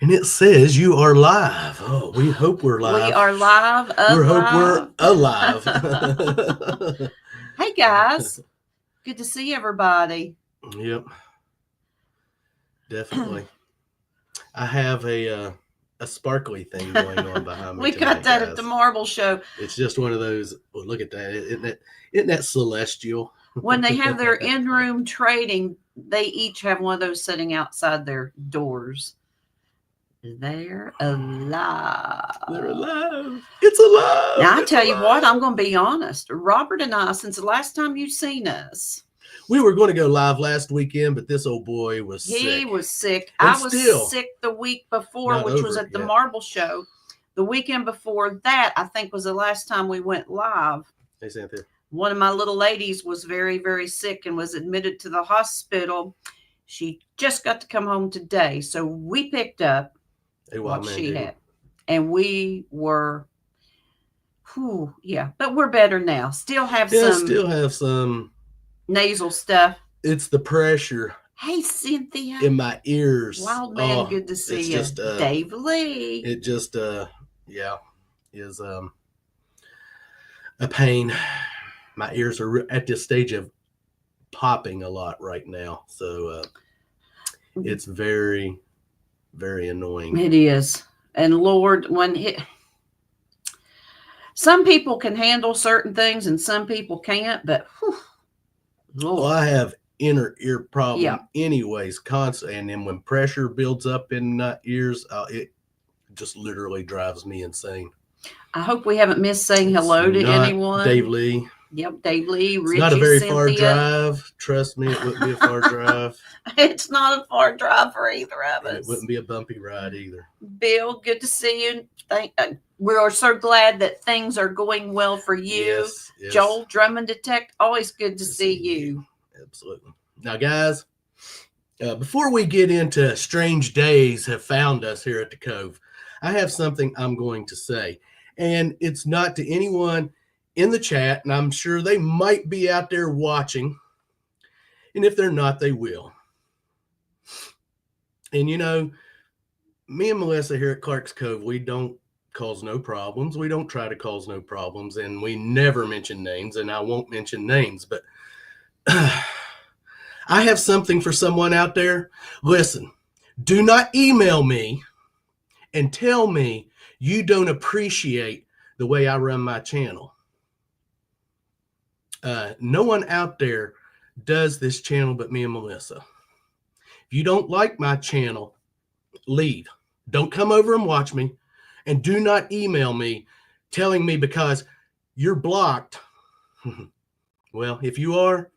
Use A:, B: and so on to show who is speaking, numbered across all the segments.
A: And it says you are live. Oh, we hope we're live.
B: We are live.
A: We hope we're alive.
B: Hey guys, good to see everybody.
A: Yep, definitely. I have a sparkly thing going on behind me.
B: We
A: tonight,
B: got that
A: guys.
B: at the marble show.
A: It's just one of those. Well, look at that. Isn't that celestial?
B: When they have their in-room trading, they each have one of those sitting outside their doors. They're alive.
A: They're alive. It's alive.
B: Now, I
A: It's
B: tell you
A: alive.
B: what, I'm going to be honest. Robert and I, since the last time you've seen us,
A: We were going to go live last weekend, but this old boy was sick.
B: he was sick.
A: And
B: I was
A: still
B: sick the week before,
A: not
B: which was
A: over
B: at the
A: yet.
B: marble show. The weekend before that, I think, was the last time we went live.
A: Hey, Cynthia.
B: One of my little ladies was very, very sick and was admitted to the hospital. She just got to come home today. So we picked up
A: Hey,
B: what
A: wild man,
B: she
A: Jamie.
B: had. And we were, but we're better now. Still have
A: some
B: nasal stuff.
A: It's the pressure
B: Hey, Cynthia.
A: in my ears.
B: Wild man, good to see you.
A: Just,
B: Dave Lee.
A: It just is a pain. My ears are at this stage of popping a lot right now, so it's very, very annoying.
B: It is. And Lord, some people can handle certain things and some people can't, but Lord.
A: Well, I have inner ear problem anyways, constant, and then when pressure builds up in my ears, it just literally drives me insane.
B: I hope we haven't missed saying hello to anyone.
A: Dave Lee.
B: Yep, Dave Lee, Richie,
A: it's not a very
B: Cynthia.
A: far drive. Trust me, it wouldn't be a far drive.
B: It's not a far drive for either of us.
A: And it wouldn't be a bumpy ride either.
B: Bill, good to see you. We are so glad that things are going well for you.
A: Yes.
B: Joel Drummond Detect, always good to see you.
A: Absolutely. Now, guys, before we get into strange days have found us here at the Cove, I have something I'm going to say. And it's not to anyone in the chat, and I'm sure they might be out there watching. And if they're not, they will. And, you know, me and Melissa here at Clark's Cove, we don't cause no problems. We don't try to cause no problems, and we never mention names, and I won't mention names. But I have something for someone out there. Listen, do not email me and tell me you don't appreciate the way I run my channel. No one out there does this channel but me and Melissa. If you don't like my channel, leave. Don't come over and watch me, and do not email me telling me because you're blocked. Well, if you are,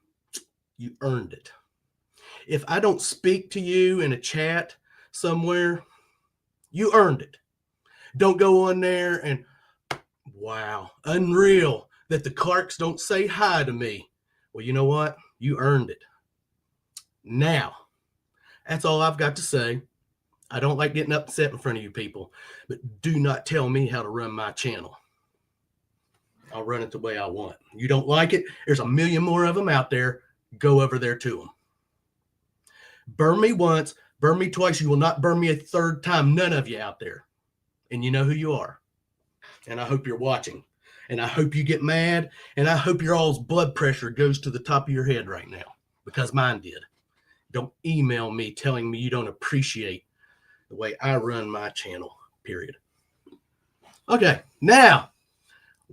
A: you earned it. If I don't speak to you in a chat somewhere, you earned it. Don't go on there and, wow, unreal that the Clarks don't say hi to me. Well, you know what? You earned it. Now, that's all I've got to say. I don't like getting upset in front of you people, but do not tell me how to run my channel. I'll run it the way I want. You don't like it? There's a million more of them out there. Go over there to them. Burn me once, burn me twice. You will not burn me a third time. None of you out there. And you know who you are. And I hope you're watching. And I hope you get mad. And I hope your all's blood pressure goes to the top of your head right now, because mine did. Don't email me telling me you don't appreciate the way I run my channel, period. Okay, now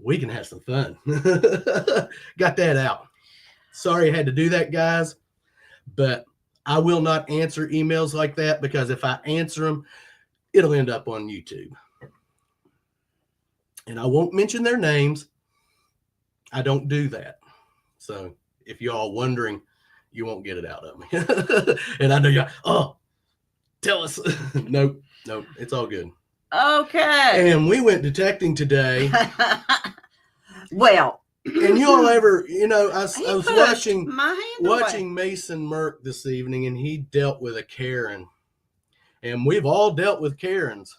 A: we can have some fun. Got that out. Sorry I had to do that, guys, but I will not answer emails like that, because if I answer them, it'll end up on YouTube. And I won't mention their names. I don't do that. So if y'all wondering, you won't get it out of me. And I know y'all, oh, tell us. Nope, it's all good.
B: Okay.
A: And we went detecting today.
B: Well.
A: And y'all ever, you know, I was watching Mason Merck this evening, and he dealt with a Karen. And we've all dealt with Karens.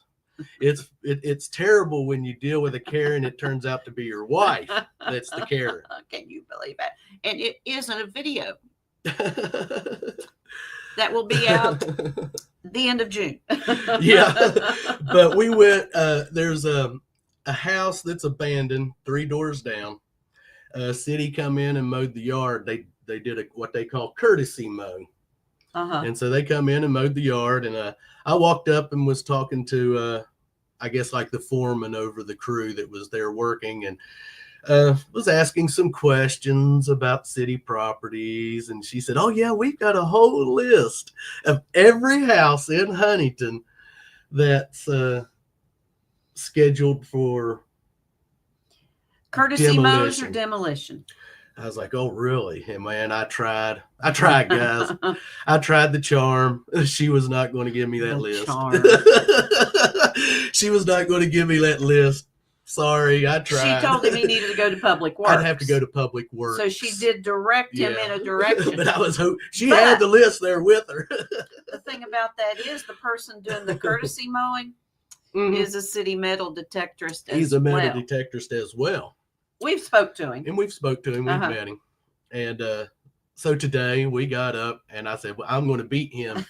A: It's terrible when you deal with a Karen. It turns out to be your wife that's the Karen.
B: Can you believe that? And it isn't a video that will be out the end of June.
A: Yeah, but we went. There's a house that's abandoned 3 doors down. City come in and mowed the yard. They did what they call courtesy mow, and so they come in and mowed the yard. And I walked up and was talking to I guess like the foreman over the crew that was there working, and was asking some questions about city properties. And she said, "Oh yeah, we've got a whole list of every house in Huntington that's scheduled for
B: courtesy mows or demolition."
A: I was like, "Oh really?" And man, I tried, guys. I tried the charm. She was not going to give me that list. She was not going to give me that list. Sorry, I tried.
B: She told him he needed to go to Public Works.
A: I'd have to go to Public Works.
B: So she did direct him in a direction.
A: But I was hoping she had the list there with her.
B: The thing about that is the person doing the courtesy mowing is a city metal detectorist as well.
A: He's a metal detectorist as well.
B: We've spoke to him.
A: And we've spoke to him. We've met him. And so today we got up and I said, well, I'm going to beat him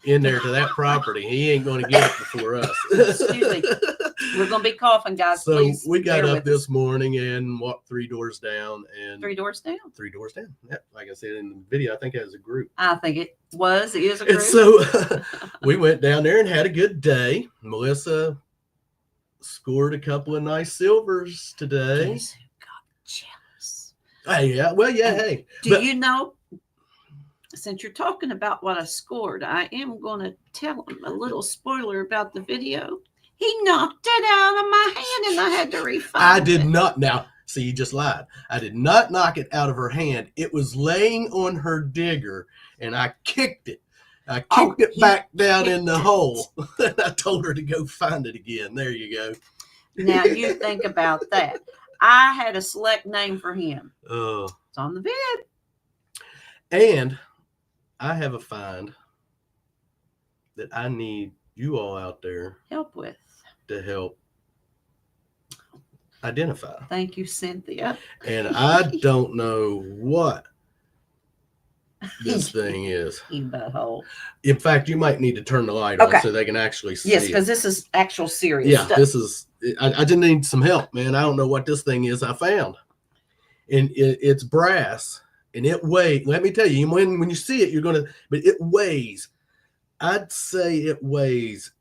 A: in there to that property. He ain't going to get it before us.
B: Excuse me. We're going to be coughing, guys.
A: So
B: please
A: we got up this morning and walked 3 doors down. And
B: 3 doors down?
A: 3 doors down. Yeah, like I said in the video, I think it was a group.
B: I think it is a group.
A: And so we went down there and had a good day. Melissa scored a couple of nice silvers today.
B: Guess who got jealous?
A: Yeah. Well, yeah. Hey,
B: do you know? Since you're talking about what I scored, I am going to tell him a little spoiler about the video. He knocked it out of my hand, and I had to refine it.
A: I did not. Now, see, you just lied. I did not knock it out of her hand. It was laying on her digger, and I kicked it. I kicked it back down in the hole. And I told her to go find it again. There you go.
B: Now, you think about that. I had a select name for him. It's on the vid.
A: And I have a find that I need you all out there
B: help with
A: to help identify.
B: Thank you, Cynthia.
A: And I don't know what this thing is.
B: You butthole.
A: In fact, you might need to turn the light on so they can actually see.
B: Yes, because this is actual serious stuff.
A: This is. I just need some help, man. I don't know what this thing is. I found, and it's brass, and it weighs. Let me tell you, when you see it, you're gonna. But it weighs. I'd say it weighs.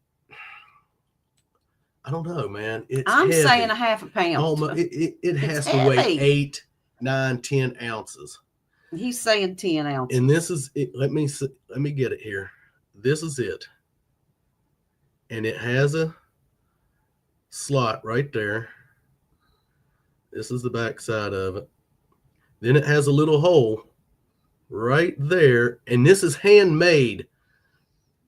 A: I don't know, man. I'm heavy.
B: Saying a half a pound.
A: Almost, it has to weigh 8, 9, 10 ounces.
B: He's saying 10 ounces.
A: And this is it. Let me get it here. This is it. And it has a slot right there. This is the back side of it. Then it has a little hole right there. And this is handmade.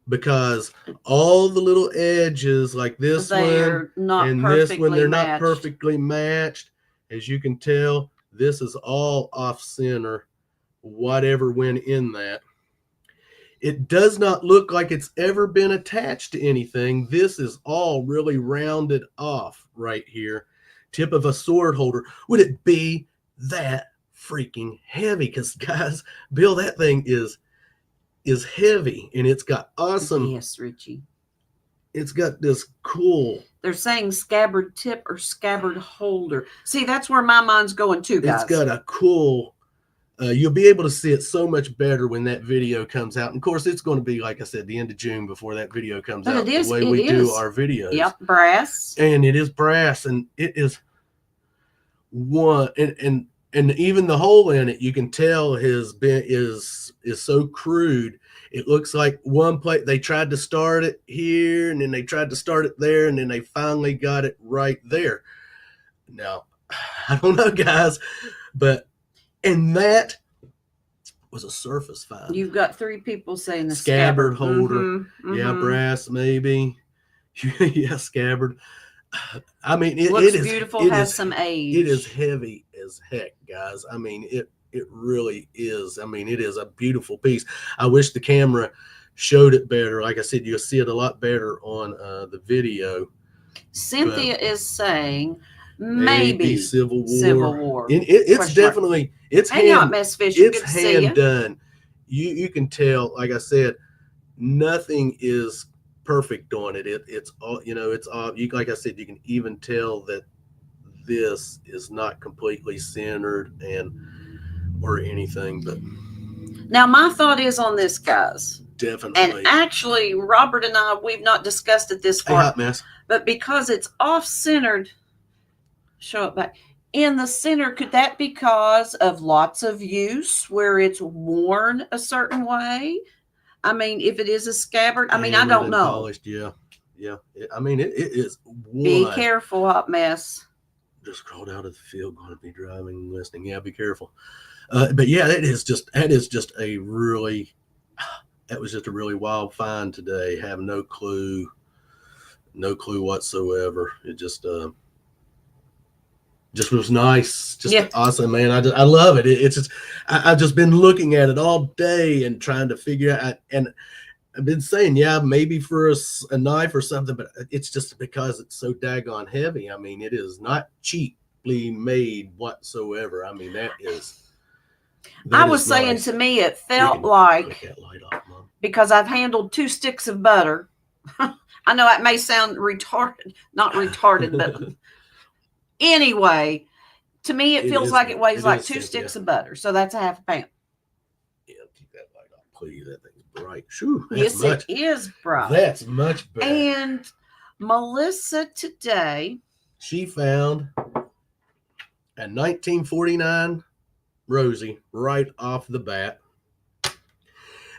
A: Because all the little edges, like this one and this one, they're not perfectly matched. As you can tell, this is all off center, whatever went in that. It does not look like it's ever been attached to anything. This is all really rounded off right here. Tip of a sword holder. Would it be that freaking heavy? Because, guys, Bill, that thing is heavy, and it's got awesome.
B: Yes, Richie.
A: It's got this cool.
B: They're saying scabbard tip or scabbard holder. See, that's where my mind's going too, guys.
A: It's got a cool. You'll be able to see it so much better when that video comes out. And of course, it's going to be, like I said, the end of June before that video comes out. The way we do our videos.
B: Yep, brass.
A: And it is brass, and it is one and even the hole in it, you can tell is so crude. It looks like one plate. They tried to start it here, and then they tried to start it there, and then they finally got it right there. Now, I don't know, guys, and that was a surface find.
B: You've got 3 people saying the
A: scabbard holder. Yeah, brass maybe. Yeah, scabbard. I mean, it
B: looks
A: is
B: beautiful. Has some age.
A: It is heavy as heck, guys. I mean, it really is. I mean, it is a beautiful piece. I wish the camera showed it better. Like I said, you'll see it a lot better on the video.
B: Cynthia is saying maybe
A: Civil War.
B: Civil War.
A: It's definitely it's
B: hand. Hang on, Miss Fisher.
A: It's hand done. You can tell. Like I said, nothing is perfect on it. It's all, it's all, you, like I said, you can even tell that this is not completely centered or anything, but
B: Now, my thought is on this, guys. And
A: definitely.
B: actually, Robert and I, we've not discussed it this
A: Hey,
B: far,
A: hot mess.
B: but because it's off-centered, show it back in the center, could that be because of lots of use where it's worn a certain way? I mean, if it is a scabbard, I mean, I
A: Hammered
B: don't
A: and
B: know.
A: Polished, yeah. I mean, it is one.
B: Be careful, hot mess.
A: Just crawled out of the field, going to be driving and listening. Yeah, be careful. But yeah, that is just a really, that was just a really wild find today. Have no clue whatsoever. It just was nice. Just awesome, man. I love it. It's just, I've just been looking at it all day and trying to figure out, and I've been saying, yeah, maybe for a knife or something, but it's just because it's so daggone heavy. I mean, it is not cheaply made whatsoever. I mean,
B: I was saying
A: nice.
B: To me, it felt like,
A: that light off, Mom.
B: Because I've handled 2 sticks of butter. I know it may sound retarded, not retarded, but anyway, to me, it feels like it weighs like 2 sticks of butter. So that's a half a pound.
A: Yeah, keep that light off, please. That thing's bright. Shoo,
B: yes, it is bright.
A: That's much better.
B: And Melissa today,
A: she found a 1949 Rosie right off the bat.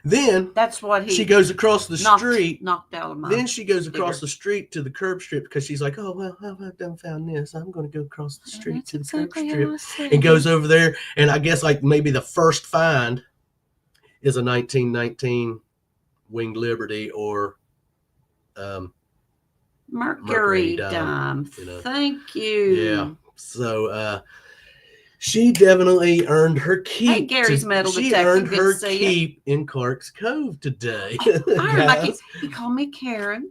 A: Then
B: that's what
A: she goes across the street.
B: Knocked out of my
A: Then she goes across the street to the curb strip because she's like, oh, well, I've done found this. I'm going to go across the street to the curb strip. And goes over there. And I guess like maybe the first find is a 1919 Winged Liberty or
B: Mercury dime. Thank you.
A: Yeah. So she definitely earned her keep.
B: Hey, Gary's metal detector.
A: She earned her keep in Clark's Cove today.
B: He called me Karen.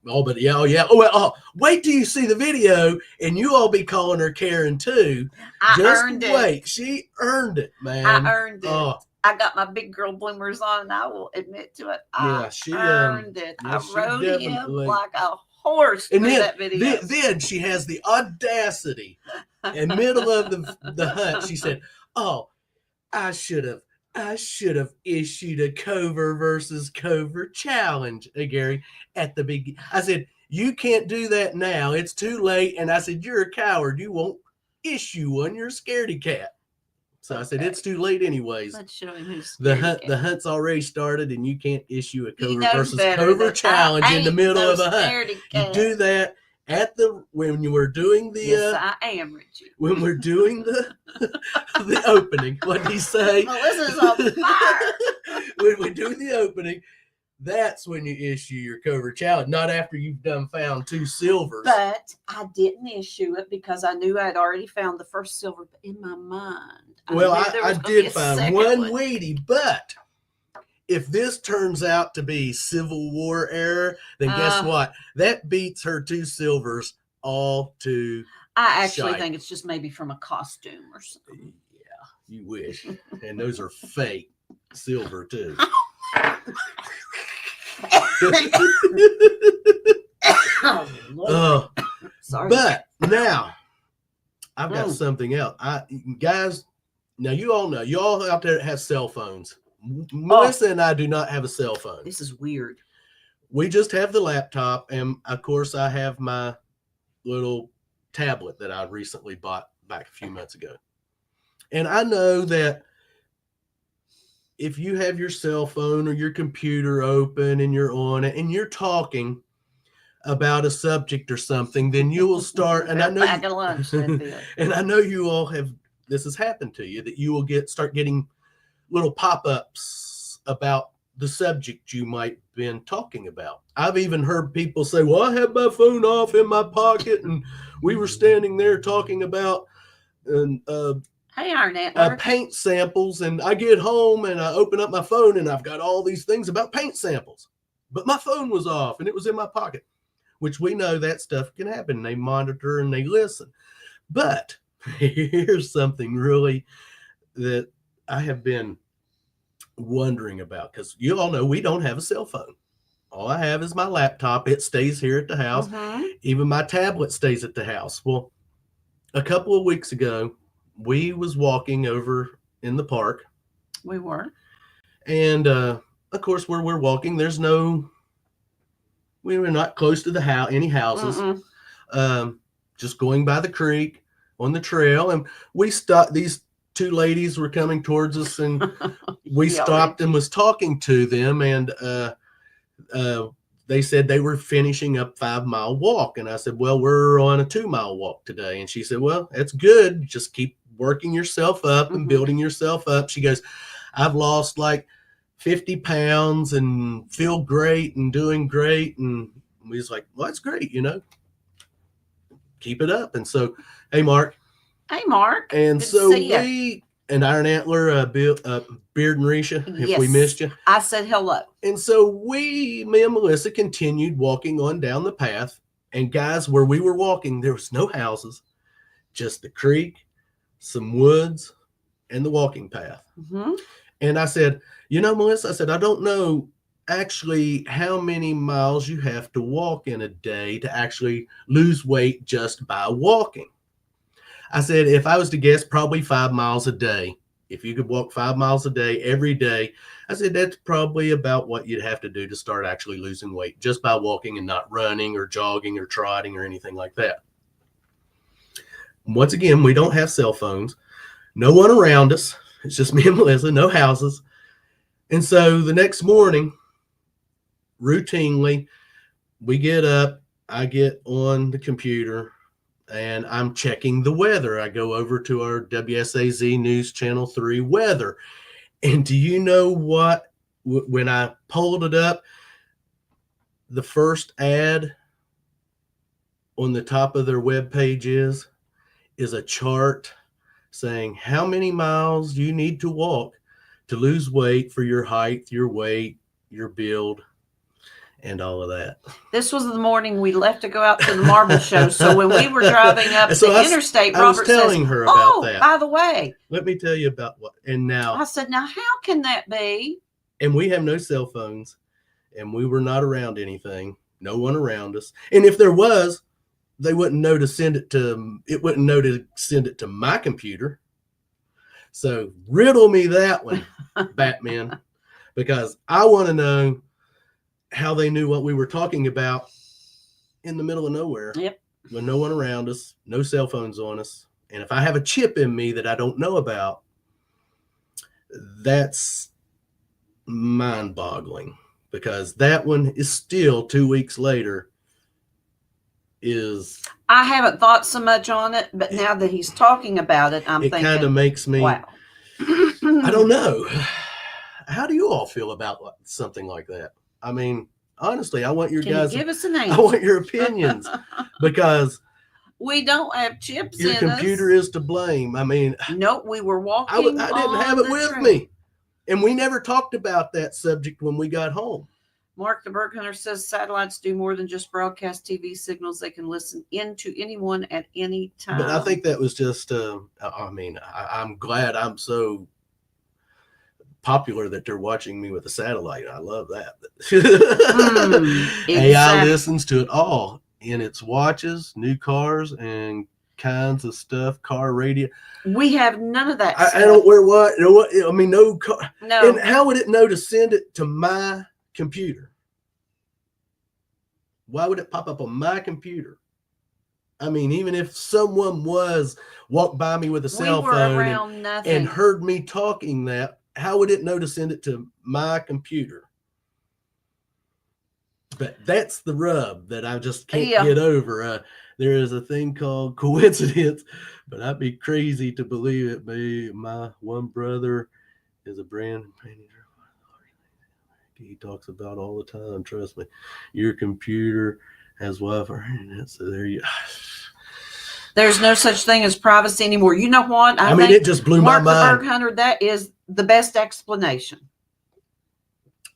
A: Oh, but yeah. Oh, well, wait till you see the video, and you all be calling her Karen too.
B: I earned it.
A: She earned it, man.
B: I earned it. Oh. I got my big girl bloomers on, and I will admit to it. She earned it. I rode him like a horse through that video.
A: Then she has the audacity in middle of the hunt. She said, "Oh, I should have issued a Cover versus Cover challenge, Gary, at the beginning." I said, "You can't do that now. It's too late." And I said, "You're a coward. You won't issue one. You're a scaredy cat." So I said, it's too late anyways.
B: Let's show him who's
A: the hunt's already started, and you can't issue a Cover versus Cover challenge in the middle of a hunt. You do that when you were doing the
B: yes, I am, Richie.
A: When we're doing the opening. What did he say?
B: Melissa's on fire.
A: When we're doing the opening, that's when you issue your Cover challenge, not after you've found 2 silvers.
B: But I didn't issue it because I knew I'd already found the first silver in my mind.
A: I did find one Wheatie, but if this turns out to be Civil War era, then guess what? That beats her 2 silvers all to
B: I actually think it's just maybe from a costume or something.
A: Yeah, you wish. And those are fake silver too.
B: Sorry.
A: But now I've got something else. Guys, now you all out there have cell phones. Melissa and I do not have a cell phone.
B: This is weird.
A: We just have the laptop, and of course I have my little tablet that I recently bought back a few months ago. And I know that if you have your cell phone or your computer open and you're on it and you're talking about a subject or something, then you will start. And I know, and I know you all have. This has happened to you, that you will start getting little pop-ups about the subject you might have been talking about. I've even heard people say, "Well, I had my phone off in my pocket, and we were standing there talking about paint samples, and I get home and I open up my phone and I've got all these things about paint samples, but my phone was off and it was in my pocket," which we know that stuff can happen. They monitor and they listen. But here's something really that I have been wondering about, because you all know we don't have a cell phone. All I have is my laptop. It stays here at the house.
B: Mhm.
A: Even my tablet stays at the house. Well, a couple of weeks ago, we was walking over in the park,
B: We were.
A: and of course, where we're walking, we were not close to the house, any houses.
B: Mm-mm.
A: Just going by the creek on the trail, and we stopped. These two ladies were coming towards us, and we
B: Yeah,
A: stopped and was talking to them, and they said they were finishing up 5 mile walk, and I said, well, we're on a 2 mile walk today, and she said, well, that's good, just keep working yourself up and
B: Mhm.
A: building yourself up. She goes, I've lost like 50 pounds and feel great and doing great. And we was like, well, that's great, keep it up. And so, hey, Mark.
B: Hey, Mark.
A: And
B: Good to
A: so
B: see ya.
A: we and Iron Antler, Beard and Risha, if we
B: Yes.
A: missed you.
B: I said hello.
A: And so me and Melissa continued walking on down the path. And guys, where we were walking, there was no houses, just the creek, some woods, and the walking path.
B: Mhm.
A: And I said, Melissa, I said, I don't know actually how many miles you have to walk in a day to actually lose weight just by walking. I said, if I was to guess, probably 5 miles a day. If you could walk 5 miles a day every day, I said, that's probably about what you'd have to do to start actually losing weight just by walking and not running or jogging or trotting or anything like that. Once again, we don't have cell phones, no one around us. It's just me and Melissa, no houses. And so the next morning, routinely, we get up, I get on the computer, and I'm checking the weather. I go over to our WSAZ News Channel 3 weather. And do you know what? When I pulled it up, the first ad on the top of their webpage is a chart saying how many miles you need to walk to lose weight for your height, your weight, your build, and all of that.
B: This was the morning we left to go out to the marble show. So when we were driving up the interstate, Robert says,
A: telling her about that.
B: By the way,
A: let me tell you about what. And now
B: I said, now how can that be?
A: And we have no cell phones, and we were not around anything. No one around us. And if there was, they wouldn't know to send it to. It wouldn't know to send it to my computer. So riddle me that one, Batman, because I want to know how they knew what we were talking about in the middle of nowhere.
B: Yep.
A: With no one around us, no cell phones on us. And if I have a chip in me that I don't know about, that's mind-boggling, because that one is still 2 weeks later.
B: I haven't thought so much on it, but now that he's talking about it, I'm thinking,
A: it kind of makes me,
B: wow.
A: I don't know. How do you all feel about something like that? I mean, honestly, I want your guys.
B: Give us an answer.
A: I want your opinions, because
B: we don't have chips
A: your
B: in
A: computer
B: us.
A: is to blame. I mean,
B: nope, we were walking.
A: I didn't have it with me, and we never talked about that subject when we got home.
B: Mark the Berg Hunter says satellites do more than just broadcast TV signals. They can listen into anyone at any time.
A: But I think that was just, I mean, I'm glad I'm so popular that they're watching me with a satellite. I love that.
B: Exactly.
A: AI listens to it all in its watches, new cars, and kinds of stuff, car radio.
B: We have none of that.
A: I don't wear what? I mean, no car.
B: No.
A: And how would it know to send it to my computer? Why would it pop up on my computer? I mean, even if someone walked by me with a cell phone and heard me talking that, how would it know to send it to my computer? But that's the rub that I just can't get over. There is a thing called coincidence, but I'd be crazy to believe it. My one brother is a brand manager. He talks about all the time. Trust me, your computer has Wi-Fi. So there you.
B: There's no such thing as privacy anymore. You know what?
A: I mean, it just blew my mind.
B: Mark the Berg Hunter, that is the best explanation.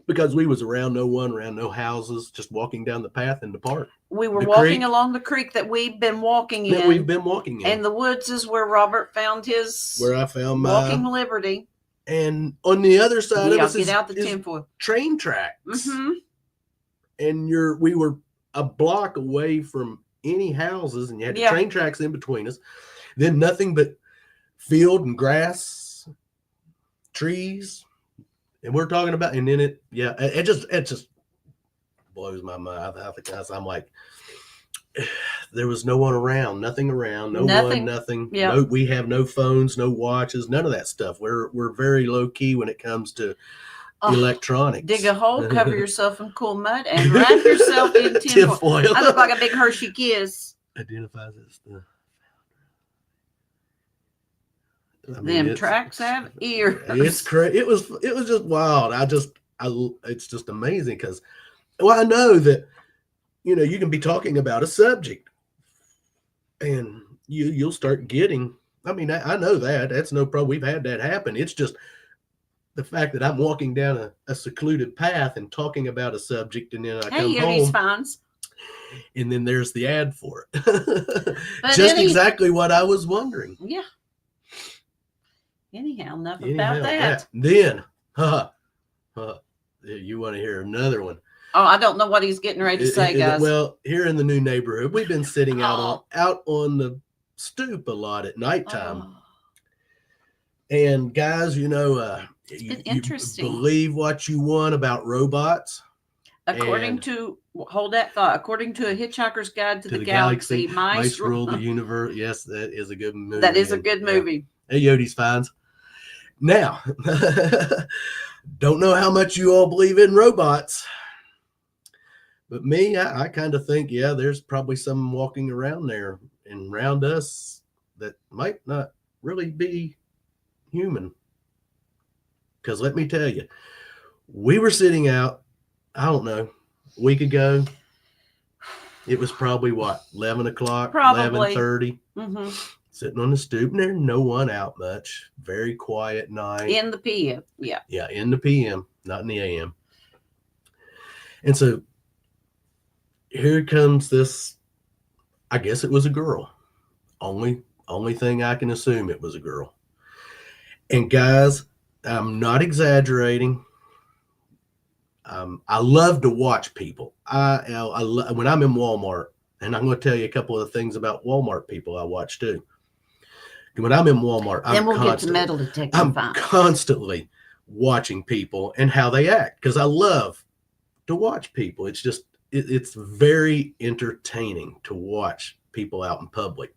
A: Because we was around no houses, just walking down the path in the park.
B: We were walking along the creek that we've been walking in.
A: And the woods is
B: where Robert found his.
A: Where I found my
B: Walking Liberty.
A: And on the other side of
B: Yeah,
A: us
B: get out the
A: is
B: tinfoil.
A: train tracks.
B: Mm-hmm.
A: And we were a block away from any houses, and you had the
B: Yeah.
A: train tracks in between us. Then nothing but field and grass, trees. And we're talking about, and then it just blows my mind. I'm like, there was no one around, nothing around, nothing.
B: Yeah.
A: No, we have no phones, no watches, none of that stuff. We're very low key when it comes to electronics.
B: Dig a hole, cover yourself in cool mud, and wrap yourself in tinfoil. I look like a big Hershey Kiss.
A: Identifies as the.
B: Them tracks have ears.
A: It's crazy. It was just wild. It's just amazing because, well, I know that, you know, you can be talking about a subject, and you'll start getting. I mean, I know that's no problem. We've had that happen. It's just the fact that I'm walking down a secluded path and talking about a subject, and then I come home.
B: Fines.
A: And then there's the ad for it. Just exactly what I was wondering.
B: Yeah. Anyhow, enough about that.
A: Then, you want to hear another one?
B: Oh, I don't know what he's getting ready to say, guys.
A: Well, here in the new neighborhood, we've been sitting out on the stoop a lot at nighttime. Oh. And guys, you know, you believe what you want about robots.
B: According to hold that thought. According to A Hitchhiker's Guide to the Galaxy, Mice
A: Rule the Universe. Yes, that is a good movie.
B: That is a good movie.
A: Hey, Yode's Finds. Now, don't know how much you all believe in robots, but me, I kind of think, yeah, there's probably some walking around there and around us that might not really be human. Because let me tell you, we were sitting out, I don't know, a week ago. It was probably what, 11 o'clock, 11:30. Mm-hmm. Sitting on the stoop, and there's no one out much. Very quiet night.
B: In the PM, yeah.
A: Yeah, in the PM, not in the AM. And so here comes this, I guess it was a girl. Only thing I can assume it was a girl. And guys, I'm not exaggerating. I love to watch people. When I'm in Walmart, and I'm going to tell you a couple of things about Walmart people I watch too. When I'm in Walmart,
B: get to metal detector.
A: I'm constantly watching people and how they act because I love to watch people. It's just it's very entertaining to watch people out in public.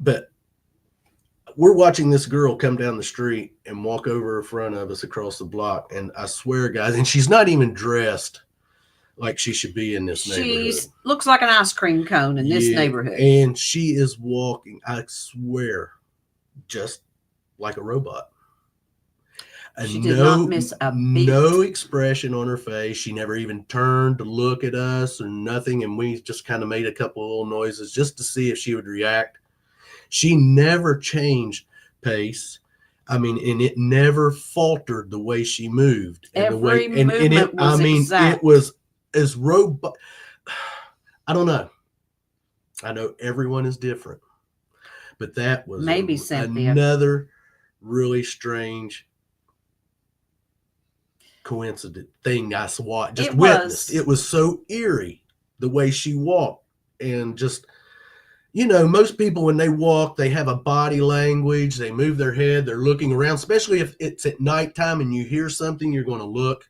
A: But we're watching this girl come down the street and walk over in front of us across the block, and I swear, guys, and she's not even dressed like she should be in this neighborhood. She
B: looks like an ice cream cone in this neighborhood.
A: And she is walking, I swear, just like a robot.
B: She did not miss a beat.
A: No expression on her face. She never even turned to look at us or nothing. And we just kind of made a couple of little noises just to see if she would react. She never changed pace. I mean, and it never faltered the way she moved. And
B: Every movement was exact.
A: It was as robot. I don't know. I know everyone is different, but that was
B: maybe
A: another really strange coincident thing I witnessed. It was so eerie the way she walked, and just, you know, most people when they walk, they have a body language. They move their head. They're looking around, especially if it's at nighttime and you hear something, you're going to look.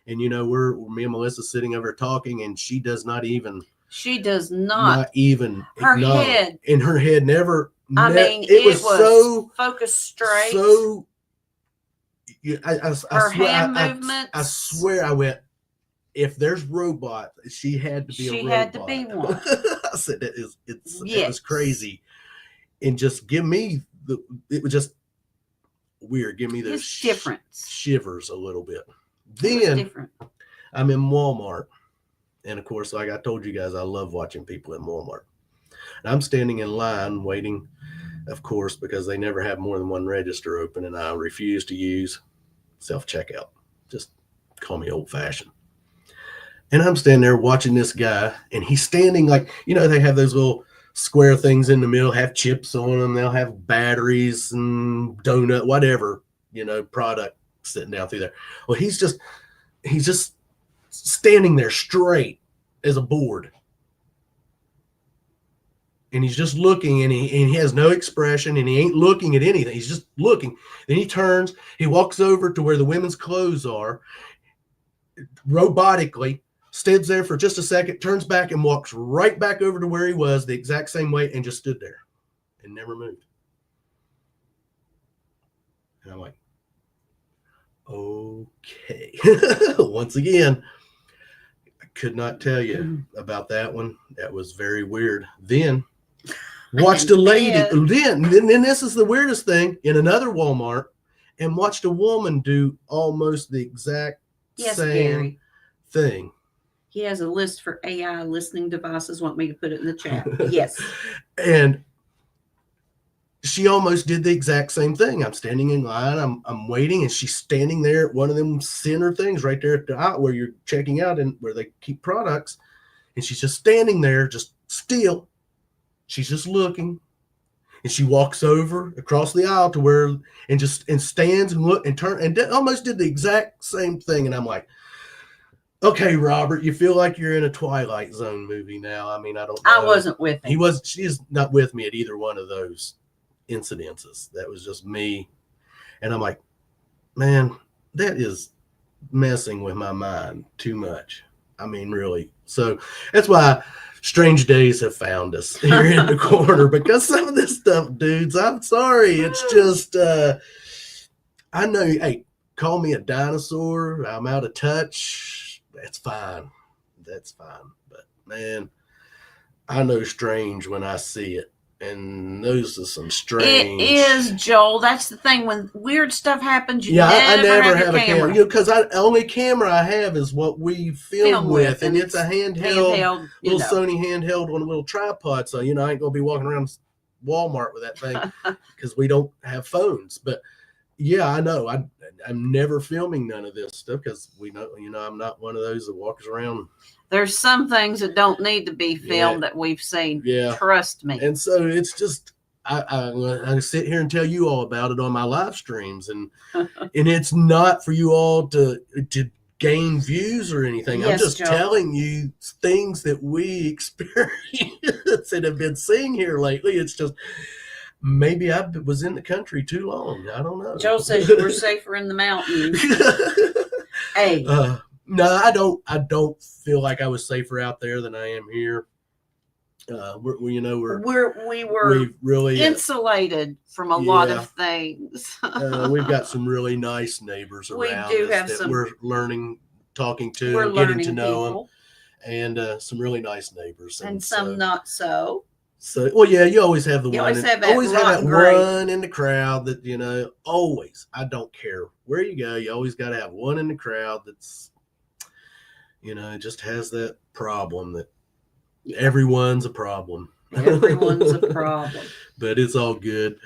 A: And, you know, me and Melissa sitting over talking, and she does not even.
B: She does not
A: even.
B: Her head.
A: And her head never.
B: I mean, it was so focused straight.
A: So.
B: Her hand movements.
A: I swear I went, if there's robots, she had to be a robot. She
B: had to be one.
A: I said, it was crazy. And just give me it was just weird. Give me those shivers a little bit. Then I'm in Walmart. And of course, like I told you guys, I love watching people in Walmart. And I'm standing in line waiting, of course, because they never have more than one register open. And I refuse to use self-checkout. Just call me old-fashioned. And I'm standing there watching this guy, and he's standing like, you know, they have those little square things in the middle, have chips on them. They'll have batteries and donut, whatever, product sitting down through there. Well, he's just standing there straight as a board. And he's just looking, and he has no expression, and he ain't looking at anything. He's just looking. Then he turns, he walks over to where the women's clothes are, robotically, stands there for just a second, turns back and walks right back over to where he was the exact same way and just stood there and never moved. And I'm like, okay. Once again, I could not tell you about that one. That was very weird. Then watched a lady, then this is the weirdest thing, in another Walmart, and watched a woman do almost the exact same thing.
B: He has a list for AI listening devices. Want me to put it in the chat? Yes.
A: And she almost did the exact same thing. I'm standing in line. I'm waiting, and she's standing there at one of them center things right there at the out where you're checking out and where they keep products. And she's just standing there, just still. She's just looking. And she walks over across the aisle to where and stands and look and turn and almost did the exact same thing. And I'm like, okay, Robert, you feel like you're in a Twilight Zone movie now. I mean, I don't know.
B: I wasn't with him.
A: She's not with me at either one of those incidences. That was just me. And I'm like, man, that is messing with my mind too much. I mean, really. So that's why strange days have found us here in the corner, because some of this stuff, dudes, I'm sorry. It's just, I know, hey, call me a dinosaur. I'm out of touch. That's fine. That's fine. But man, I know strange when I see it. And those are some strange.
B: It is, Joel. That's the thing. When weird stuff happens,
A: I never have a camera. Because the only camera I have is what we film with, and it's a handheld little Sony handheld on a little tripod. So I ain't gonna be walking around Walmart with that thing because we don't have phones. But yeah, I know. I'm never filming none of this stuff because we know. I'm not one of those that walks around.
B: There's some things that don't need to be filmed that we've seen. Yeah. Trust me.
A: And so it's just, I sit here and tell you all about it on my live streams. And and it's not for you all to gain views or anything.
B: Yes,
A: I'm just
B: Joe.
A: telling you things that we experience and have been seeing here lately. It's just, maybe I was in the country too long. I don't know.
B: Joe says you were safer in the mountains. Hey.
A: No, I don't feel like I was safer out there than I am here. We were really
B: insulated from a lot of things.
A: We've got some really nice neighbors around us that we're talking to, and getting to know them, and some really nice neighbors,
B: and some not so.
A: So, well, yeah, you always have the
B: always have
A: that one in the crowd that always. I don't care where you go, you always got to have one in the crowd that's. It just has that problem that everyone's a problem.
B: Everyone's a problem.
A: But it's all good.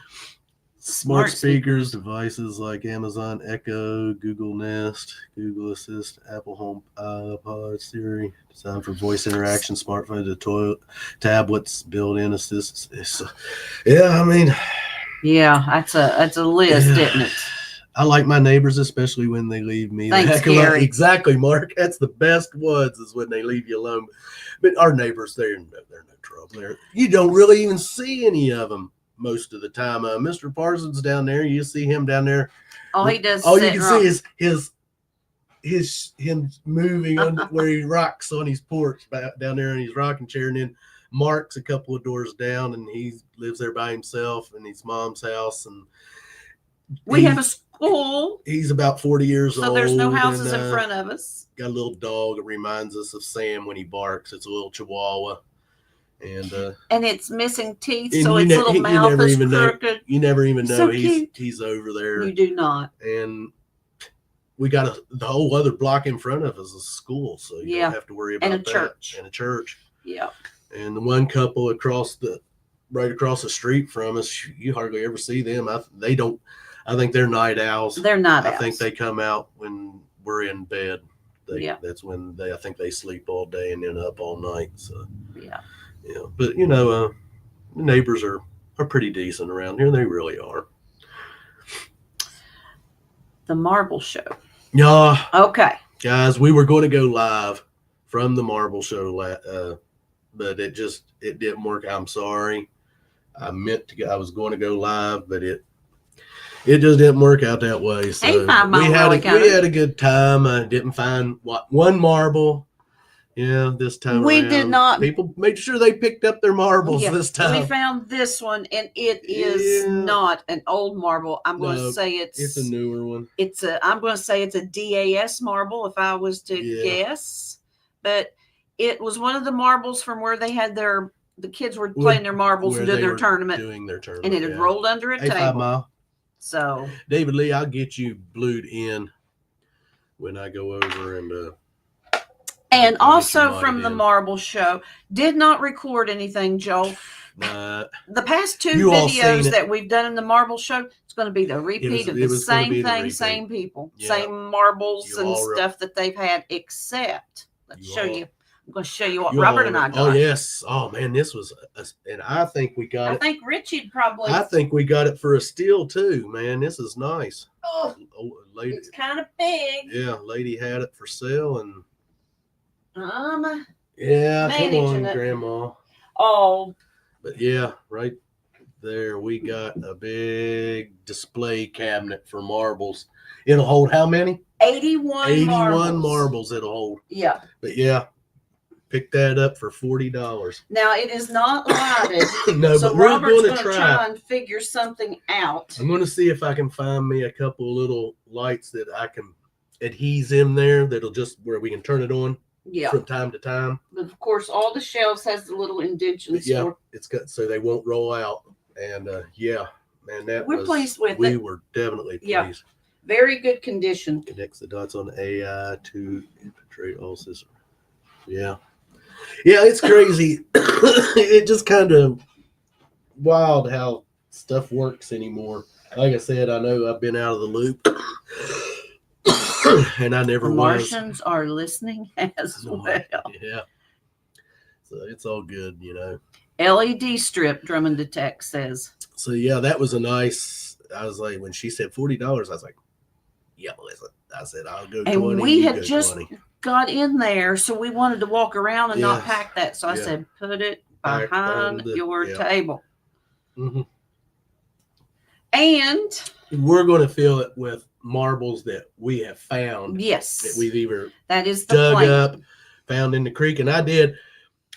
A: Smart speakers, devices like Amazon Echo, Google Nest, Google Assist, Apple Home, iPod, Siri, designed for voice interaction, smartphones, to toilet, tablets, built-in assistants. Yeah, I mean.
B: Yeah, that's a list, isn't it?
A: I like my neighbors, especially when they leave me.
B: Thanks, Gary.
A: Exactly, Mark. That's the best ones is when they leave you alone. But our neighbors, they're no trouble. You don't really even see any of them most of the time. Mr. Parsons down there, you see him down there.
B: All he does.
A: All you can see is him moving where he rocks on his porch down there in his rocking chair, and then Mark's a couple of doors down, and he lives there by himself in his mom's house, and
B: we have a school.
A: He's about 40 years old.
B: So there's no houses in front of us.
A: Got a little dog that reminds us of Sam when he barks. It's a little Chihuahua. And it's
B: missing teeth, so its little mouth is crooked.
A: You never even know
B: so
A: he's over there.
B: You do not.
A: And we got the whole other block in front of us is a school, so you don't have to worry about that.
B: Church.
A: And a church.
B: Yeah.
A: And the one couple right across the street from us, you hardly ever see them. I think they're night owls.
B: They're not owls.
A: I think they come out when we're in bed. That's when I think they sleep all day and then up all night. So
B: yeah.
A: But The neighbors are pretty decent around here. They really are.
B: The marble show.
A: Yeah,
B: Okay.
A: guys, we were going to go live from the marble show, but it didn't work. I'm sorry. I meant to. I was going to go live, but it just didn't work out that way. So
B: Hey, Five Mile
A: we
B: Rally
A: had
B: County.
A: a good time. I didn't find one marble. Yeah, this time
B: We
A: around.
B: did not-
A: People made sure they picked up their marbles
B: Yeah,
A: this time.
B: We found this one, and it is
A: Yeah.
B: not an old marble. I'm going
A: No,
B: to say it's
A: a newer one.
B: I'm going to say it's a DAS marble if I was to guess. But it was one of the marbles from where they had the kids were playing their marbles and doing their tournament.
A: Doing their tournament.
B: And it had rolled under a
A: hey,
B: table.
A: 5 Mile.
B: So
A: David Lee, I'll get you blued in when I go over
B: and
A: I'll
B: also from the marble show, did not record anything, Joel. The past 2 videos that we've done in the marble show, it's going to be the repeat of the same thing, same people, same marbles and stuff that they've had, except I'm going to show you what Robert and I got.
A: Oh yes. Oh man, this was and I think we got it.
B: I think Richie probably.
A: I think we got it for a steal too, man. This is nice.
B: Oh,
A: lady,
B: it's kind of big.
A: Yeah, lady had it for sale and
B: yeah,
A: come on, Grandma.
B: Oh.
A: But yeah, right there we got a big display cabinet for marbles. It'll hold how many?
B: 81
A: marbles it'll hold.
B: Yeah.
A: But yeah, pick that up for $40.
B: Now it is not lighted.
A: No,
B: so
A: but we're
B: Robert's
A: going to
B: try and figure something out.
A: I'm going to see if I can find me a couple little lights that I can adhese in there that'll just where we can turn it on.
B: Yeah.
A: From time to time.
B: But of course, all the shelves has the little indentions.
A: Yeah, it's got so they won't roll out. And yeah, man,
B: we're pleased with it.
A: We were definitely pleased.
B: Yeah. Very good condition.
A: Connects the dots on AI to infiltrate all systems. Yeah. Yeah, it's crazy. It just kind of wild how stuff works anymore. Like I said, I know I've been out of the loop. And I never
B: the
A: was.
B: Martians are listening as well.
A: Yeah. So it's all good, you know.
B: LED strip, Drummond Detect says.
A: So yeah, that was a nice. I was like, when she said $40, I was like, yeah, listen. I said, I'll go 20.
B: And we had just got in there, so we wanted to walk around and not pack that. So I said, put it behind your table.
A: Mm-hmm.
B: And
A: we're going to fill it with marbles that we have found.
B: Yes.
A: That we've either
B: dug
A: up, found in the creek. And I did.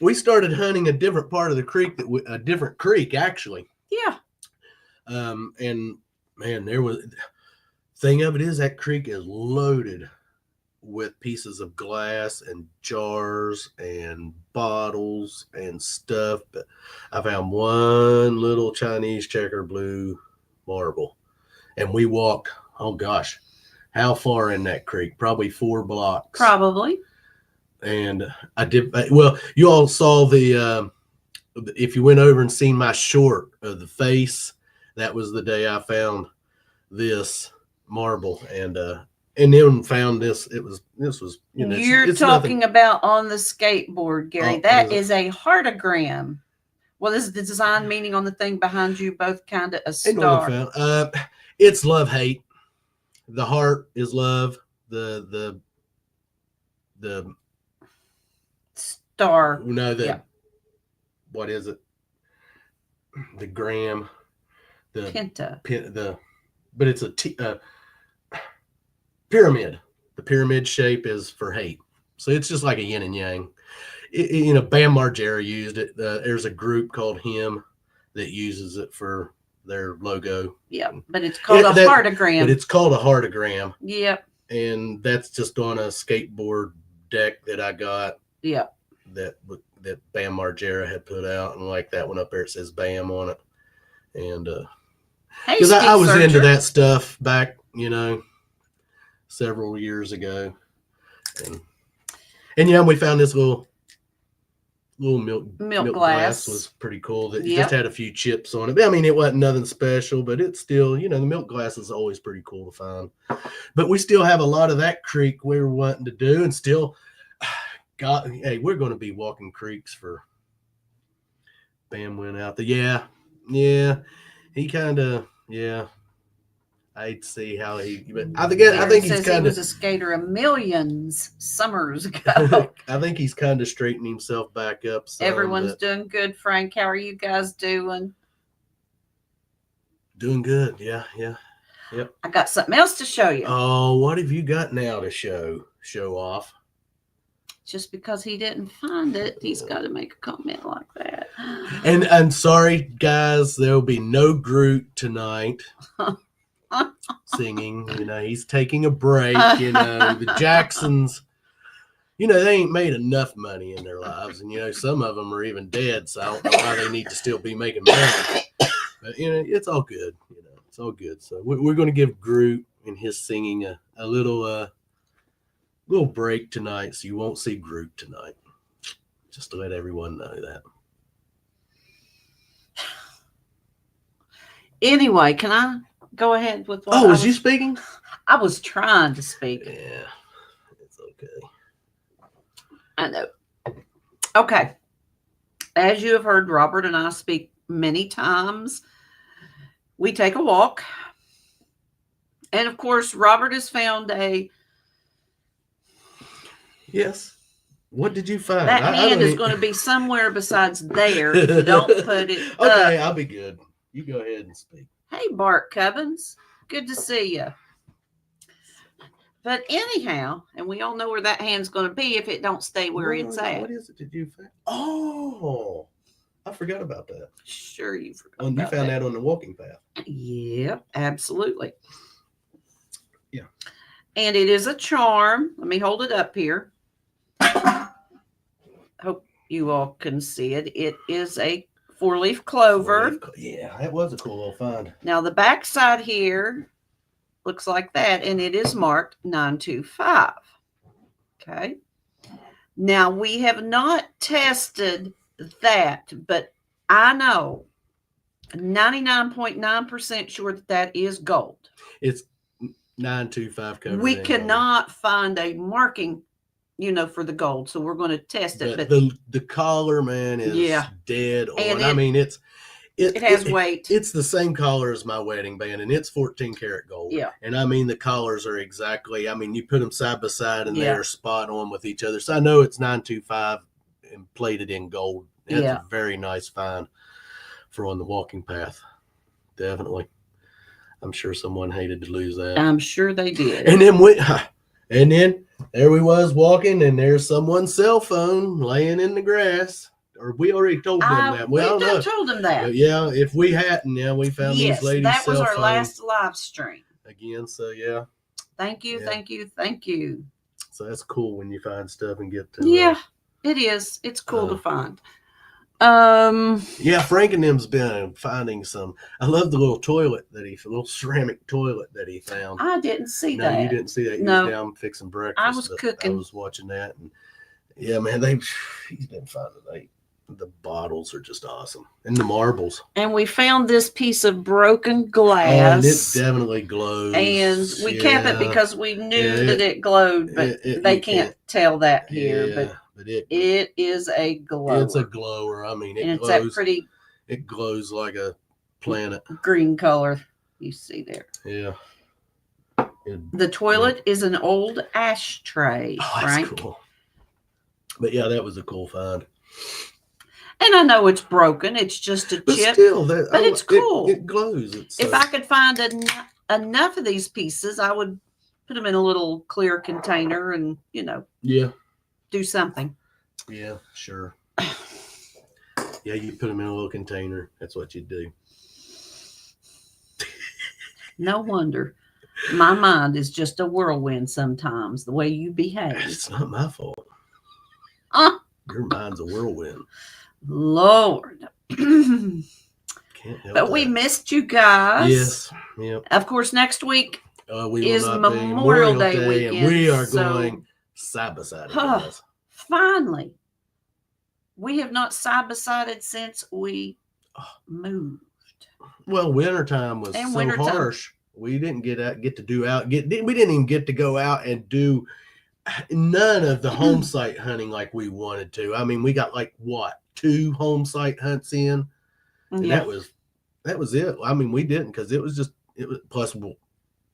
A: We started hunting a different part of the creek, a different creek, actually.
B: Yeah.
A: And man, thing of it is that creek is loaded with pieces of glass and jars and bottles and stuff. But I found one little Chinese checker blue marble. And we walked, oh gosh, how far in that creek? Probably 4 blocks.
B: Probably.
A: And I did, well, you all saw if you went over and seen my short of the face, that was the day I found this marble and then found this. This was, you know,
B: you're talking about on the skateboard, Gary. That is a heartogram. Well, this is the design meaning on the thing behind you, both kind of a star.
A: It's love hate. The heart is love. The
B: star.
A: No, what is it? The gram. The
B: penta.
A: But it's a pyramid. The pyramid shape is for hate. So it's just like a yin and yang. You know, Bam Margera used it. There's a group called Him that uses it for their logo.
B: Yeah, but it's called a heartogram.
A: But it's called a heartogram.
B: Yep.
A: And that's just on a skateboard deck that I got.
B: Yeah.
A: That Bam Margera had put out, and like that one up there, it says Bam on it. And because I was into that stuff back, you know, several years ago. And yeah, we found this little milk glass was pretty cool. That just had a few chips on it. I mean, it wasn't nothing special, but it's still, you know, the milk glass is always pretty cool to find. But we still have a lot of that creek we were wanting to do, and still, hey, we're going to be walking creeks for Bam went out there. Yeah. He kind of, yeah. I'd see how he, but I think
B: It
A: he's
B: says he
A: kind
B: was
A: of
B: a skater of millions summers ago.
A: I think he's kind of straightening himself back up.
B: Everyone's doing good, Frank. How are you guys doing?
A: Doing good. Yeah.
B: I got something else to show you.
A: Oh, what have you got now to show off?
B: Just because he didn't find it, he's got to make a comment like that.
A: And I'm sorry, guys, there'll be no Groot tonight singing. He's taking a break. The Jacksons, they ain't made enough money in their lives. And, some of them are even dead, so I don't know why they need to still be making money. But, it's all good. It's all good. So we're going to give Groot and his singing a little break tonight, so you won't see Groot tonight. Just to let everyone know that.
B: Anyway, can I go ahead with what?
A: Oh, was you speaking?
B: I was trying to speak.
A: Yeah, it's okay.
B: I know. Okay. As you have heard Robert and I speak many times, we take a walk. And of course, Robert has found
A: Yes. What did you find?
B: That hand is going to be somewhere besides there if you don't put it
A: Okay,
B: up.
A: I'll be good. You go ahead and speak.
B: Hey, Bart Cubbins. Good to see you. But anyhow, and we all know where that hand's going to be if it don't stay where it's at.
A: What is it that you found? Oh, I forgot about that.
B: Sure, you forgot
A: Oh, you found that on the walking path.
B: Yep, absolutely.
A: Yeah.
B: And it is a charm. Let me hold it up here. Hope you all can see it. It is a 4-leaf clover.
A: Yeah, that was a cool little find.
B: Now the back side here looks like that, and it is marked 925. Okay. Now we have not tested that, but I know 99.9% sure that is gold.
A: It's 925 covered.
B: We cannot find a marking, for the gold, so we're going to test it. But
A: the collar, man, is dead on.
B: And
A: I mean, it
B: has weight.
A: It's the same collar as my wedding band, and it's 14 karat gold.
B: Yeah.
A: And I mean, the collars are exactly. I mean, you put them side by side, and they're spot on with each other. So I know it's 925 and plated in gold. It's a very nice find for on the walking path. Definitely. I'm sure someone hated to lose that.
B: I'm sure they did.
A: And then there we was walking, and there's someone's cell phone laying in the grass. Or we already told them that.
B: We told them that.
A: But yeah, if we hadn't, we found these ladies'
B: that was
A: cell
B: our
A: phone
B: last live stream.
A: again. So yeah.
B: Thank you.
A: So that's cool when you find stuff and get to.
B: It is. It's cool to find.
A: Yeah, Frank and them's been finding some. I love the little little ceramic toilet that he found.
B: I didn't see that.
A: No, you didn't see that. He was down fixing breakfast.
B: I was cooking.
A: I was watching that, and yeah, man, he's been finding the bottles are just awesome, and the marbles.
B: And we found this piece of broken glass.
A: Oh, and it definitely glows.
B: And we kept it because we knew that it glowed, but they can't tell that here. But it is a glower.
A: It's a glower. I mean,
B: it glows. It's that pretty.
A: It glows like a planet.
B: Green color you see there.
A: Yeah.
B: The toilet is an old ashtray.
A: Oh, that's
B: Frank.
A: Cool. But yeah, that was a cool find.
B: And I know it's broken. It's just a chip.
A: Still,
B: it's cool.
A: It glows.
B: If I could find enough of these pieces, I would put them in a little clear container and, do something.
A: Yeah, sure. Yeah, you put them in a little container. That's what you do.
B: No wonder. My mind is just a whirlwind sometimes, the way you behave.
A: It's not my fault. Your mind's a whirlwind.
B: Lord.
A: Can't help
B: But we missed you guys.
A: Yes. Yep.
B: Of course, next week
A: is
B: Memorial Day weekend.
A: And we are going side by side.
B: Finally. We have not side by sided since we moved.
A: Well, wintertime was harsh. We didn't we didn't even get to go out and do none of the home site hunting like we wanted to. I mean, we got 2 home site hunts in, and
B: Yeah.
A: that was it. I mean, we didn't, because it was plus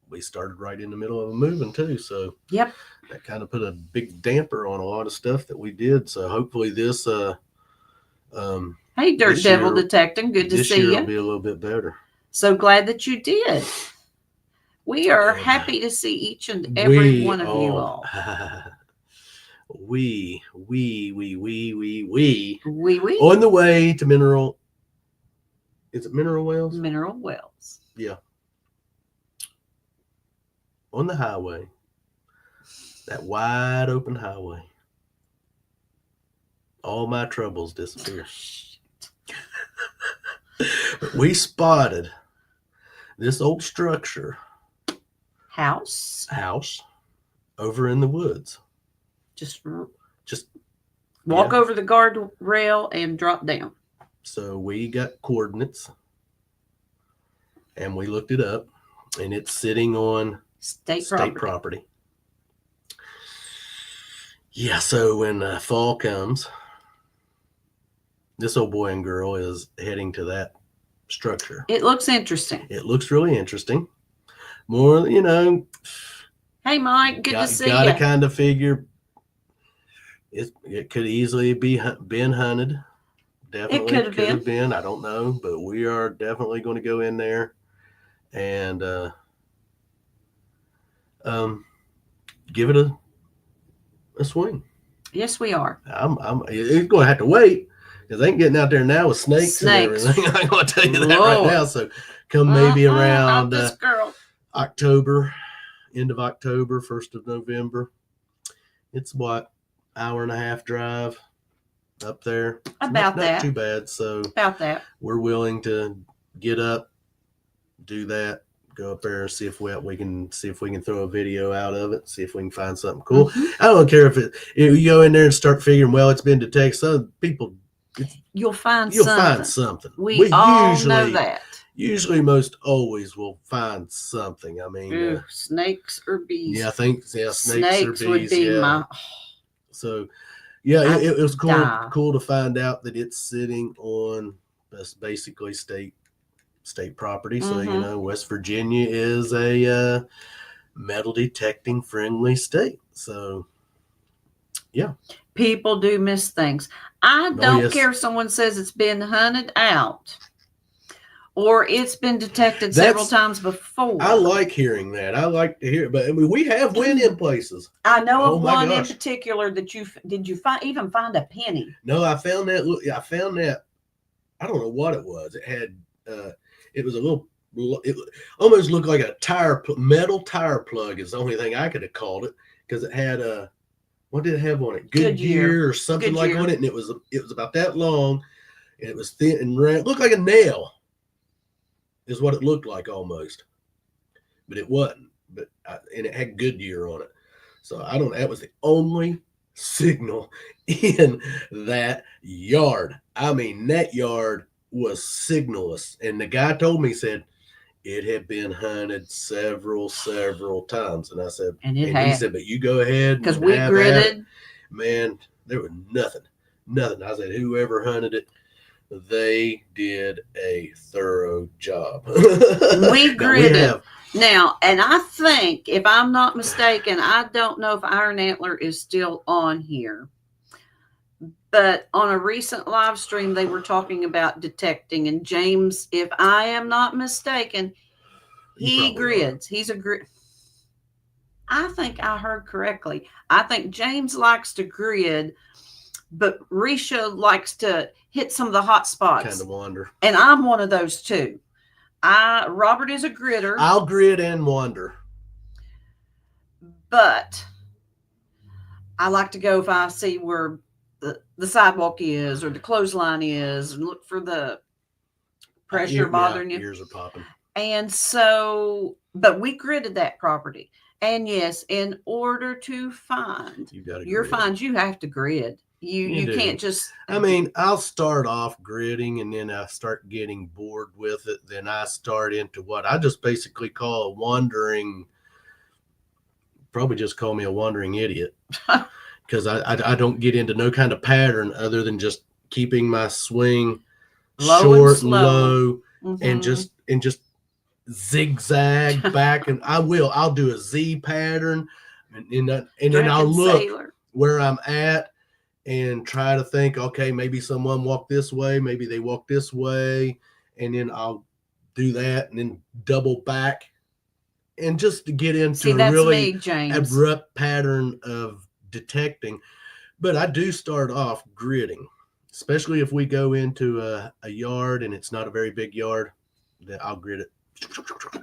A: we started right in the middle of moving too, so
B: Yep.
A: that kind of put a big damper on a lot of stuff that we did. So hopefully this
B: Hey, Dirt
A: this
B: Devil
A: year-
B: Detecting, good to
A: this
B: see
A: year will
B: you.
A: be a little bit better.
B: So glad that you did. We are
A: And,
B: happy to see each and every one of you all.
A: We
B: We
A: on the way to Mineral. Is it Mineral Wells?
B: Mineral Wells.
A: Yeah. On the highway, that wide open highway, all my troubles disappear. But we spotted this old structure
B: House.
A: over in the woods.
B: Just walk
A: yeah.
B: over the guardrail and drop down.
A: So we got coordinates and we looked it up, and it's sitting on
B: State
A: state
B: property.
A: property. Yeah, so when fall comes, this old boy and girl is heading to that structure.
B: It looks interesting.
A: It looks really interesting. More, you know.
B: Hey, Mike, good to see you.
A: Gotta kind of figure it could easily been hunted. Definitely
B: could have
A: been. I don't know, but we are definitely going to go in there and give it a swing.
B: Yes, we are.
A: It's going to have to wait, because they ain't getting out there now with snakes. And everything. I'm going to tell you that right now. So come maybe around
B: this girl.
A: October, end of October, 1st of November. It's what, hour and a half drive up there.
B: About that.
A: Not too bad. So
B: About that.
A: we're willing to get up, do that, go up there and see if we can throw a video out of it, see if we can find something cool.
B: Mhm.
A: I don't care if you go in there and start figuring, well, it's been detected. Some people,
B: You'll find
A: something.
B: We all know that.
A: Usually, most always will find something. I mean,
B: Ooh, snakes or bees.
A: yeah, I think snakes or bees.
B: Would be my.
A: So, yeah, it was cool.
B: die.
A: Cool to find out that it's sitting on that's basically state property. So you
B: Mhm.
A: know, West Virginia is a metal detecting friendly state. So, yeah,
B: People do miss things. I
A: Oh,
B: don't
A: yes.
B: care if someone says it's been hunted out or it's been detected several times before.
A: I like hearing that. I like to hear it, but I mean, we have went in places.
B: I know
A: Oh
B: of
A: my
B: one in
A: gosh.
B: particular that did you even find a penny?
A: No, I found that. I don't know what it was. It had. It was a little. It almost looked like a metal tire plug. Is the only thing I could have called it, because it had a. What did it have on it? Goodyear or something like
B: Goodyear.
A: on it, and it was about that long, and it was thin and round. It looked like a nail. Is what it looked like almost, but it wasn't. And it had Goodyear on it, so I don't. That was the only signal in that yard. I mean, that yard was signalless, and the guy told me, said it had been hunted several times, and I said,
B: And
A: he said, but you go ahead,
B: because
A: and
B: we
A: have at it.
B: gridded.
A: Man, there was nothing. I said, whoever hunted it, they did a thorough job.
B: We gridded.
A: Now,
B: Now, and I think, if I'm not mistaken, I don't know if Iron Antler is still on here, but on a recent live stream, they were talking about detecting. And James, if I am not mistaken, he grids. He's a grid. I think I heard correctly. I think James likes to grid, but Risha likes to hit some of the hot spots.
A: kind of wander.
B: And I'm one of those too. Robert is a gridder.
A: I'll grid and wander.
B: But I like to go if I see where the sidewalk is or the clothesline is, and look for the pressure bothering you.
A: Ears are popping.
B: And so, but we gridded that property. And yes, in order to find
A: You got to
B: your
A: grid.
B: finds, you have to grid. You
A: do.
B: can't just.
A: I mean, I'll start off gridding, and then I start getting bored with it. Then I start into what I just basically call a wandering. Probably just call me a wandering idiot, because I don't get into no kind of pattern other than just keeping my swing
B: Low
A: short and
B: slow.
A: low, and
B: Mhm.
A: just zigzag back. And I'll do a Z pattern, and then I'll
B: Drunken
A: look
B: sailor.
A: where I'm at and try to think, okay, maybe someone walked this way, maybe they walk this way, and then I'll do that and then double back, and just to get into
B: See,
A: a
B: that's
A: really
B: me, James.
A: abrupt pattern of detecting. But I do start off gridding, especially if we go into a yard and it's not a very big yard, that I'll grid it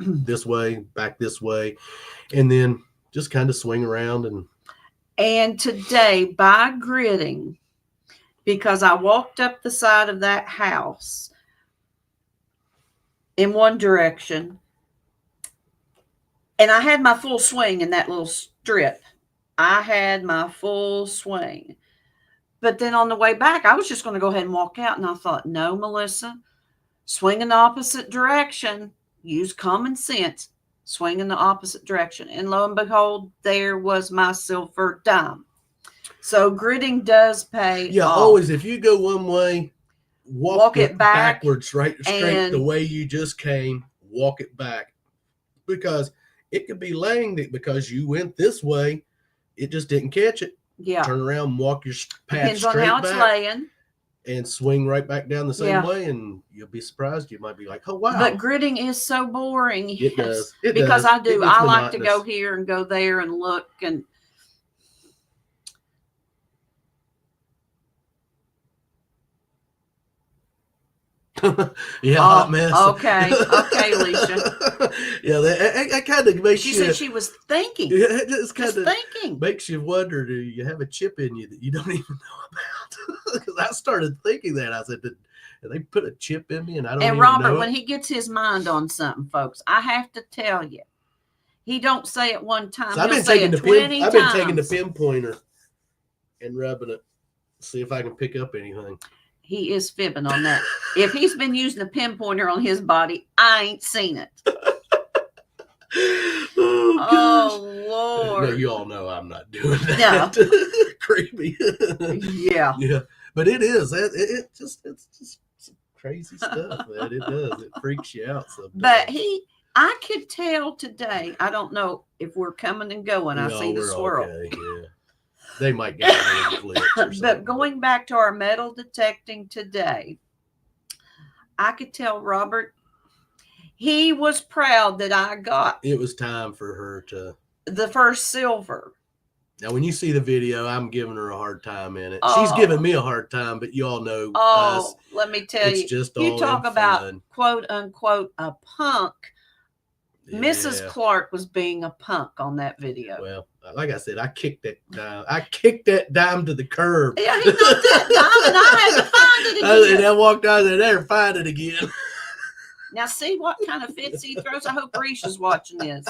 A: this way, back this way, and then just kind of swing around.
B: And today, by gridding, because I walked up the side of that house in one direction, and I had my full swing in that little strip. I had my full swing. But then on the way back, I was just going to go ahead and walk out. And I thought, no, Melissa, swing in the opposite direction. Use common sense. Swing in the opposite direction. And lo and behold, there was my silver dime. So gridding does pay
A: Yeah,
B: off.
A: always, if you go one way, walk
B: it back
A: backwards, straight
B: and-
A: the way you just came, walk it back. Because it could be laying that because you went this way, it just didn't catch it.
B: Yeah.
A: Turn around and walk your path
B: Depends on
A: straight
B: how it's
A: back
B: laying.
A: and swing right back down the same
B: Yeah.
A: way, and you'll be surprised. You might be like, oh, wow.
B: But gridding is so boring.
A: It
B: Yes.
A: does. It
B: Because
A: does.
B: I do.
A: It gets
B: I like to go
A: monotonous.
B: here and go there and look and
A: Yeah, hot mess.
B: Okay, Alicia.
A: Yeah, that kind of makes
B: She
A: you.
B: said she was thinking.
A: Yeah, it just
B: Just
A: kind of
B: thinking.
A: makes you wonder: do you have a chip in you that you don't even know about? Because I started thinking that. I said, did they put a chip in me, and I don't
B: And
A: even
B: Robert,
A: know
B: when
A: it?
B: he gets his mind on something, folks, I have to tell you, he don't say it one time.
A: So I've
B: He'll
A: been
B: say
A: taking
B: it
A: the
B: 20
A: pin. I've been taking the
B: times.
A: pinpointer and rubbing it, see if I can pick up anything.
B: He is fibbing on that. If he's been using a pinpointer on his body, I ain't seen it.
A: Oh, gosh.
B: Oh, Lord.
A: No, you all know I'm not doing that.
B: No.
A: Creepy.
B: Yeah.
A: Yeah, but it is. It's just some crazy stuff, man. It does. It freaks you out sometimes.
B: But I could tell today, I don't know if we're coming and going. I
A: No,
B: see the
A: we're
B: swirl.
A: okay, yeah. They might get a little glitch or something.
B: But going back to our metal detecting today, I could tell Robert, he was proud that I got
A: It was time for her to.
B: the first silver.
A: Now, when you see the video, I'm giving her a hard time in it.
B: Oh.
A: She's giving me a hard time, but you all know
B: Oh,
A: us.
B: let me tell
A: It's
B: you,
A: just all
B: you talk
A: in
B: about
A: fun.
B: quote unquote a punk. Mrs.
A: Yeah.
B: Clark was being a punk on that video.
A: Well, like I said, I kicked that dime. I kicked that dime to the curb.
B: Yeah, he knocked that dime, and I had to find it
A: And
B: again.
A: I walked out there and find it again.
B: Now, see what kind of fits he throws. I hope Risha's watching this.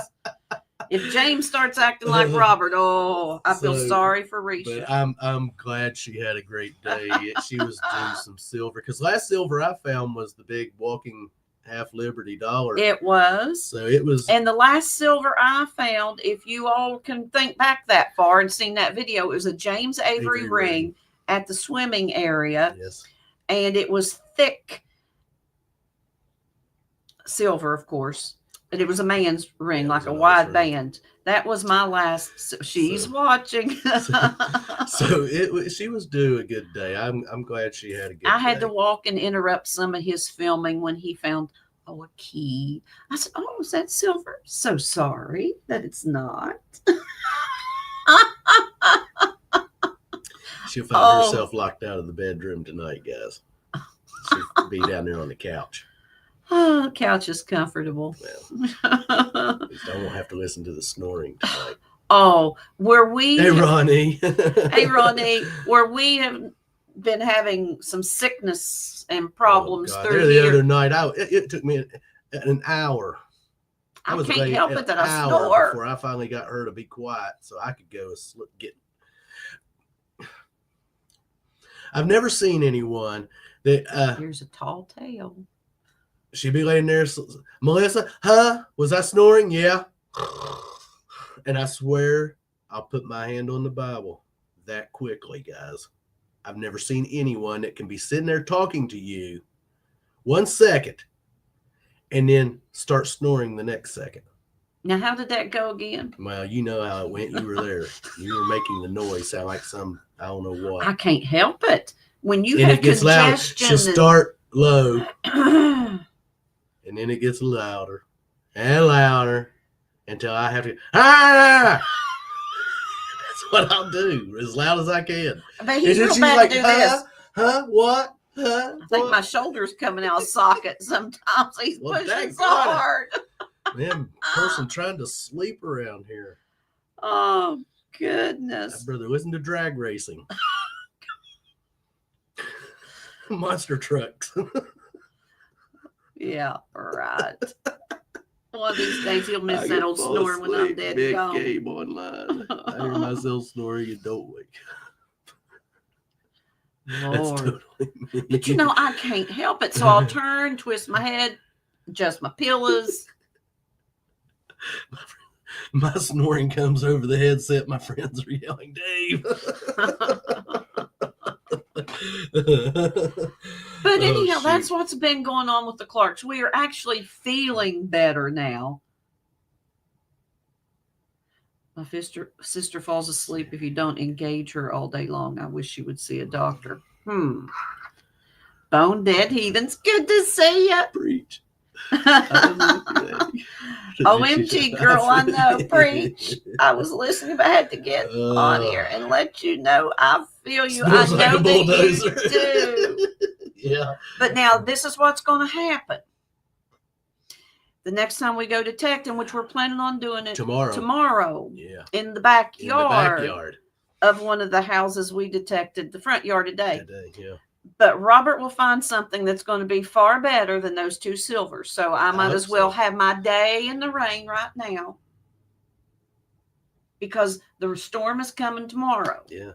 B: If James starts acting like Robert, oh, I feel
A: So,
B: sorry for Risha.
A: But I'm glad she had a great day. She was due some silver, because last silver I found was the big walking half Liberty dollar.
B: It was.
A: So it was.
B: And the last silver I found, if you all can think back that far and seen that video, it was a James Avery
A: Avery
B: ring
A: ring.
B: at the swimming area.
A: Yes.
B: And it was thick silver, of course. But it was a man's ring,
A: Yeah, it
B: like
A: was
B: a
A: a nice
B: wide
A: ring.
B: band. That was my last. She's
A: So-
B: watching.
A: So she was due a good day. I'm glad she had a good
B: I had
A: day.
B: to walk and interrupt some of his filming when he found a key. I said, "Oh, is that silver? So sorry that it's not."
A: She'll find
B: Oh.
A: herself locked out of the bedroom tonight, guys. She'll be down there on the couch.
B: Oh, the couch is comfortable.
A: At least I won't have to listen to the snoring tonight.
B: Oh, where we
A: Hey, Ronnie.
B: hey Ronnie, where we have been having some sickness and problems
A: Oh, God.
B: through
A: There the
B: here.
A: other night, it took me an hour.
B: I
A: was
B: can't
A: late
B: help
A: an
B: it that I
A: hour
B: snore.
A: before I finally got her to be quiet, so I could go get. I've never seen anyone that
B: Here's a tall tale.
A: she'd be laying there. Melissa, huh? Was I snoring? Yeah. And I swear, I'll put my hand on the Bible that quickly, guys. I've never seen anyone that can be sitting there talking to you 1 second and then start snoring the next second.
B: Now, how did that go again?
A: Well, you know how it went. You were there. You were making the noise sound like some, I don't know what.
B: I can't help it. When you
A: And
B: have
A: it gets louder.
B: congestion,
A: She'll start low, and then it gets louder and louder until I have to. Ah! That's what I'll do as loud as I can.
B: but
A: And
B: he's
A: then
B: real
A: she's
B: bad
A: like,
B: to do this.
A: huh? What? Huh?
B: I think
A: What?
B: my shoulder's coming out of socket sometimes. He's
A: Well,
B: pushing
A: thank
B: so
A: God.
B: hard.
A: Man, person trying to sleep around here.
B: Oh,
A: My
B: goodness.
A: brother, listen to drag racing. Monster trucks.
B: Yeah, right. One of these days he'll miss
A: I
B: that
A: can
B: old
A: fall
B: snoring when I'm
A: asleep.
B: dead
A: Big
B: gone.
A: game online. I hear myself snoring and don't wake. That's
B: Lord.
A: totally me.
B: But you know, I can't help it. So I'll turn, twist my head, adjust my pillows.
A: My snoring comes over the headset. My friends are yelling, Dave.
B: But
A: Oh,
B: anyhow, that's
A: shoot.
B: what's been going on with the Clarks. We are actually feeling better now. My sister falls asleep if you don't engage her all day long. I wish she would see a doctor. Bone dead heathens. Good to see you.
A: Preach.
B: OMG, girl, I know. Preach. I was listening, but I had to get on here and let you know I feel you. I
A: Smells
B: know
A: like a
B: that
A: bulldozer.
B: you do.
A: Yeah.
B: But now this is what's going to happen. The next time we go detecting, which we're planning on doing it tomorrow
A: Yeah.
B: in the backyard,
A: In the backyard.
B: of one of the houses we detected, the front yard today.
A: Yeah.
B: But Robert will find something that's going to be far better than those two silvers. So I might as well have my day in the rain right now, because the storm is coming tomorrow.
A: Yeah.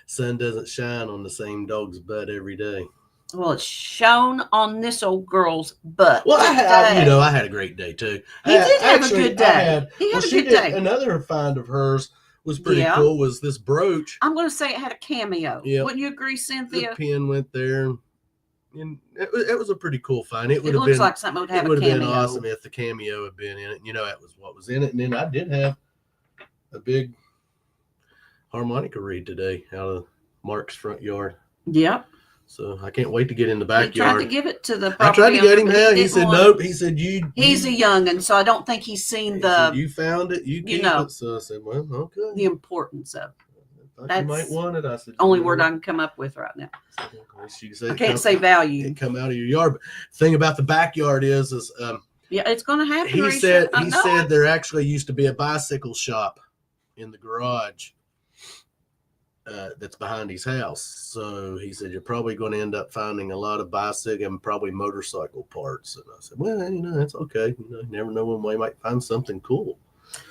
A: Sun doesn't shine on the same dog's butt every day.
B: Well, it's shown on this old girl's butt.
A: Well, I had a great day too.
B: He did have a good day. He had a good day.
A: Another find of hers was pretty cool. Was this brooch?
B: I'm going to say it had a cameo.
A: Yep.
B: Wouldn't you agree, Cynthia?
A: The pin went there, and it was a big cool find. It would have
B: looks
A: been
B: like something would have a cameo.
A: It would have been awesome if the cameo had been in it. You know, that was what was in it. And then I did have a big harmonica reed today out of Mark's front yard.
B: Yep.
A: So I can't wait to get in the backyard.
B: He tried to give it to the
A: I tried to get him. He said nope. He said
B: He's a young'un, so I don't think he's seen
A: you found it. You keep it. So I said, well, okay.
B: The importance of it.
A: You might want it. I said,
B: only word I can come up with right now. I can't say value.
A: It come out of your yard. But the thing about the backyard is
B: yeah, it's going to happen.
A: He said there actually used to be a bicycle shop in the garage that's behind his house. So he said you're probably going to end up finding a lot of bicycle and probably motorcycle parts. And I said, well, that's okay. You never know when we might find something cool.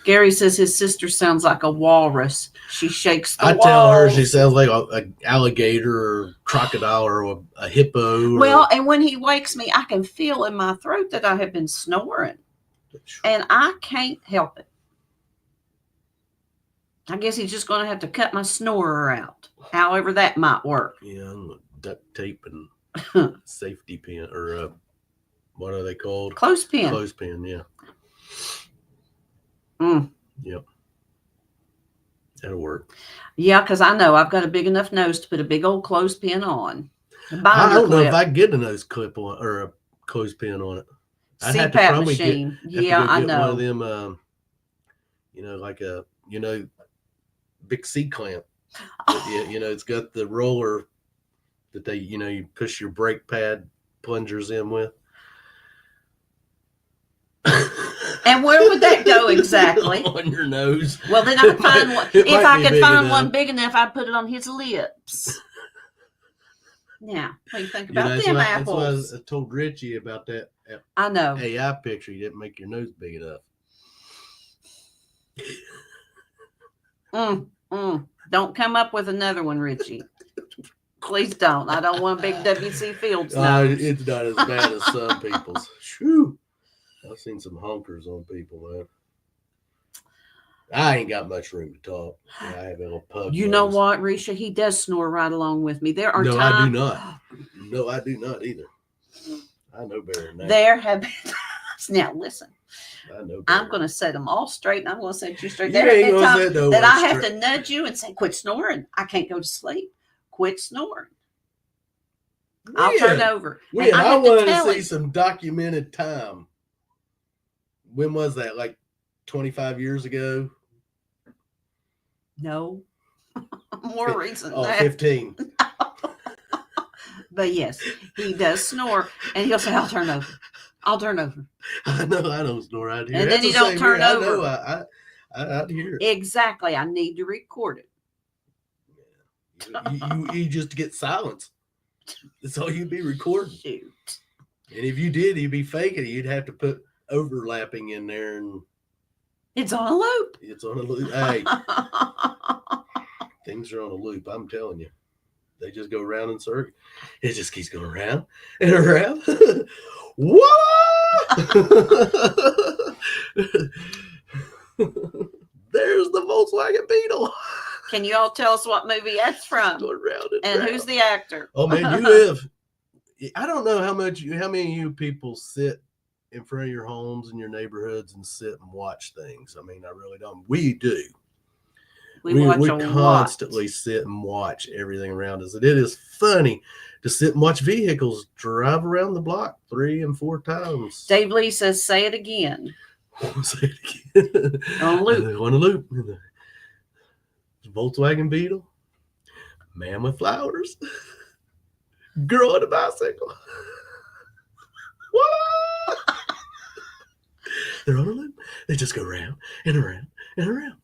B: Gary says his sister sounds like a walrus. She shakes the walls.
A: I tell her she sounds like an alligator or crocodile or a hippo.
B: Well, and when he wakes me, I can feel in my throat that I have been snoring. And I can't help it. I guess he's just going to have to cut my snorer out. However that might work.
A: Yeah, I'm going to duct tape and safety pin or what are they called?
B: Clothespin.
A: Clothespin, yeah. Yep. That'll work.
B: Yeah, because I know I've got a big enough nose to put a big old clothespin on.
A: I don't know if I can get a nose clip on or a clothespin on it. I'd have to probably
B: machine.
A: Get
B: I know.
A: One of them, like a, big C clamp. It's got the roller that they, you push your brake pad plungers in with.
B: And where would that go exactly?
A: On your nose.
B: Well, then I'd find one. If I could find one big enough, I'd put it on his lips. Now, what do you think about them apples?
A: That's why I told Richie about that.
B: I know.
A: AI picture. You didn't make your nose big enough.
B: Don't come up with another one, Richie. Please don't. I don't want a big W.C. Fields nose.
A: It's not as bad as some people's. Shoo. I've seen some honkers on people, man. I ain't got much room to talk. I have a little pug.
B: You know
A: nose.
B: what, Risha? He does snore right along with me. There are
A: No,
B: times.
A: I do not. No, I do not either. I know better than that.
B: There have been times. Now, listen.
A: I know better.
B: I'm going to set them all straight, and I'm going to set you straight.
A: You
B: There have
A: ain't
B: been
A: gonna
B: times
A: set no
B: that
A: one
B: I have
A: straight.
B: to nudge you and say, "Quit snoring. I can't go to sleep. Quit snoring. I'll turn over."
A: When
B: And
A: I
B: have to
A: wanted to
B: tell
A: see
B: him.
A: some documented time. When was that? Like 25 years ago?
B: No, more recent
A: Oh,
B: than that.
A: 15.
B: But yes, he does snore, and he'll say, "I'll turn over. I'll turn over."
A: I know I don't snore out here.
B: And
A: That's
B: then he
A: the
B: don't
A: same
B: turn
A: here.
B: over.
A: I know I'd hear it.
B: Exactly. I need to record it.
A: You just get silence. That's all you'd be recording.
B: Shoot.
A: And if you did, you'd be faking it. You'd have to put overlapping in there, and
B: It's on a loop.
A: it's on a loop. Hey, things are on a loop. I'm telling you, they just go around in circles. It just keeps going around and around. What? There's the Volkswagen Beetle.
B: Can you all tell us what movie that's from?
A: Going round
B: And
A: round.
B: who's the actor?
A: Oh man, you live. I don't know how many of you people sit in front of your homes and your neighborhoods and sit and watch things. I mean, I really don't. We do.
B: We watch
A: we
B: a
A: constantly
B: lot.
A: sit and watch everything around us. And it is funny to sit and watch vehicles drive around the block 3 and 4 times.
B: Dave Lee says, "Say it again."
A: Say it again.
B: On a loop.
A: On a loop. Volkswagen Beetle. Man with flowers. Girl on a bicycle. What? They're on a loop. They just go round and around and around.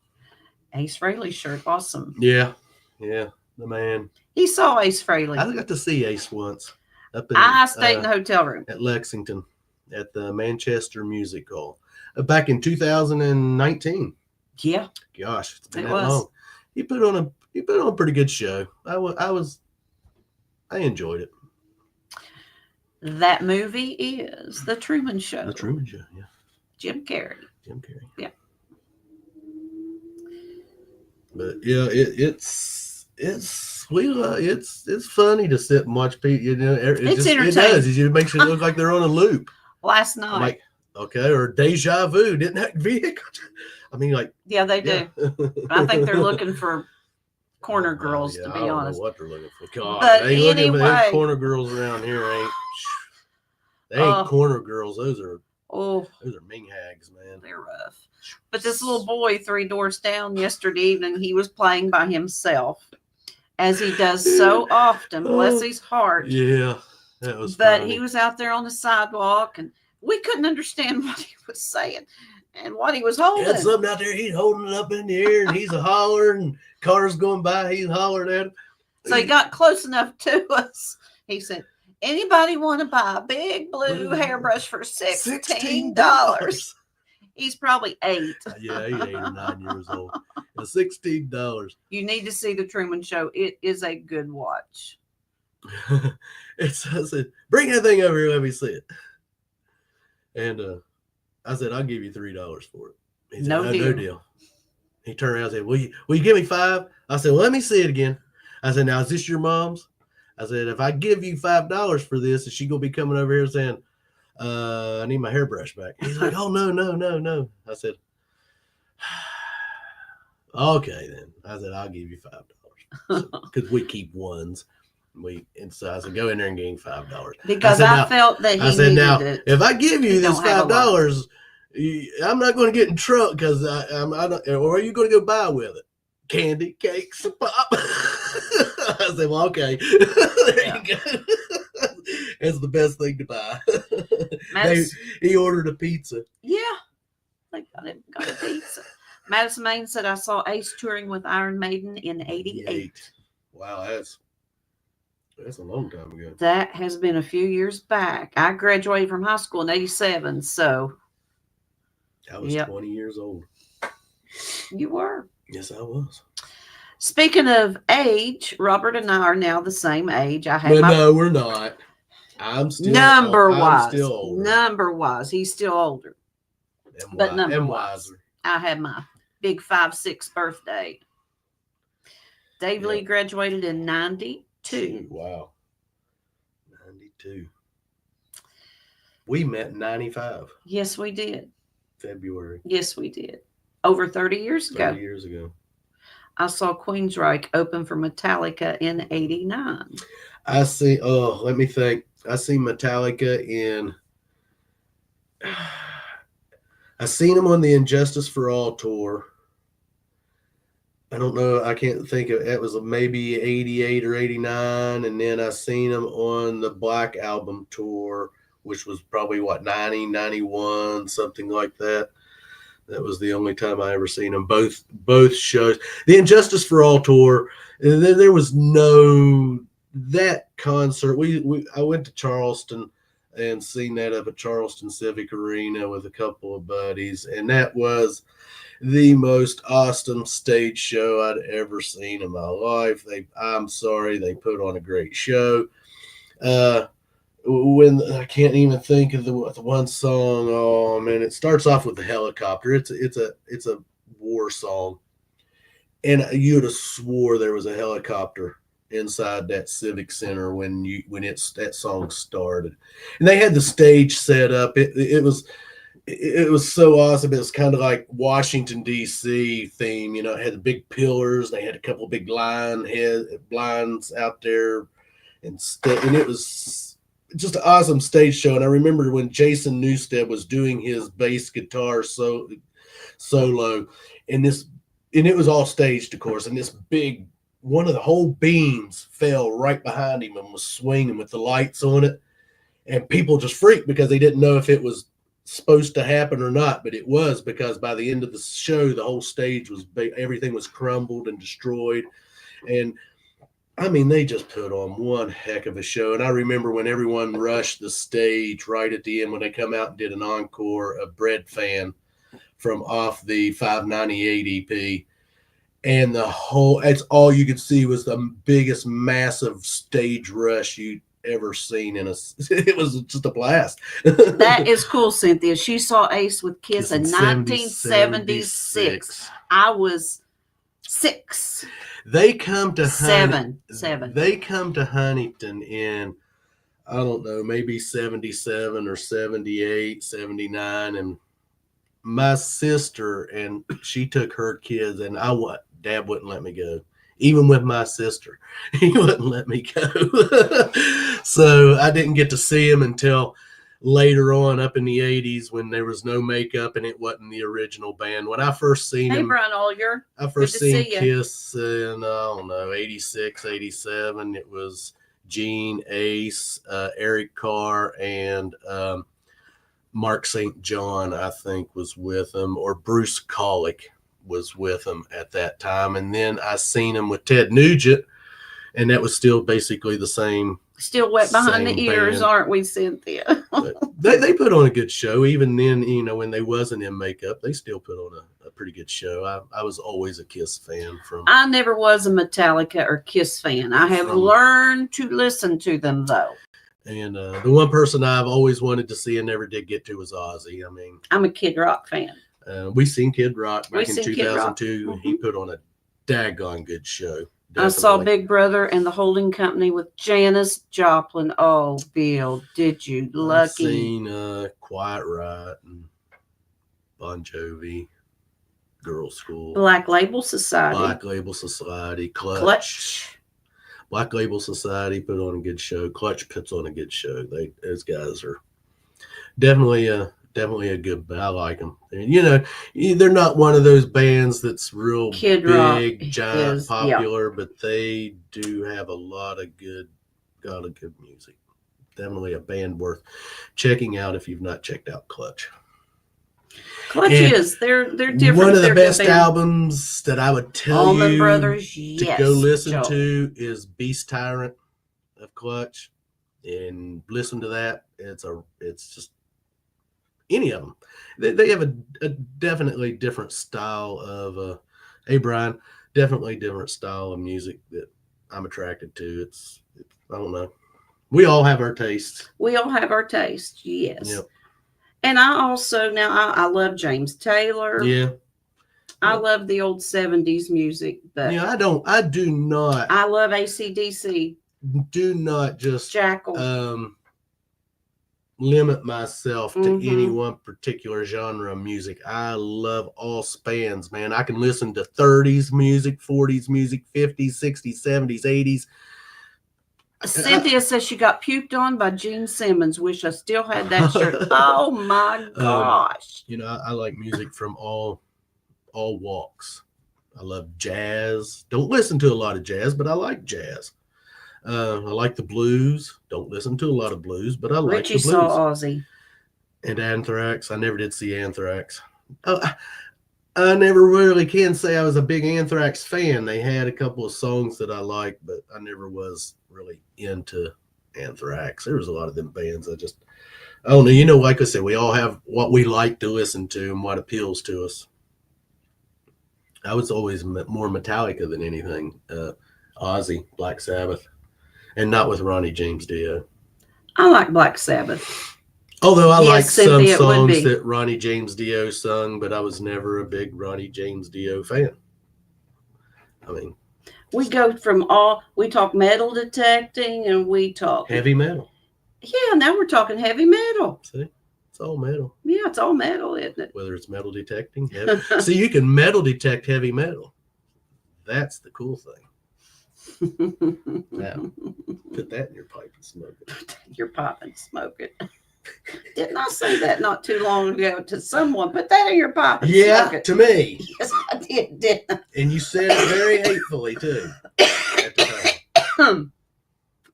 B: Ace Frehley's shirt, awesome.
A: Yeah, the man.
B: He saw Ace Frehley.
A: I got to see Ace once. Up in,
B: I stayed in the hotel room.
A: at Lexington at the Manchester Music Hall back in 2019.
B: Yeah,
A: Gosh, it's been
B: It
A: that
B: was.
A: long. He put on a pretty good show. I enjoyed it.
B: that movie is The Truman Show.
A: The Truman Show, yeah.
B: Jim Carrey.
A: Jim Carrey.
B: Yeah.
A: But yeah, it's funny to sit and watch people. You know,
B: It's
A: it
B: entertaining.
A: does. It makes it look like they're on a loop.
B: Last
A: I'm
B: night.
A: like, okay, or deja vu. Didn't that vehicle? I mean, like,
B: Yeah, they do.
A: yeah.
B: I think they're looking for corner girls,
A: Yeah,
B: to
A: I
B: be
A: don't
B: honest.
A: know what they're looking for. God,
B: But
A: they looking for
B: anyway.
A: them corner girls around here. They ain't
B: Oh.
A: corner girls. Those are
B: Oh,
A: Ming hags, man.
B: they're rough. But this little boy 3 doors down yesterday evening, he was playing by himself, as he does so often. Bless his heart.
A: Yeah, that was.
B: But
A: funny.
B: he was out there on the sidewalk, and we couldn't understand what he was saying and what he was
A: He
B: holding.
A: had something out there. He's holding it up in the air, and he's a hollering. Cars going by. He's hollering at him.
B: So he got close enough to us. He said, "Anybody want to buy a big blue hairbrush for $16? He's probably 8.
A: Yeah, he's 8 or 9 years old. And $16.
B: You need to see The Truman Show. It is a good watch.
A: I said, bring that thing over here. Let me see it. And I said, I'll give you $3 for it. He said,
B: No deal.
A: No deal. He turned around and said, will you give me 5? I said, well, let me see it again. I said, now, is this your mom's? I said, if I give you $5 for this, is she going to be coming over here saying, I need my hairbrush back? He's like, oh, no. I said, okay, then. I said, I'll give you $5 because we keep ones. And so I said, go in there and gain $5
B: Because I felt that he
A: I said,
B: needed
A: now,
B: it.
A: if I give you
B: He
A: this
B: don't have a
A: $5, I'm not going to get in trouble because I don't. Or are you going to go buy with it? Candy, cakes, pop. I said, well, okay. There
B: Yeah.
A: you go. That's the best thing to buy.
B: Madison,
A: He ordered a pizza.
B: yeah, they got a pizza. Madison Main said, I saw Ace touring with Iron Maiden in 88.
A: Wow, that's a long time ago.
B: That has been a few years back. I graduated from high school in 87, so
A: I was
B: Yep.
A: 20 years old.
B: you were.
A: Yes, I was.
B: Speaking of age, Robert and I are now the same age. I have
A: But
B: my
A: no, we're not. I'm still
B: number
A: I'm
B: wise.
A: still older.
B: Number wise, he's still older.
A: And
B: but
A: wi-
B: number
A: and
B: wise.
A: wiser.
B: I had my big 5-6 birthday. Dave Lee graduated in 92.
A: Wow. 92. We met in 95,
B: Yes, we did.
A: February,
B: Yes, we did. Over 30 years
A: 30
B: ago.
A: years ago.
B: I saw Queensryche open for Metallica in 89.
A: Let me think. I see Metallica in, I seen them on the Injustice for All tour. I don't know. I can't think of it. Was maybe 88 or 89. And then I seen them on the Black Album tour, which was probably 90, 91, something like that. That was the only time I ever seen them. Both shows. The Injustice for All tour, there was no, that concert. I went to Charleston and seen that up at Charleston Civic Arena with a couple of buddies. And that was the most awesome stage show I'd ever seen in my life. I'm sorry, they put on a great show. When I can't even think of the one song. Oh man, it starts off with the helicopter. It's a war song, and you'd have swore there was a helicopter inside that Civic Center when that song started. And they had the stage set up. It was so awesome. It was kind of like Washington D.C. theme. You know, it had the big pillars. They had a couple of big blinds out there, and it was just an awesome stage show. And I remember when Jason Newsted was doing his bass guitar solo, and it was all staged, of course. And this big one of the whole beams fell right behind him and was swinging with the lights on it, and people just freaked because they didn't know if it was supposed to happen or not, but it was, because by the end of the show, the whole stage everything was crumbled and destroyed. And I mean, they just put on one heck of a show. And I remember when everyone rushed the stage right at the end, when they come out and did an encore of Bread Fan from off the 598 EP. And that's all you could see was the biggest massive stage rush you'd ever seen it was just a blast.
B: That is cool, Cynthia. She saw Ace with Kiss in 1976. I was 6.
A: They come to
B: seven.
A: They come to Huntington in, I don't know, maybe 77 or 78, 79. And my sister, and she took her kids, and Dad wouldn't let me go. Even with my sister, he wouldn't let me go. So I didn't get to see him until later on, up in the 80s, when there was no makeup and it wasn't the original band. When I first seen him,
B: Brian Ollier.
A: I first seen Kiss in, I don't know, 86, 87. It was Gene, Ace, Eric Carr, and Mark St. John, I think, was with him, or Bruce Kulick was with him at that time. And then I seen him with Ted Nugent, and that was still basically the same.
B: Still wet behind the ears, aren't we, Cynthia?
A: they put on a good show. Even then, when they wasn't in makeup, they still put on a pretty good show. I was always a Kiss fan. I
B: never was a Metallica or Kiss fan. I have learned to listen to them, though.
A: And the one person I've always wanted to see and never did get to was Ozzy. I mean,
B: I'm a Kid Rock fan.
A: We seen Kid Rock back in 2002.
B: Mm-hmm.
A: He put on a daggone good show. Definitely.
B: I saw Big Brother and the Holding Company with Janis Joplin. Oh, Bill, did you? Lucky.
A: I've seen Quiet Riot and Bon Jovi, Girls School,
B: Black Label Society,
A: Clutch. Black Label Society put on a good show. Clutch puts on a good show. Those guys are definitely a good band. I like them. And, they're not one of those bands that's real
B: Kid
A: big,
B: Rock
A: giant, popular, but they do have a lot of good music. Definitely a band worth checking out if you've not checked out Clutch.
B: Clutch they're different.
A: One of the best albums that I would tell
B: Allman
A: you
B: Brothers,
A: to go listen to is Beast Tyrant of Clutch, and listen to that. It's just any of them. They have a definitely different style of hey Brian, definitely different style of music that I'm attracted to. It's I don't know. We all have our tastes.
B: Yes. Yep. And I also I love James Taylor.
A: Yeah.
B: I love the old 70s music, but
A: Yeah, I do not
B: I love AC/DC,
A: just
B: Jackal.
A: limit myself to any
B: Mhm.
A: one particular genre of music. I love all spans, man. I can listen to 30s music, 40s music, 50s, 60s, 70s, 80s.
B: Cynthia says she got puked on by Gene Simmons. Wish I still had that shirt. Oh my gosh.
A: You know, I like music from all walks. I love jazz. Don't listen to a lot of jazz, but I like jazz. I like the blues. Don't listen to a lot of blues, but I like
B: Richie
A: the blues.
B: saw Ozzy.
A: And Anthrax. I never did see Anthrax. I never really can say I was a big Anthrax fan. They had a couple of songs that I liked, but I never was really into Anthrax. There was a lot of them bands I don't know. You know, like I said, we all have what we like to listen to and what appeals to us. I was always more Metallica than anything. Ozzy, Black Sabbath, and not with Ronnie James Dio.
B: I like Black Sabbath.
A: Although I like some
B: Cynthia,
A: songs that Ronnie James Dio sung, but I was never a big Ronnie James Dio fan. I mean,
B: we go from we talk metal detecting and we talk
A: heavy metal.
B: Yeah, now we're talking heavy metal.
A: See, it's all metal.
B: Yeah, it's all metal, isn't it?
A: Whether it's metal detecting, see, you can metal detect heavy metal. That's the cool thing. Now, put that in your pipe and smoke it.
B: Put that in your pipe and smoke it. Didn't I say that not too long ago to someone? Put that in your pipe and smoke it.
A: To me.
B: Yes, I did, didn't I?
A: And you said it very hatefully, too. At the time.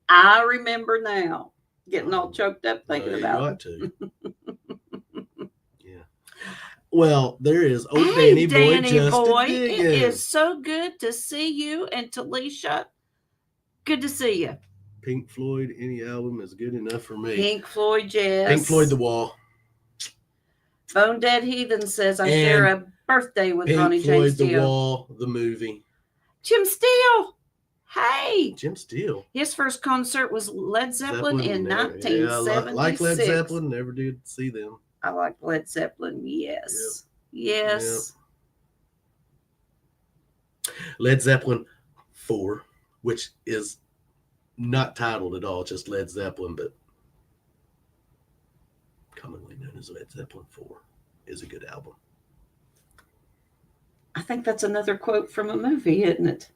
B: I remember now. Getting all choked up thinking about
A: it. Yeah. Well, there is old
B: Hey,
A: Danny
B: Boy. It is so good to see you and Talisha. Good to see you.
A: Pink Floyd, any album is good enough for me.
B: Pink Floyd, yes.
A: Pink Floyd, The Wall.
B: Bone Dead Heathen says I share a birthday with Ronnie
A: Floyd,
B: James Dio.
A: The Wall, the movie.
B: Jim Steele. Hey.
A: Jim Steele.
B: His first concert was Led Zeppelin in 1976.
A: Yeah, like Led Zeppelin, never did see them.
B: I like Led Zeppelin, yes. Yep. Yes.
A: Yep. Led Zeppelin 4, which is not titled at all, just Led Zeppelin, but commonly known as Led Zeppelin 4, is a good album.
B: I think that's another quote from a movie, isn't it?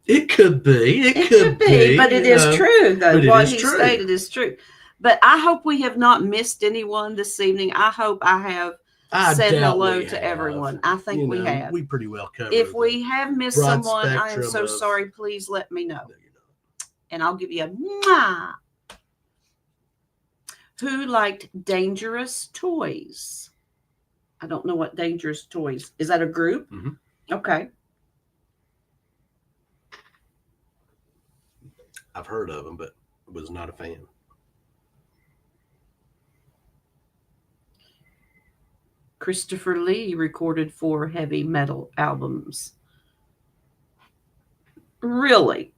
A: It could be. It could be.
B: But it is true, though.
A: What
B: he stated is true. But I hope we have not missed anyone this evening. I hope I have said hello to everyone. I think we have.
A: We pretty well covered.
B: If we have missed someone, I am so sorry. Please let me know. No, you're not. And I'll give you a mwah. Who liked Dangerous Toys? I don't know what Dangerous Toys. Is that a group?
A: Mm-hmm.
B: Okay.
A: I've heard of them, but was not a fan.
B: Christopher Lee recorded 4 heavy metal albums. Really?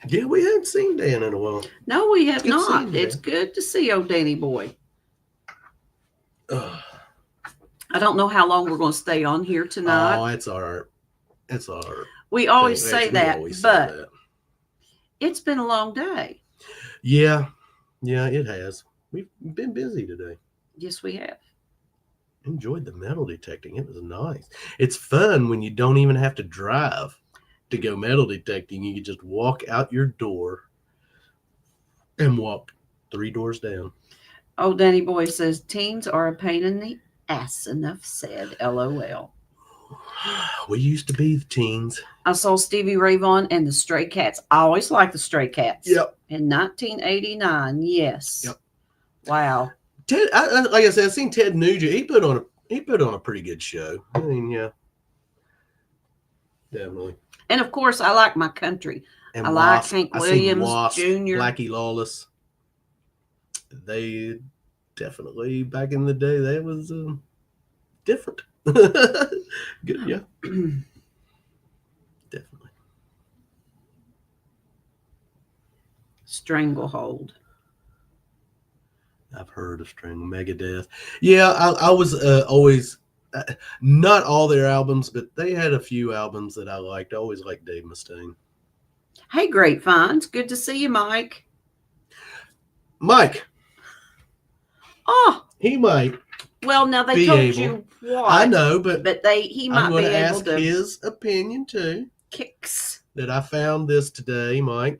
A: Yeah, we haven't seen Dan in a while.
B: No, we have not. It's good to see old Danny boy. I don't know how long we're going to stay on here tonight.
A: Oh, it's our.
B: We always say that, but it's been a long day.
A: Yeah, it has. We've been busy today.
B: Yes, we have.
A: Enjoyed the metal detecting. It was nice. It's fun when you don't even have to drive to go metal detecting. You can just walk out your door and walk 3 doors down. Oh,
B: Danny Boy says teens are a pain in the ass. Enough said. LOL.
A: We used to be the teens.
B: I saw Stevie Ray Vaughan and the Stray Cats. I always liked the Stray Cats.
A: Yep.
B: In 1989. Yes.
A: Yep.
B: Wow.
A: Ted, like I said, I've seen Ted Nugent. He put on a pretty good show. I mean, yeah, definitely.
B: And of course, I like my country. And I like Hank Williams Jr.
A: Blackie Lawless. They definitely, back in the day, that was different. Good, yeah. Definitely.
B: Stranglehold.
A: I've heard of Strangle Megadeth. Yeah, I was always not all their albums, but they had a few albums that I liked. I always liked Dave Mustaine.
B: Hey, Grapevines. Good to see you, Mike.
A: Mike,
B: Oh,
A: he might.
B: well, now they
A: Be
B: told
A: able.
B: you what.
A: I know, but
B: he
A: I'm
B: might
A: going
B: be
A: to
B: able
A: ask
B: to
A: his opinion too.
B: kicks.
A: That I found this today, Mike,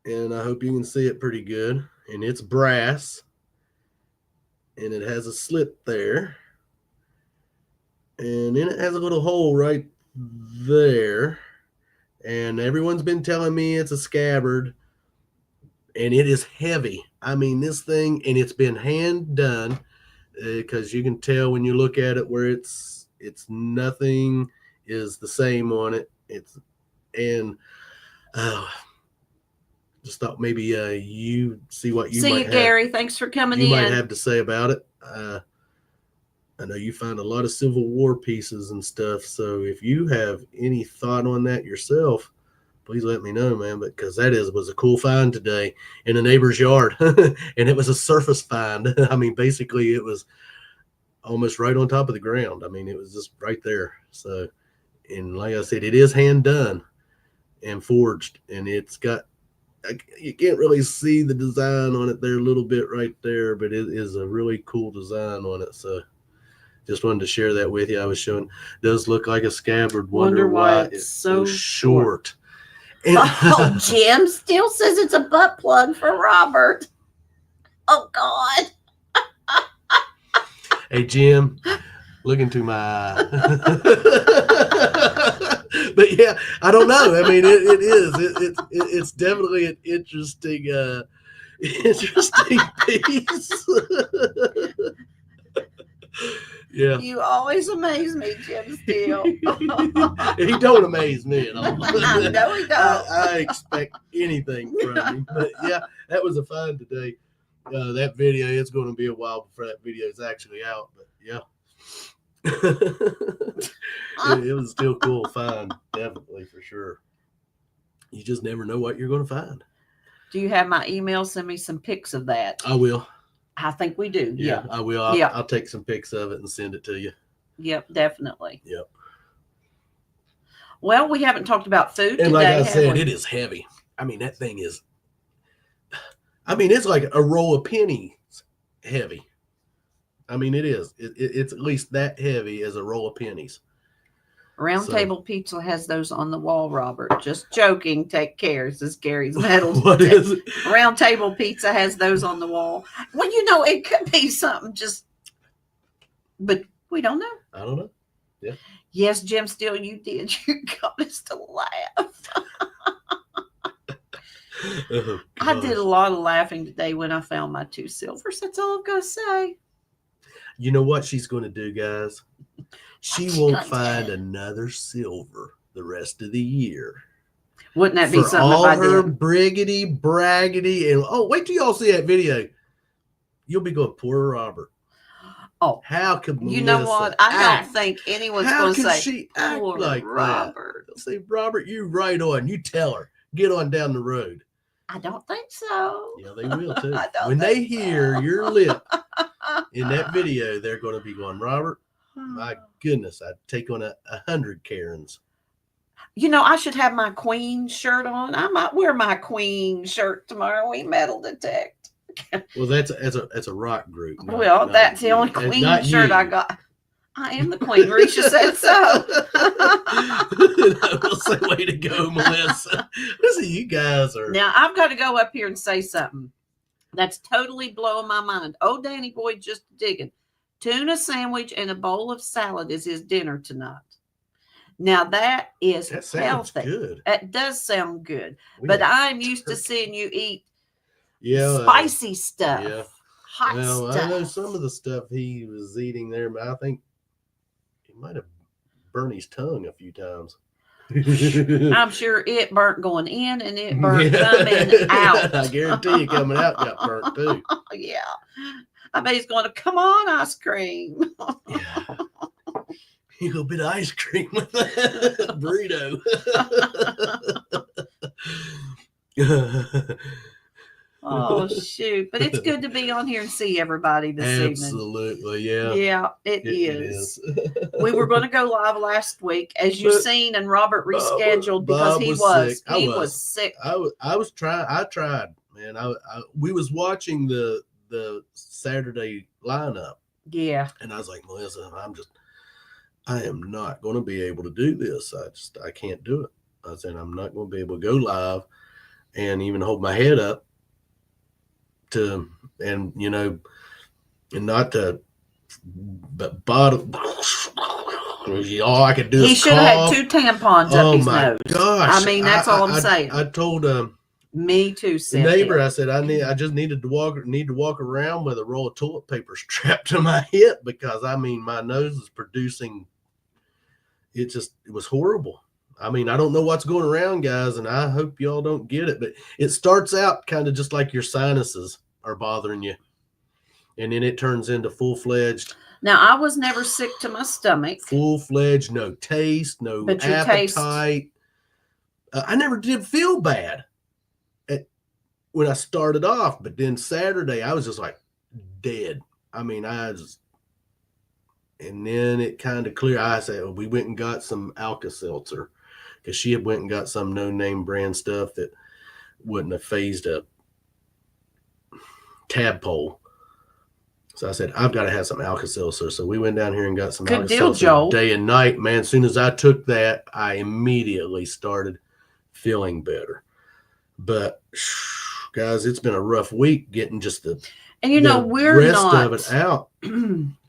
A: and I hope you can see it pretty good. And it's brass, and it has a slit there, and then it has a little hole right there. And everyone's been telling me it's a scabbard, and it is heavy. I mean, this thing, and it's been hand done, because you can tell when you look at it where it's nothing is the same on it. Just thought maybe you see what you
B: See
A: might
B: you,
A: have.
B: Gary. Thanks for coming
A: You
B: in.
A: might have to say about it. I know you find a lot of Civil War pieces and stuff, so if you have any thought on that yourself, please let me know, man, because that was a cool find today in a neighbor's yard. And it was a surface find. I mean, basically it was almost right on top of the ground. I mean, it was just right there. So, and like I said, it is hand done and forged, and it's got, you can't really see the design on it there a little bit right there, but it is a really cool design on it. So just wanted to share that with you. I was showing, does look like a scabbard. Wonder why it's so short. And,
B: Oh, Jim still says it's a butt plug for Robert. Oh, God.
A: Hey, Jim, look into my eye. But yeah, I don't know. I mean, it is. It's definitely an interesting piece. Yeah.
B: You always amaze me, Jim Steele.
A: He don't amaze me at all.
B: No, he don't.
A: I expect anything from him. But yeah, that was a fun today. That video, it's going to be a while before that video is actually out. But yeah. It was still cool find, definitely, for sure. You just never know what you're going to find.
B: Do you have my email? Send me some pics of that.
A: I will.
B: I think we do.
A: Yeah, I will. I'll take some pics of it and send it to you.
B: Yep, definitely.
A: Yep.
B: Well, we haven't talked about food
A: and
B: today.
A: Like I said, it is heavy. I mean, that thing is, I mean, it's like a roll of pennies heavy. I mean, it is. It's at least that heavy as a roll of pennies.
B: Round Table Pizza has those on the wall, Robert. Just joking. Take care. This is Gary's metal.
A: What is it?
B: Round Table Pizza has those on the wall. Well, you know, it could be something just, but we don't know.
A: I don't know. Yeah.
B: Yes, Jim Steele, you did. You got us to laugh.
A: Oh,
B: I did a lot of laughing today when I found my 2 silvers. That's all I've got to say.
A: You know what she's going to do, guys? She won't find another silver the rest of the year.
B: Wouldn't that be
A: for
B: something
A: all
B: if I
A: her
B: did?
A: briggity, braggity, and wait till y'all see that video. You'll be going, poor Robert.
B: Oh,
A: how could
B: you know what? I don't think anyone's going to say
A: she act
B: poor
A: like
B: Robert.
A: that? Say, Robert, you right on. You tell her. Get on down the road.
B: I don't think so.
A: Yeah, they will too.
B: I don't
A: When they
B: think
A: hear
B: so.
A: your lip in that video, they're going to be going, Robert, my goodness, I'd take on 100 Karens.
B: You know, I should have my Queen shirt on. I might wear my Queen shirt tomorrow. We metal detect.
A: Well, that's a rock group.
B: Well, that's the only Queen shirt I got. I am the Queen. Risha said so.
A: We'll say, way to go, Melissa. Listen, you guys are.
B: Now, I've got to go up here and say something that's totally blowing my mind. Oh, Danny boy, just digging. Tuna sandwich and a bowl of salad is his dinner tonight. Now, that sounds healthy.
A: Good.
B: It does sound good. But I'm used to seeing you eat spicy stuff.
A: Yeah.
B: Hot stuff.
A: I know some of the stuff he was eating there, but I think he might have burned his tongue a few times.
B: I'm sure it burnt going in and it burnt coming out.
A: I guarantee you coming out got burnt too.
B: Yeah. I bet he's going to, come on, ice cream.
A: Yeah. A little bit of ice cream with that burrito.
B: Oh shoot! But it's good to be on here and see everybody this evening.
A: Absolutely, yeah.
B: Yeah, it
A: It
B: is.
A: is.
B: We were going to go live last week, as you've
A: But
B: seen, and Robert
A: Bob
B: rescheduled because
A: Bob
B: he
A: was
B: was
A: sick. I
B: he
A: was.
B: was sick.
A: I tried, man. We was watching the Saturday lineup,
B: Yeah.
A: and I was like, Melissa, I am not going to be able to do this. I can't do it. I said, I'm not going to be able to go live and even hold my head up and not to, but bottom. All I could do
B: He
A: is
B: should have
A: cough.
B: had 2 tampons up his
A: my
B: nose.
A: gosh!
B: I mean, that's all I'm saying.
A: I told
B: Me too,
A: the
B: Cynthia.
A: neighbor. I said I just need to walk around with a roll of toilet paper strapped to my hip because I mean my nose is producing. It was horrible. I mean, I don't know what's going around, guys, and I hope y'all don't get it, but it starts out kind of just like your sinuses are bothering you, and then it turns into full-fledged.
B: Now, I was never sick to my stomach.
A: Full-fledged, no taste, no
B: But your
A: appetite. I never did feel bad when I started off, but then Saturday I was just like dead. I mean, and then it kind of cleared. I said, well, we went and got some Alka-Seltzer because she had went and got some no-name brand stuff that wouldn't have phased a tadpole. So I said, I've got to have some Alka-Seltzer. So we went down here and got some
B: Good deal,
A: Alka-Seltzer
B: Joel.
A: day and night. Man, as soon as I took that, I immediately started feeling better. But guys, it's been a rough week getting just the
B: we're
A: rest
B: not
A: of it out.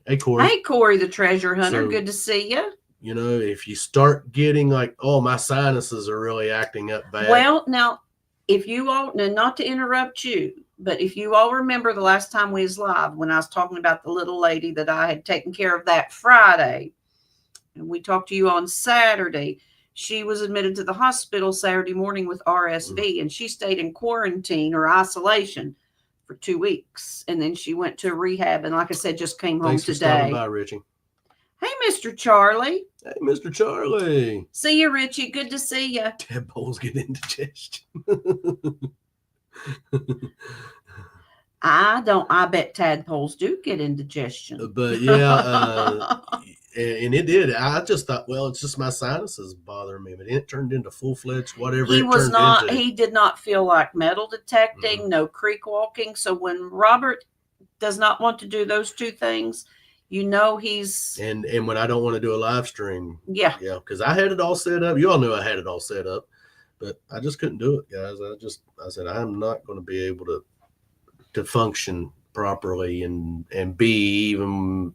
A: Hey, Corey.
B: Hey, Corey, the treasure hunter.
A: So,
B: good to see you.
A: If you start getting like, oh, my sinuses are really acting up bad.
B: Well, now, if you all, now not to interrupt you, but if you all remember the last time we was live, when I was talking about the little lady that I had taken care of that Friday, and we talked to you on Saturday, she was admitted to the hospital Saturday morning with RSV, and she stayed in quarantine or isolation for 2 weeks. And then she went to rehab, and like I said, just came home
A: Thanks for
B: today.
A: stopping by, Richie.
B: Hey, Mr. Charlie.
A: Hey, Mr. Charlie.
B: See you, Richie. Good to see you.
A: Tadpoles get indigestion.
B: I bet tadpoles do get indigestion.
A: But yeah, and it did. I just thought, well, it's just my sinuses bothering me, but it turned into full-fledged whatever
B: He
A: it
B: was
A: turned
B: not,
A: into.
B: he did not feel like metal detecting, no creek walking. So when Robert does not want to do those 2 things, he's
A: and when I don't want to do a live stream,
B: yeah,
A: because I had it all set up. You all knew I had it all set up, but I just couldn't do it, guys. I said I'm not going to be able to function properly and be even.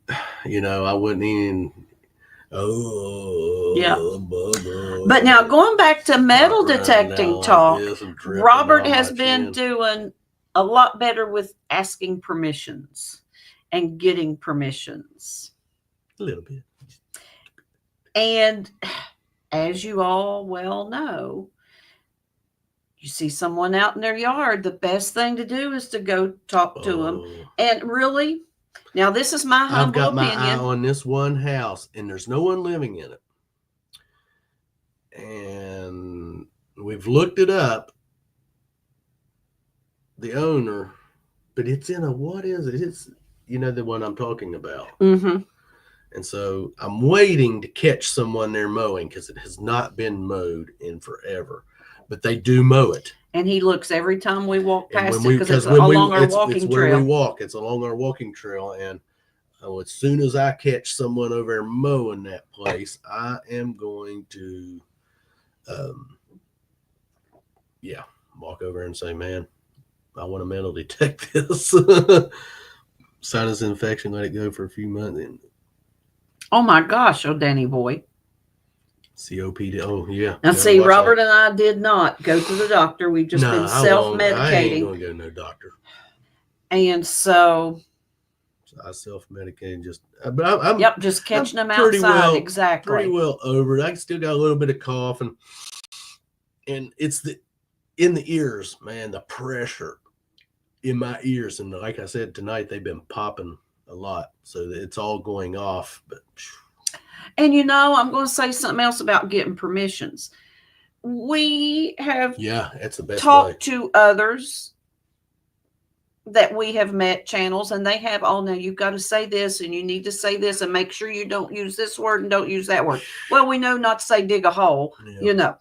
A: I wouldn't even.
B: But now going back to metal detecting talk, Robert has been doing a lot better with asking permissions and getting permissions.
A: A little bit.
B: And as you all well know, you see someone out in their yard, the best thing to do is to go talk to them. And really, now this is my humble opinion.
A: I've got my eye on this one house, and there's no one living in it. And we've looked it up, the owner, but it's in what is it? It's, the one I'm talking about.
B: Mm-hmm.
A: And so I'm waiting to catch someone there mowing because it has not been mowed in forever. But they do mow it.
B: And he looks every time we walk past it because it's along our walking trail.
A: Where we walk. It's along our walking trail. And as soon as I catch someone over there mowing that place, I am going to, walk over and say, man, I want to metal detect this. Sinus infection, let it go for a few months. And
B: oh my gosh, Danny boy.
A: COPD. Oh yeah.
B: Now see, Robert and I did not go to the doctor. We've just been self-medicating.
A: I ain't gonna go to no doctor.
B: And so
A: I self-medicated but I'm
B: just catching them outside. Exactly.
A: Pretty well over it. I still got a little bit of cough and it's in the ears, man, the pressure in my ears. And like I said, tonight they've been popping a lot. So it's all going off. But
B: and I'm going to say something else about getting permissions. we have
A: Yeah, that's the best way.
B: talked to others that we have met channels, and they have, oh, now you've got to say this and you need to say this and make sure you don't use this word and don't use that word. Well, we know not to say dig a hole,
A: Yeah.
B: you know.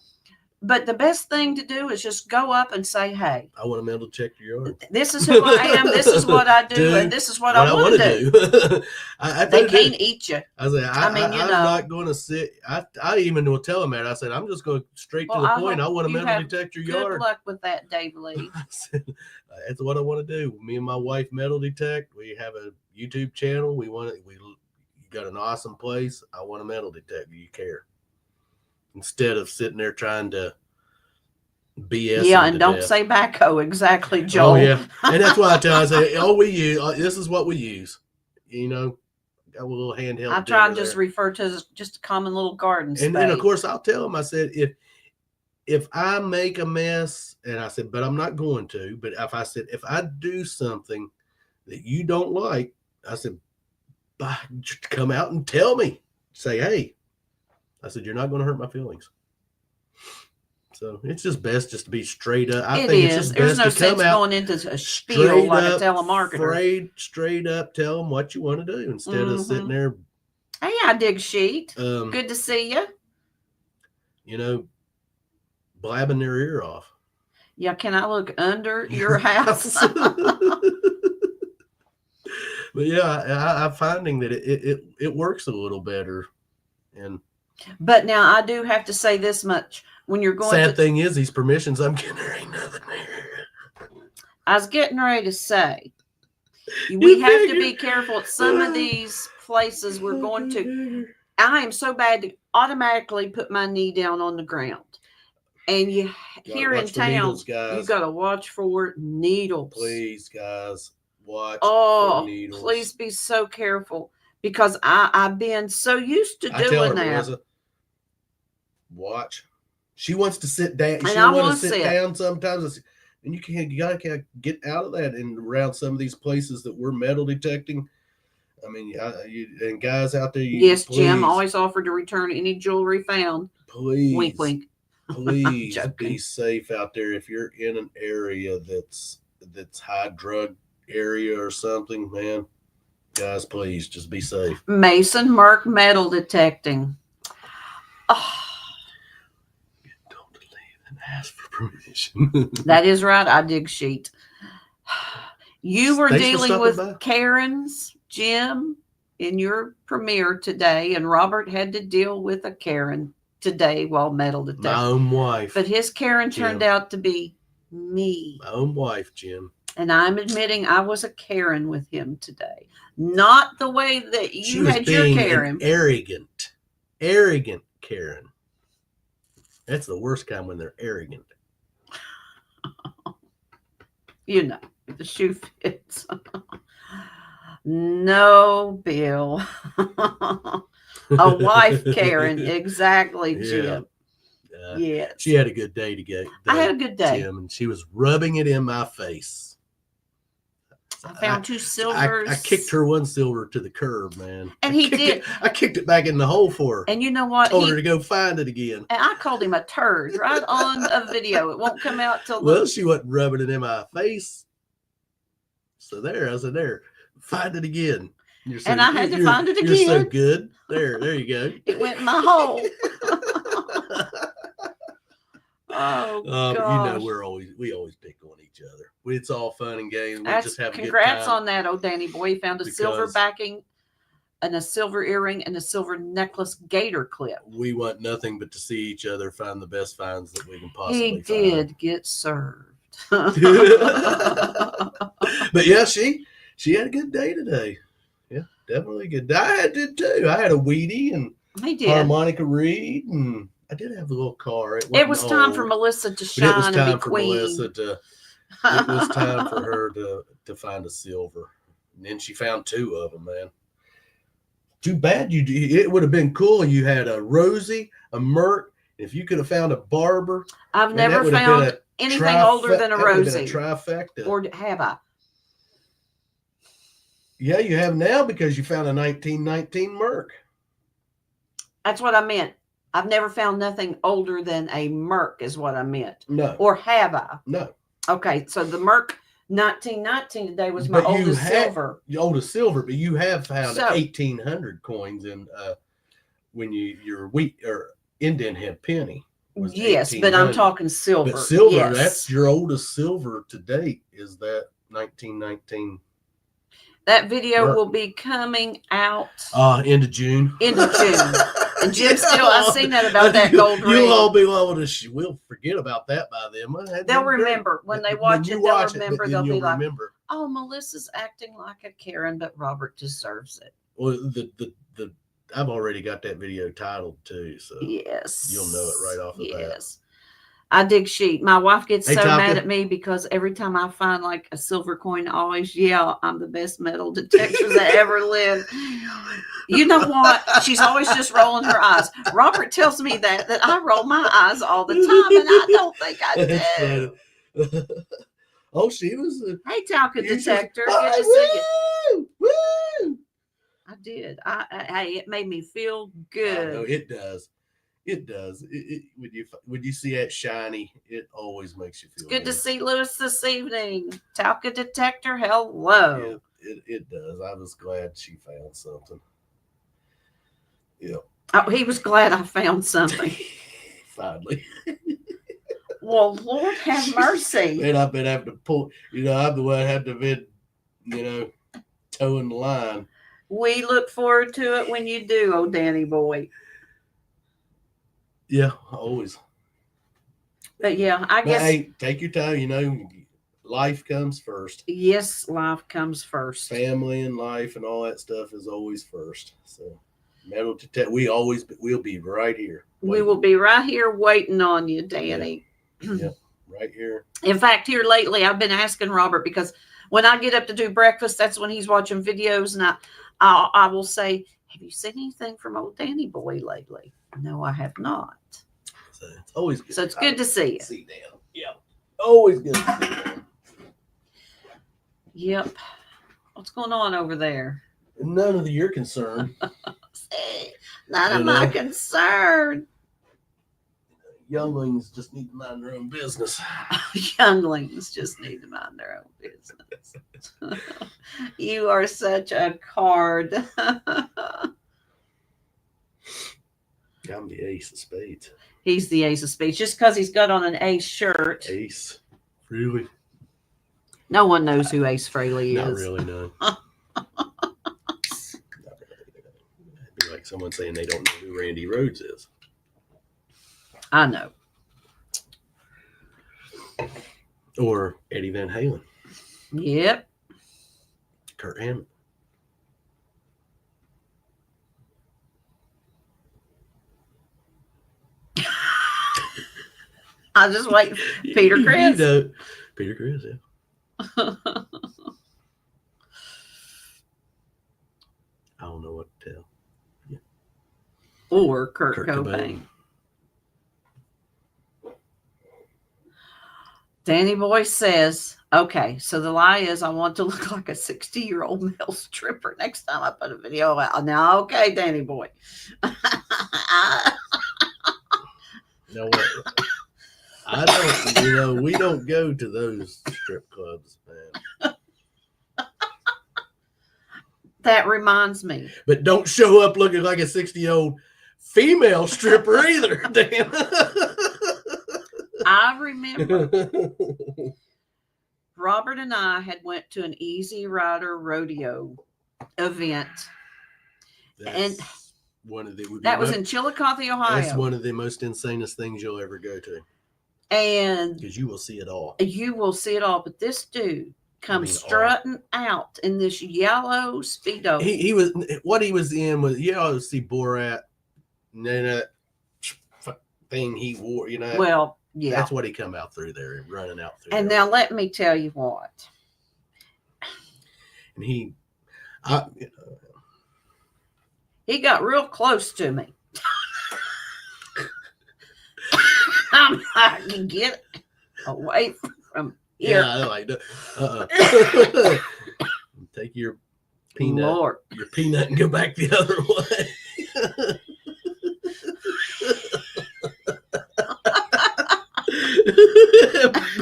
B: But the best thing to do is just go up and say, hey,
A: I want to metal check your yard.
B: this is who I am, this is what I do, and this is what I want to do.
A: I
B: They
A: do.
B: can't eat you.
A: I said,
B: I mean, you
A: I'm
B: know.
A: not going to sit. I even will tell them that. I said, I'm just going straight to
B: Well,
A: the
B: I
A: point. I
B: hope
A: want to
B: you
A: metal
B: have
A: detect your
B: Good
A: yard.
B: luck with that, Dave Lee.
A: I said, that's what I want to do. Me and my wife metal detect. We have a YouTube channel. We got an awesome place. I want to metal detect. Do you care? Instead of sitting there trying to BS.
B: Yeah, and don't say backhoe. Exactly, Joel.
A: Oh yeah, and that's why I tell. I say, oh, we use. This is what we use. You know, got a little handheld.
B: I try and
A: digger
B: just
A: there.
B: refer to as just a common little garden
A: And then of
B: spade.
A: course I'll tell them. I said, if I make a mess, and I said, but I'm not going to. But if I do something that you don't like, I said, just come out and tell me. Say, hey, I said, you're not going to hurt my feelings. So it's just best just to be straight up. I think it's just
B: There's
A: best
B: no
A: to come
B: sense
A: out
B: going into a spiel like a telemarketer.
A: Straight up, tell them what you want to do instead of sitting there.
B: Hey, I dig sheet.
A: Good
B: Good to see you.
A: You know, blabbing their ear off.
B: Yeah, can I look under your house?
A: But yeah, I'm finding that it works a little better.
B: But now I do have to say this much: when you're going,
A: sad thing is, these permissions I'm getting, there ain't nothing there.
B: I was getting ready to say, we have to be careful at some of these places we're going to. I am so bad to automatically put my knee down on the ground. And here in town,
A: needles,
B: you got to watch for needles.
A: Please, guys, watch for needles.
B: Please be so careful, because I've been so used to doing that.
A: Melissa, watch. She wants to sit down.
B: And
A: She
B: I
A: wants to sit
B: sit
A: down sometimes. And you gotta get out of that and around some of these places that we're metal detecting. I mean, and guys out there,
B: yes,
A: please,
B: Jim always offered to return any jewelry found.
A: Please,
B: wink, wink.
A: Please be safe out there. If you're in an area that's high drug area or something, man, guys, please just be safe.
B: Mason Merck metal detecting. Oh.
A: Don't leave and ask for permission.
B: That is right. I dig sheet. You were
A: Thanks
B: dealing with Karens, Jim, in your premiere today, and Robert had to deal with a Karen today while metal detecting.
A: My own wife.
B: But his Karen turned out to be me.
A: My own wife, Jim.
B: And I'm admitting I was a Karen with him today. Not the way that you had your Karen.
A: Arrogant Karen. That's the worst kind, when they're arrogant.
B: You know, the shoe fits. No, Bill. A wife Karen. Exactly, Jim. Yes.
A: She had a good day today.
B: I had a good day.
A: Jim, and she was rubbing it in my face.
B: I found 2 silvers.
A: I kicked her 1 silver to the curb, man.
B: And he did.
A: I kicked it back in the hole for her.
B: And you know what?
A: Told her to go find it again.
B: And I called him a turd right on a video. It won't come out till.
A: Well, she wasn't rubbing it in my face. So I said, there, find it again.
B: And I had to find it again.
A: You're so good. There you go.
B: It went in my hole. Oh, gosh.
A: You know, we always pick on each other. It's all fun and games. We just have a good
B: congrats
A: time.
B: on that, oh Danny boy. He found a silver backing and a silver earring and a silver necklace gator clip.
A: We want nothing but to see each other find the best finds that we can possibly find.
B: He did get served.
A: But yeah, she had a good day today. Yeah, definitely a good day. I did too. I had a Wheatie and harmonica reed, and I did have a little car.
B: It was time for Melissa to shine and be queen.
A: It was time for her to find a silver. And then she found 2 of them, man. Too bad it would have been cool. You had a Rosie, a Merck. If you could have found a Barber.
B: I've never found anything older than a Rosie.
A: A trifecta.
B: Or have I?
A: Yeah, you have now, because you found a 1919 Merck.
B: That's what I meant. I've never found nothing older than a Merc, is what I meant.
A: No,
B: Or have I?
A: no.
B: Okay, so the Merc 1919 today was my
A: But you
B: oldest
A: had-
B: silver.
A: The oldest silver, but you have found
B: So-
A: 1800 coins in when your wheat or indent head penny. Was
B: Yes, but I'm
A: 1800.
B: talking silver.
A: But silver,
B: yes.
A: that's your oldest silver to date. Is that 1919?
B: That video
A: Merc.
B: will be coming out
A: End of June.
B: end of June. And Jim still, I seen that
A: I
B: about that
A: think
B: gold ring.
A: You'll all be able to. We'll forget about that by then. Well, that'd
B: They'll
A: be great.
B: remember when they
A: But
B: watch
A: you
B: it. They'll
A: watch
B: remember.
A: but
B: They'll
A: then
B: be
A: you'll
B: like,
A: remember.
B: "Oh, Melissa's acting like a Karen, but Robert deserves it."
A: Well, the I've already got that video titled too, so
B: Yes,
A: you'll know it right off the bat.
B: Yes, I dig sheet. My wife gets
A: Hey,
B: so
A: Talka.
B: mad at me because every time I find like a silver coin, I always yell, "I'm the best metal detector that ever lived." You know what? She's always just rolling her eyes. Robert tells me that I roll my eyes all the time, and I don't think I
A: That's
B: do.
A: funny. Oh, she was.
B: Hey, Talca
A: You just-
B: detector, good to see you.
A: Woo! Woo!
B: I did. Hey, it made me feel
A: I know
B: good.
A: it does. It does. When you see that shiny, it always makes you feel
B: Good to see Lewis this evening. Talca detector, hello.
A: It does. I was glad she found something. Yep.
B: Oh, he was glad I found something.
A: Finally.
B: Well, Lord have mercy.
A: And I've been having to pull. I'm the one had to been, towing the line.
B: We look forward to it when you do, oh Danny boy.
A: Yeah, always.
B: But yeah, I
A: But
B: guess
A: hey, take your time. Life comes first.
B: yes, life comes first.
A: Family and life and all that stuff is always first. So, metal detect. We'll be right here.
B: We will be right here waiting on you, Danny.
A: Yep, right here.
B: In fact, here lately, I've been asking Robert because when I get up to do breakfast, that's when he's watching videos, and I will say, "Have you seen anything from old Danny boy lately?" No, I have not.
A: So it's always good.
B: So it's good to see you.
A: See Dan. Yeah, always good to see Dan.
B: Yep. What's going on over there?
A: None of your concern.
B: None of my concern.
A: Younglings just need to mind their own business.
B: Younglings just need to mind their own business. You are such a card.
A: I'm the ace of spades.
B: He's the ace of spades. Just because he's got on an ace shirt,
A: Ace. Really?
B: no one knows who Ace Frehley is.
A: Not really, no. Not really. It'd be like someone saying they don't know who Randy Rhoads is.
B: I know.
A: Or Eddie Van Halen.
B: Yep.
A: Kurt Hammett.
B: I just wait. Peter Criss.
A: Peter Criss, yeah. I don't know what to tell.
B: Or Kurt
A: Kurt
B: Cobain. Danny Boy says, okay, so the lie is I want to look like a 60-year-old male stripper next time I put a video out. Now, okay, Danny Boy.
A: No what? I don't, we don't go to those strip clubs, man.
B: That reminds me.
A: But don't show up looking like a 60-year-old female stripper either, damn.
B: I remember Robert and I had went to an Easy Rider rodeo event.
A: That's one of the
B: That was in Chillicothe, Ohio.
A: That's one of the most insanest things you'll ever go to.
B: And
A: Because you will see it all.
B: you will see it all. But this dude comes strutting out in this yellow Speedo.
A: He was what he was in was see Borat, and then that thing he wore,
B: Well, yeah.
A: that's what he come out through there, running out through
B: And
A: there.
B: now let me tell you what.
A: And he
B: He got real close to me. I'm like, get away from here.
A: yeah, I like that. Take your peanut,
B: Lord.
A: and go back the other way.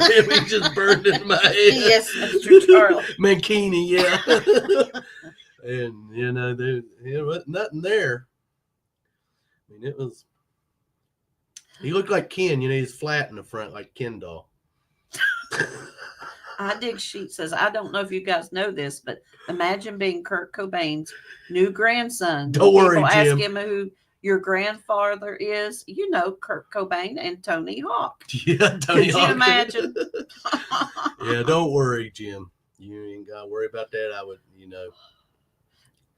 A: It just burned in my head.
B: Yes, Mr. Charlie.
A: Mankini, yeah. And there wasn't nothing there. I mean, it was. He looked like Ken. He's flat in the front, like Ken doll.
B: I Dig Sheet says, I don't know if you guys know this, but imagine being Kurt Cobain's new grandson.
A: Don't worry,
B: People
A: Jim.
B: ask him who your grandfather is. Kurt Cobain and Tony Hawk.
A: Yeah, Tony
B: Could
A: Hawk.
B: you imagine?
A: Yeah, don't worry, Jim. You ain't got to worry about that. I would,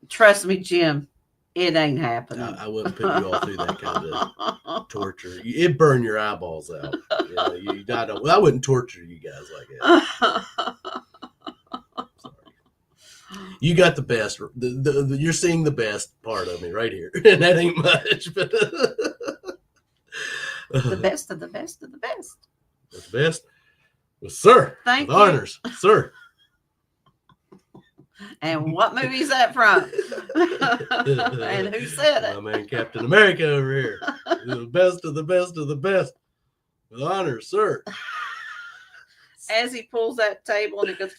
B: Trust me, Jim, it ain't happening.
A: I wouldn't put you all through that kind of torture. It'd burn your eyeballs out. I wouldn't torture you guys like that. Sorry. You got the best. You're seeing the best part of me right here, and that ain't much. But
B: The best of the best of the best.
A: The best, well, sir.
B: Thank
A: with
B: you.
A: honors, sir.
B: And what movie is that from? And who said it?
A: My man, Captain America over here. The best of the best of the best. With honors, sir.
B: As he pulls that table and it goes,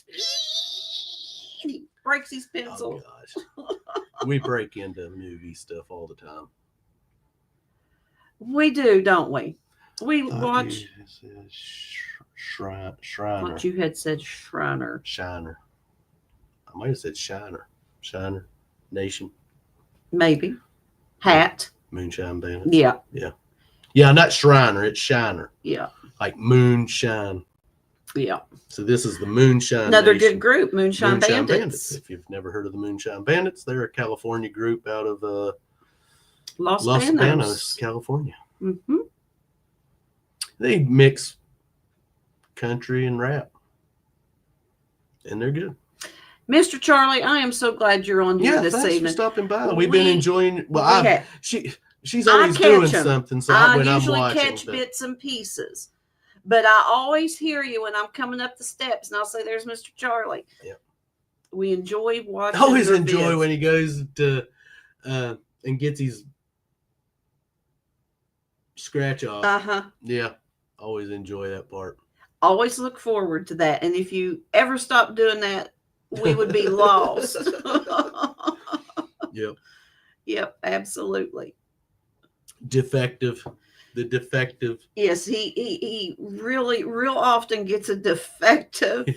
B: and he breaks his pencil.
A: Oh, gosh. We break into movie stuff all the time.
B: We do, don't we? We watch.
A: Shriner.
B: What you had said, Shriner.
A: Shiner. I might have said Shiner. Shiner. Nation.
B: Maybe. Hat.
A: Moonshine Bandits.
B: Yeah.
A: Yeah, not Shriner. It's Shiner.
B: Yeah.
A: Like moonshine.
B: Yeah.
A: So this is the Moonshine
B: Another
A: Nation.
B: good group, Moonshine Bandits.
A: If you've never heard of the Moonshine Bandits, they're a California group out of
B: Los
A: Los
B: Banos.
A: Banos, California.
B: Mm-hmm.
A: They mix country and rap. And they're good.
B: Mr. Charlie, I am so glad you're on here this
A: thanks
B: evening.
A: for stopping by. We've been enjoying. Well, she's
B: I
A: always
B: catch
A: doing
B: 'em.
A: something. So
B: I
A: when I'm
B: usually
A: watching,
B: catch bits and pieces, but I always hear you when I'm coming up the steps, and I'll say, "There's Mr. Charlie."
A: Yeah.
B: We enjoy watching.
A: I always
B: your
A: enjoy
B: vids.
A: when he goes to and gets his scratch off.
B: Uh-huh.
A: Yeah, always enjoy that part.
B: Always look forward to that, and if you ever stop doing that, we would be lost.
A: Yep.
B: Yep, absolutely.
A: Defective. The defective.
B: Yes, he really real often gets a defective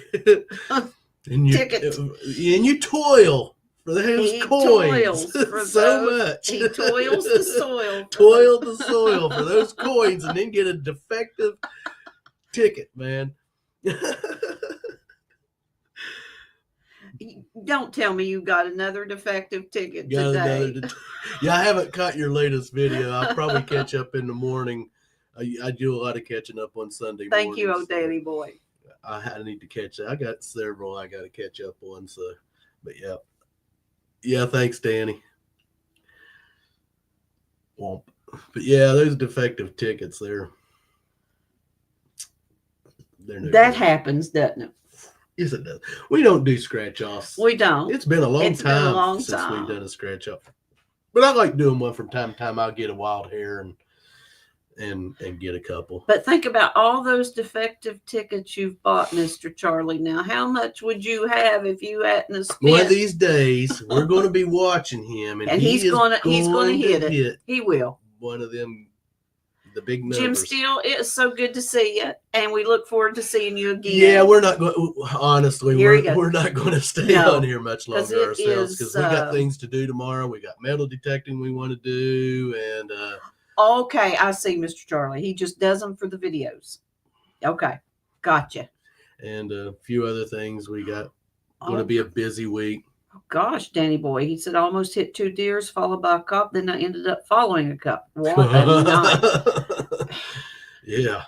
A: And
B: ticket.
A: And you toil for those
B: He
A: coins
B: toils for
A: so
B: those.
A: much.
B: He toils the soil.
A: Toil the soil for those coins and then get a defective ticket, man.
B: Don't tell me you got another defective ticket
A: Got
B: today.
A: Yeah, I haven't caught your latest video. I'll probably catch up in the morning. I do a lot of catching up on Sunday
B: Thank you,
A: mornings,
B: oh Danny boy.
A: I need to catch that. I got several I got to catch up on. So, but yeah. Thanks, Danny. Womp. But yeah, those defective tickets, they're no
B: That
A: good.
B: happens, doesn't it?
A: Yes, it does. We don't do scratch offs.
B: We don't.
A: It's been a long
B: It's been a
A: time
B: long
A: since
B: time.
A: we've done a scratch off. But I like doing one from time to time. I'll get a wild hair and get a couple.
B: But think about all those defective tickets you've bought, Mr. Charlie. Now, how much would you have if you hadn't spent?
A: One of these days, we're going to be watching him, and
B: he's
A: is
B: gonna hit it.
A: hit
B: He will.
A: one of them, the big numbers.
B: Jim Steele, it's so good to see you, and we look forward to seeing you again.
A: Yeah, we're not going. Honestly,
B: Here he goes.
A: we're not going to stay
B: No,
A: on here much
B: 'cause
A: longer
B: it
A: ourselves
B: is,
A: because we got things to do tomorrow. We got metal detecting we want to do, and
B: Okay, I see, Mr. Charlie. He just does them for the videos. Okay, gotcha.
A: and a few other things. We got going to be a busy week.
B: Oh, gosh, Danny boy. He said almost hit 2 deers followed by a cup. Then I ended up following a cup. What a night.
A: Yeah.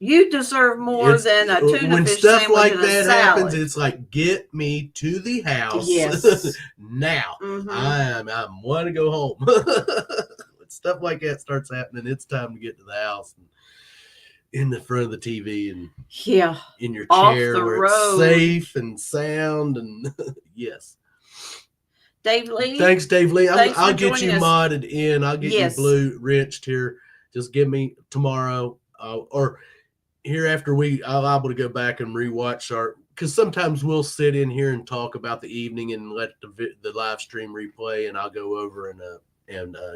B: You deserve more than a tuna
A: when
B: fish
A: stuff
B: sandwich
A: like
B: and a
A: that
B: salad.
A: happens, it's like get me to the house
B: Yes.
A: now.
B: Mhm.
A: I want to go home. When stuff like that starts happening, it's time to get to the house and in the front of the TV and
B: Yeah.
A: in your
B: Off
A: chair
B: the
A: where
B: road.
A: it's safe and sound and yes.
B: Dave Lee.
A: Thanks, Dave Lee.
B: Thanks
A: I'll
B: for
A: get you
B: joining us.
A: modded in. I'll get
B: Yes.
A: you blue wrenched here. Just give me tomorrow or here after I'll able to go back and rewatch our, because sometimes we'll sit in here and talk about the evening and let the live stream replay, and I'll go over and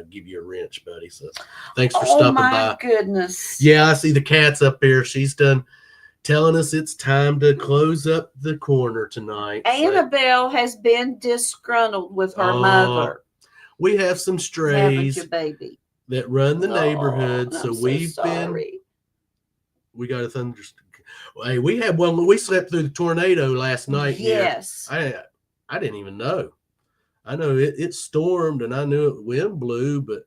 A: give you a wrench, buddy. So thanks for stopping by.
B: Oh my goodness.
A: Yeah, I see the cat's up there. She's done telling us it's time to close up the corner tonight.
B: Annabelle has been disgruntled with her mother.
A: We have some strays
B: Your baby
A: that run the neighborhood, so we've been. We got a thunderstorm. Hey, we had one. We slept through the tornado last night.
B: Yes.
A: Here. I didn't even know. I know it stormed, and I knew it wind blew, but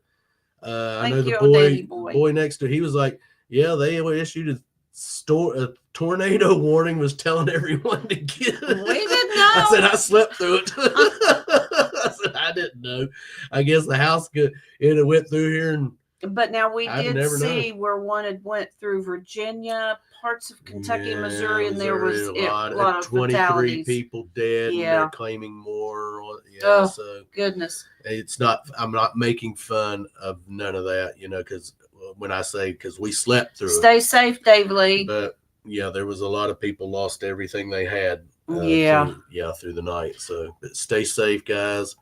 A: I know the boy next to, he was like, yeah, they issued a tornado warning, was telling everyone to get.
B: We didn't know.
A: I said I slept through it. I said I didn't know. I guess the house it went through here, and
B: but now we did see where one had went through Virginia, parts of Kentucky, Missouri, and there was a lot of
A: 23
B: fatalities.
A: people dead.
B: Yeah.
A: And they're claiming more. Yeah, so
B: goodness.
A: It's not. I'm not making fun of none of that, because when I say, because we slept through it.
B: Stay safe, Dave Lee.
A: But yeah, there was a lot of people lost everything they had. Through the night. So but stay safe, guys.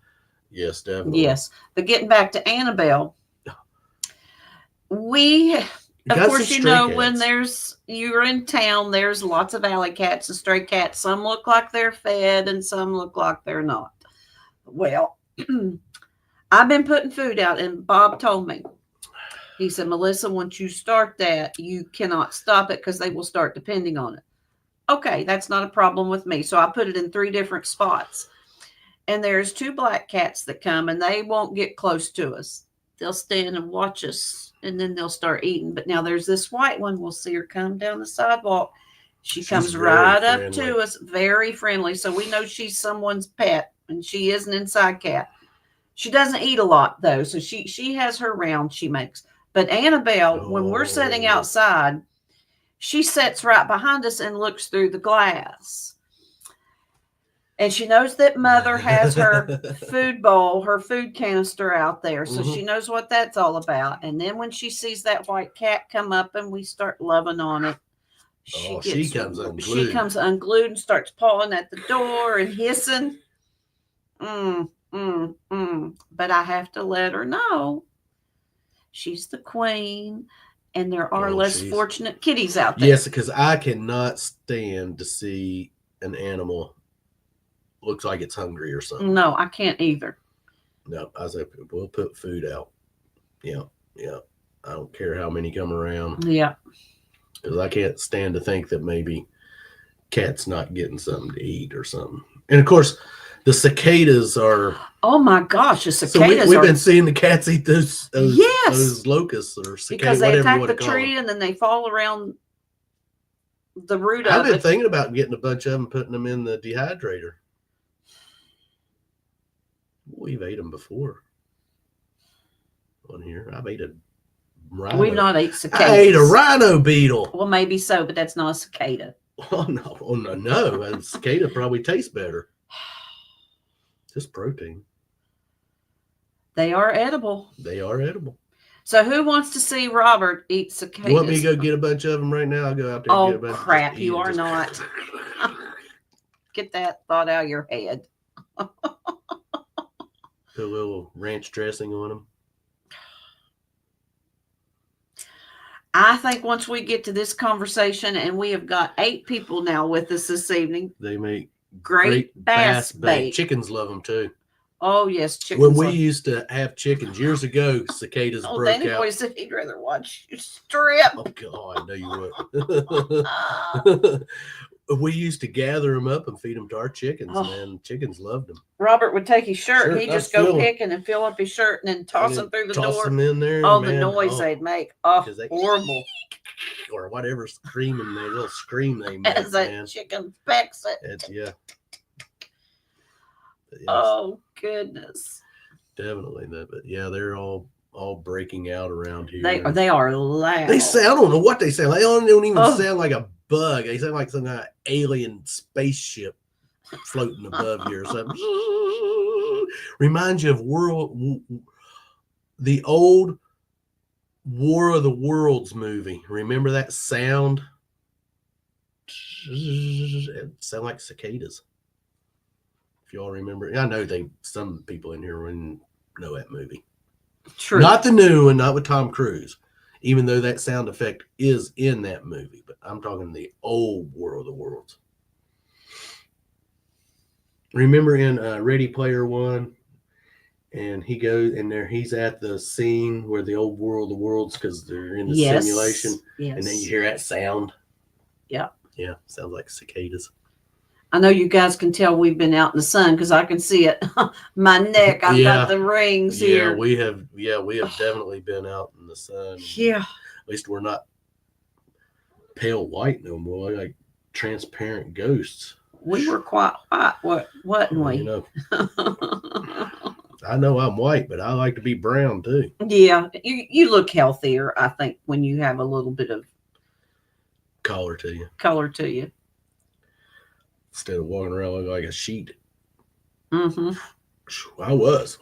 A: Yes, definitely.
B: Yes, but getting back to Annabelle, of course, when you're in town, there's lots of alley cats and stray cats. Some look like they're fed and some look like they're not. Well, I've been putting food out, and Bob told me, he said, Melissa, once you start that, you cannot stop it because they will start depending on it. Okay, that's not a problem with me. So I put it in 3 different spots. And there's 2 black cats that come, and they won't get close to us. They'll stand and watch us, and then they'll start eating. But now there's this white one. We'll see her come down the sidewalk. She's comes right up to us, very friendly. So we know she's someone's pet, and she is an inside cat. She doesn't eat a lot, though. So she has her round she makes. But Annabelle, when we're sitting outside, she sits right behind us and looks through the glass. And she knows that Mother has her food bowl, her food canister out there. So she knows what that's all about. And then when she sees that white cat come up and we start loving on it, she comes unglued and starts pawing at the door and hissing. But I have to let her know she's the queen. And there are less fortunate kitties out there.
A: Yes, because I cannot stand to see an animal looks like it's hungry or something.
B: No, I can't either.
A: No, I said we'll put food out. Yeah. I don't care how many come around.
B: Yeah.
A: Because I can't stand to think that maybe cat's not getting something to eat or something. And of course, the cicadas are.
B: Oh my gosh, the cicadas!
A: So we've been seeing the cats eat those locusts or cicadas,
B: because they attack the tree and then they fall around the root of it.
A: I've been thinking about getting a bunch of them, putting them in the dehydrator. We've ate them before on here. I've ate a rhino.
B: We've not ate cicadas.
A: I ate a rhino beetle.
B: Well, maybe so, but that's not a cicada.
A: Oh no! A cicada probably tastes better. Just protein.
B: They are edible. So who wants to see Robert eat cicadas?
A: You want me to go get a bunch of them right now? I'll go out there and get a bunch.
B: Oh, crap. You are not. Get that thought out of your head.
A: Put a little ranch dressing on them.
B: I think once we get to this conversation, and we have got 8 people now with us this evening.
A: They make
B: great bass bait.
A: Chickens love them too.
B: Oh, yes. Chickens.
A: When we used to have chickens years ago, cicadas broke
B: Danny
A: out.
B: Boy said he'd rather watch you strip.
A: Oh, God, I know you would. We used to gather them up and feed them to our chickens, man. Chickens loved them.
B: Robert would take his shirt. Sure, he'd just go picking and fill up his shirt and then toss them through the door.
A: Toss them in there.
B: Oh, the noise they'd make. Oh, horrible.
A: Or whatever screaming, that little scream they make,
B: as that chicken pecks it.
A: Yeah. Yes.
B: Oh, goodness.
A: Definitely. But yeah, they're all breaking out around here.
B: They are loud.
A: They sound, I don't know what they sound like. They don't even sound like a bug. They sound like some kind of alien spaceship floating above you or something. Reminds you of the old War of the Worlds movie. Remember that sound? It sound like cicadas. If y'all remember, I know some people in here wouldn't know that movie.
B: True.
A: Not the new one, not with Tom Cruise, even though that sound effect is in that movie. But I'm talking the old War of the Worlds. Remember in Ready Player One, and he goes in there. He's at the scene where the old War of the Worlds, because they're in the simulation,
B: Yes.
A: and then you hear that sound.
B: Yeah.
A: Yeah, sounds like cicadas.
B: I know you guys can tell we've been out in the sun because I can see it. My neck, I've got the rings here.
A: Yeah, we have definitely been out in the sun.
B: Yeah.
A: At least we're not pale white no more, like transparent ghosts.
B: We were quite white, wasn't we?
A: You know, I know I'm white, but I like to be brown too.
B: Yeah, you look healthier, I think, when you have a little bit of
A: Color to you. Instead of walking around looking like a sheet.
B: Mm-hmm.
A: I was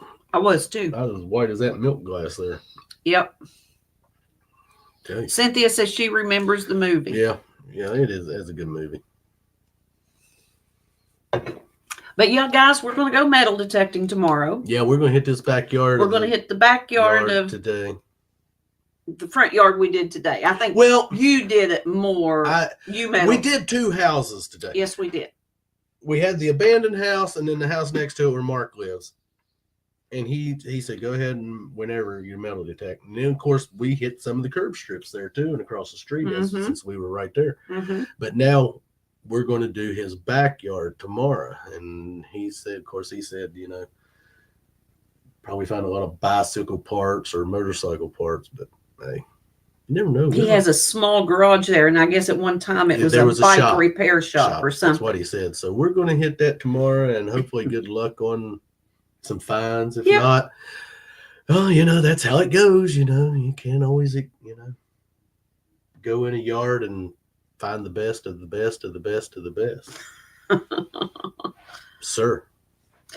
B: too.
A: I was as white as that milk glass there.
B: Yep.
A: Okay.
B: Cynthia says she remembers the movie.
A: Yeah, it is. It's a good movie.
B: But yeah, guys, we're going to go metal detecting tomorrow.
A: Yeah, we're going to hit this backyard.
B: We're going to hit the backyard of
A: today.
B: The front yard we did today. I think you did it more.
A: We did 2 houses today.
B: Yes, we did.
A: We had the abandoned house and then the house next to it where Mark lives. And he said, go ahead and whenever you metal detect. And then, of course, we hit some of the curb strips there, too, and across the street since we were right there.
B: Mm-hmm.
A: But now we're going to do his backyard tomorrow. And he said, probably find a lot of bicycle parts or motorcycle parts. But, hey, you never know.
B: He has a small garage there. And I guess at one time it was a bike repair shop or something.
A: That's what he said. So we're going to hit that tomorrow and hopefully good luck on some finds. If not, that's how it goes. You can't always, go in a yard and find the best of the best of the best of the best. Sir.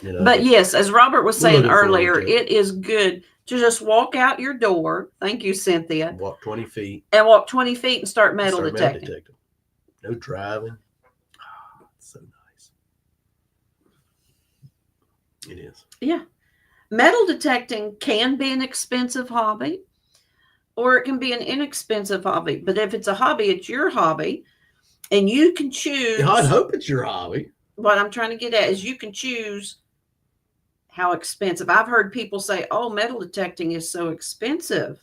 B: But yes, as Robert was saying earlier, it is good to just walk out your door. Thank you, Cynthia.
A: Walk 20 feet.
B: And walk 20 feet and start metal detecting.
A: No driving. Oh, it's so nice. It is.
B: Yeah. Metal detecting can be an expensive hobby or it can be an inexpensive hobby. But if it's a hobby, it's your hobby and you can choose.
A: I'd hope it's your hobby.
B: What I'm trying to get at is you can choose how expensive. I've heard people say, oh, metal detecting is so expensive.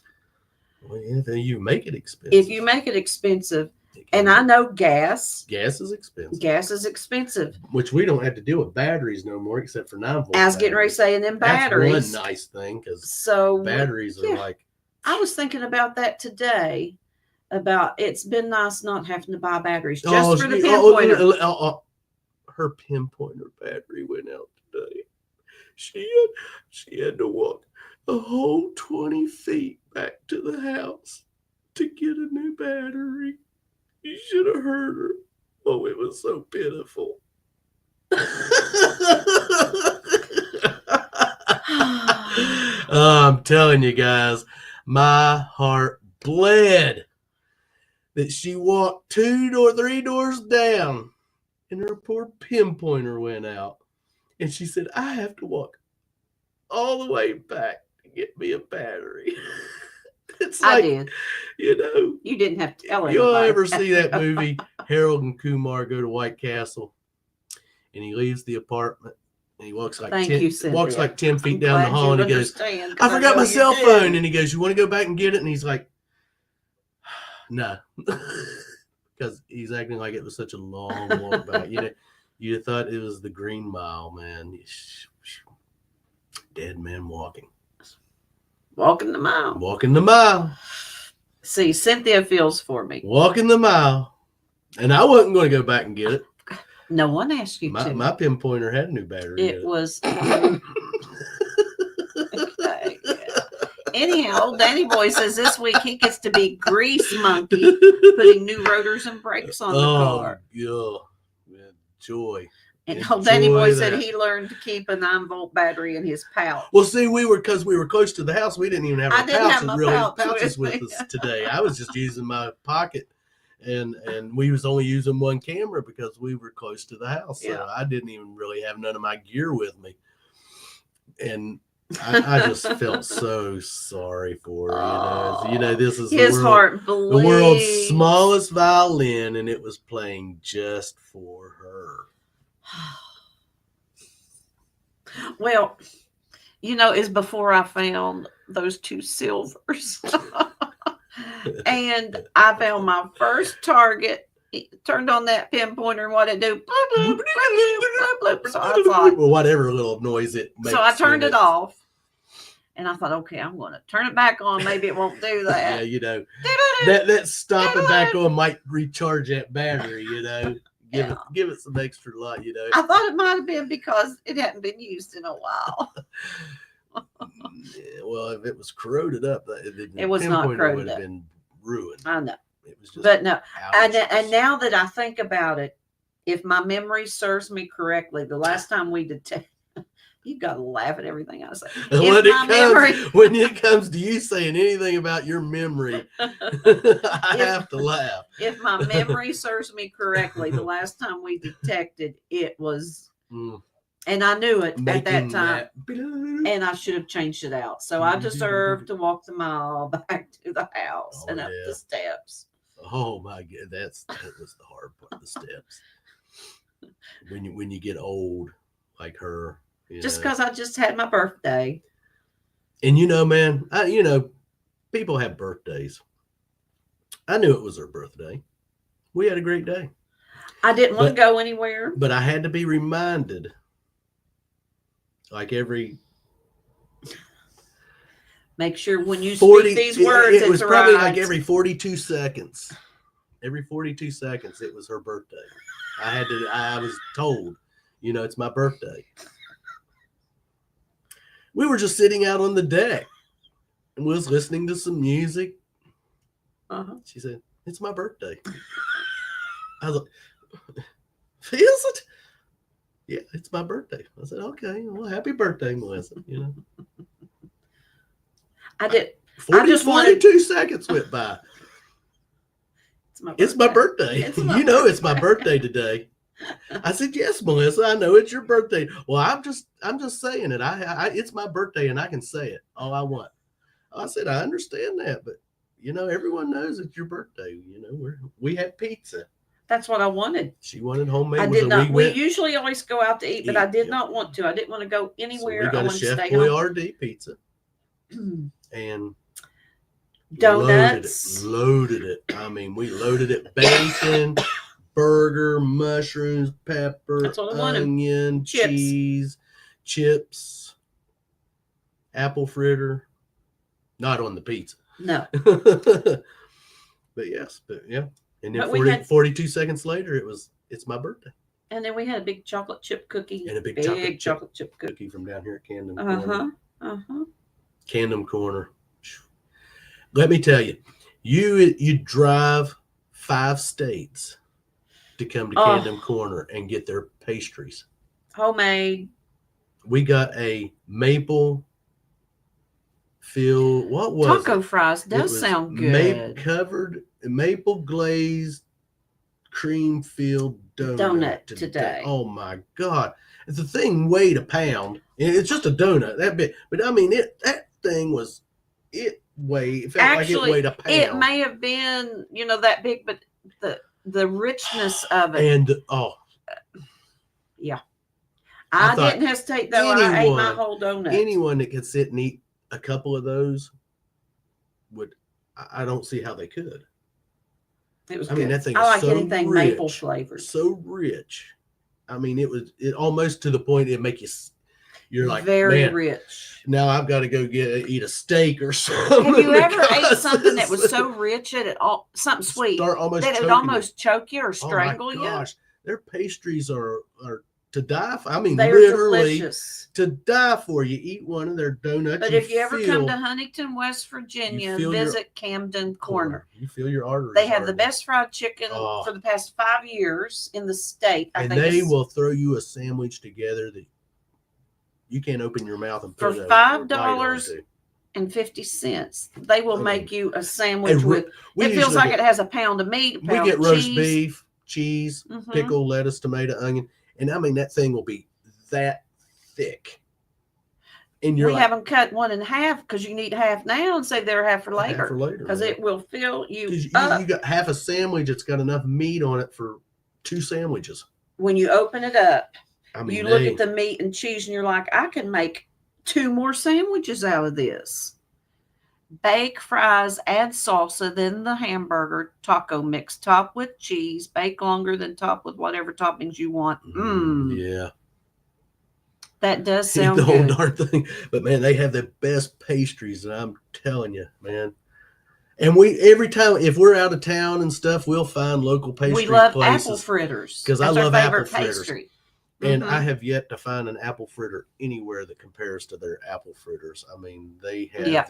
A: Well, yeah, then you make it expensive.
B: If you make it expensive, and I know gas
A: is expensive.
B: Gas is expensive.
A: Which we don't have to deal with batteries no more, except for 9-volt.
B: I was getting ready to say, and then batteries.
A: That's one nice thing, because batteries are like.
B: I was thinking about that today. About it's been nice not having to buy batteries just for the pinpointer.
A: Her pinpointer battery went out today. She had to walk a whole 20 feet back to the house to get a new battery. You should have heard her. Oh, it was so pitiful. I'm telling you guys, my heart bled that she walked 2 or 3 doors down and her poor pinpointer went out. And she said, I have to walk all the way back to get me a battery. It's like,
B: I did.
A: You
B: didn't have to tell anybody.
A: You'll ever see that movie, Harold and Kumar go to White Castle, and he leaves the apartment, and he walks like 10 feet down the hall, and he goes, I forgot my cell phone. And he goes, you want to go back and get it? And he's like, no. Because he's acting like it was such a long walk back. You'd thought it was the Green Mile, man. Dead man walking.
B: Walking the mile.
A: Walking the mile.
B: See, Cynthia feels for me.
A: Walking the mile. And I wasn't going to go back and get it.
B: No one asked you to.
A: My pinpointer had a new battery.
B: It was. Okay, yeah. Anyhow, Danny Boy says this week he gets to be grease monkey, putting new rotors and brakes on the car.
A: Yeah. Joy.
B: And old Danny Boy said he learned to keep a 9-volt battery in his pouch.
A: Well, see, because we were close to the house, we didn't even have our pouches with us today. I was just using my pocket and we was only using one camera because we were close to the house, so
B: Yeah.
A: I didn't even really have none of my gear with me, and I just felt so sorry for her. This is
B: his heart
A: the world's
B: bleeds.
A: smallest violin, and it was playing just for her.
B: Well, it's before I found those two silvers. And I found my first target, turned on that pinpointer, and what it do? Bloop, bloop, bloop, bloop, bloop, bloop. So I thought,
A: well, whatever little noise it makes.
B: so I turned
A: when
B: it off. And I thought, okay, I'm going to turn it back on. Maybe it won't do that.
A: Yeah, that stop it back on might recharge that battery. Give it some extra light.
B: I thought it might have been because it hadn't been used in a while.
A: Yeah, well, if it was corroded up,
B: It was not corroded
A: would have
B: up.
A: been ruined.
B: I know,
A: It was just.
B: but no. And
A: ouch.
B: now that I think about it, if my memory serves me correctly, the last time we detected. You gotta laugh at everything I say.
A: When it comes to you saying anything about your memory, I have to laugh.
B: If my memory serves me correctly, the last time we detected it was, and I knew it at that time, and I should have changed it out. So I deserve to walk the mile back to the house and up the steps.
A: Oh my God, that was the hard part, the steps. When you get old like her.
B: Just because I just had my birthday.
A: And man, people have birthdays. I knew it was her birthday. We had a great day.
B: I didn't want to go anywhere.
A: But I had to be reminded, like every...
B: Make sure when you speak these words,
A: it was
B: it's
A: probably
B: right.
A: like every 42 seconds. Every 42 seconds, it was her birthday. I was told, it's my birthday. We were just sitting out on the deck and we was listening to some music. She said, "It's my birthday." I was like, "Is it?" "Yeah, it's my birthday." I said, "Okay, well, happy birthday, Melissa."
B: I did.
A: 42 seconds went by. It's my birthday. It's my birthday today. I said, "Yes, Melissa, I know it's your birthday." "Well, I'm just saying it. It's my birthday and I can say it all I want." I said, "I understand that, but everyone knows it's your birthday. We had pizza."
B: That's what I wanted.
A: She wanted homemade.
B: I did not. We usually always go out to eat, but I did not want to. I didn't want to go anywhere.
A: So we got a Chef Boyardee pizza and
B: donuts.
A: Loaded it. I mean, we loaded it bacon. Burger, mushrooms, pepper, onion, cheese, chips, apple fritter. Not on the pizza.
B: No.
A: But yeah. And then 42 seconds later, it's my birthday.
B: And then we had a big chocolate chip cookie.
A: And a big chocolate chip cookie from down here at Camden Corner. Camden Corner. Let me tell you, you drive 5 states to come to Camden Corner and get their pastries.
B: Homemade.
A: We got a maple filled, what was
B: taco
A: it?
B: Fries does sound good.
A: Covered maple glazed cream filled donut today. Oh my God. The thing weighed a pound. It's just a donut that big. But I mean, that thing was, it felt like it weighed a pound.
B: It may have been, that big, but the richness of it.
A: And
B: yeah. I didn't hesitate though. I ate my whole donut.
A: Anyone that could sit and eat a couple of those I don't see how they could.
B: It was
A: I mean, that thing
B: I like
A: so
B: anything
A: rich,
B: maple flavored.
A: So rich. I mean, it almost to the point it make you're like,
B: very
A: man,
B: rich.
A: Now I've got to go eat a steak or something.
B: Have you ever ate something that was so rich that something sweet that it would almost choke you or strangle you?
A: Their pastries are to die for. I mean,
B: they
A: literally
B: delicious.
A: To die for. You eat one of their donuts.
B: But if you ever come to Huntington, West Virginia, visit Camden Corner.
A: You feel your arteries.
B: They have the best fried chicken for the past 5 years in the state.
A: And they will throw you a sandwich together that you can't open your mouth and put
B: for $5. $1.50. They will
A: I
B: make
A: mean,
B: you a sandwich
A: and
B: with.
A: we
B: It feels
A: usually
B: like
A: get,
B: it has a pound of meat, a
A: we
B: pound
A: get
B: of
A: roast
B: cheese.
A: beef, cheese,
B: Mhm.
A: pickle, lettuce, tomato, onion, and I mean that thing will be that thick. And you're
B: We
A: like,
B: have them cut one in half because you can eat half now and save their half for
A: half
B: later.
A: for later,
B: Because
A: man.
B: it will fill you
A: 'Cause
B: up.
A: you got half a sandwich. It's got enough meat on it for 2 sandwiches.
B: When you open it up,
A: I mean,
B: you look at the meat and cheese and you're like, I can make 2 more sandwiches out of this. Bake, fries, add salsa, then the hamburger, taco mix, top with cheese, bake longer, then top with whatever toppings you want.
A: yeah,
B: That does
A: eat
B: sound
A: the whole
B: good.
A: darn thing. But man, they have the best pastries, and I'm telling you, man. And we every time if we're out of town and stuff, we'll find local pastry
B: We love apple
A: places
B: fritters.
A: because I
B: That's our
A: love apple
B: favorite
A: fritters.
B: pastry.
A: And
B: Mhm.
A: I have yet to find an apple fritter anywhere that compares to their apple fritters. I mean, they have
B: Yeah.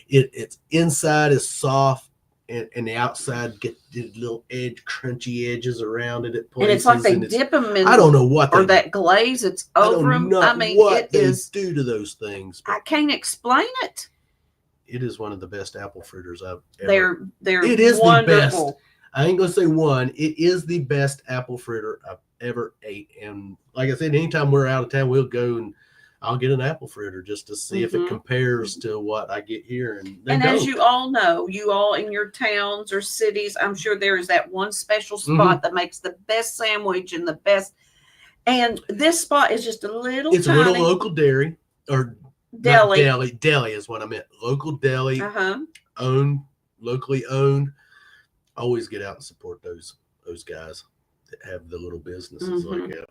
A: it's inside is soft and the outside get the little crunchy edges around it at places.
B: And it's like they
A: and it's,
B: dip them in,
A: I don't know what
B: or
A: they
B: that glaze. It's
A: I
B: over
A: don't
B: them.
A: know
B: I mean,
A: what
B: it
A: they
B: is.
A: do to those things. But
B: I can't explain it.
A: it is one of the best apple fritters I've ever.
B: They're
A: It is
B: wonderful.
A: the best. I ain't gonna say one. It is the best apple fritter I've ever ate. And like I said, anytime we're out of town, we'll go and I'll get an apple fritter just to see if it
B: Mhm.
A: compares to what I get here. And they
B: And
A: don't.
B: as you all know, you all in your towns or cities, I'm sure there is that one special spot that makes the best sandwich and the best. And this spot is just a little
A: It's a little local dairy or
B: deli.
A: Deli is what I meant. Local deli, owned, locally owned. Always get out and support those guys that have the little businesses like that.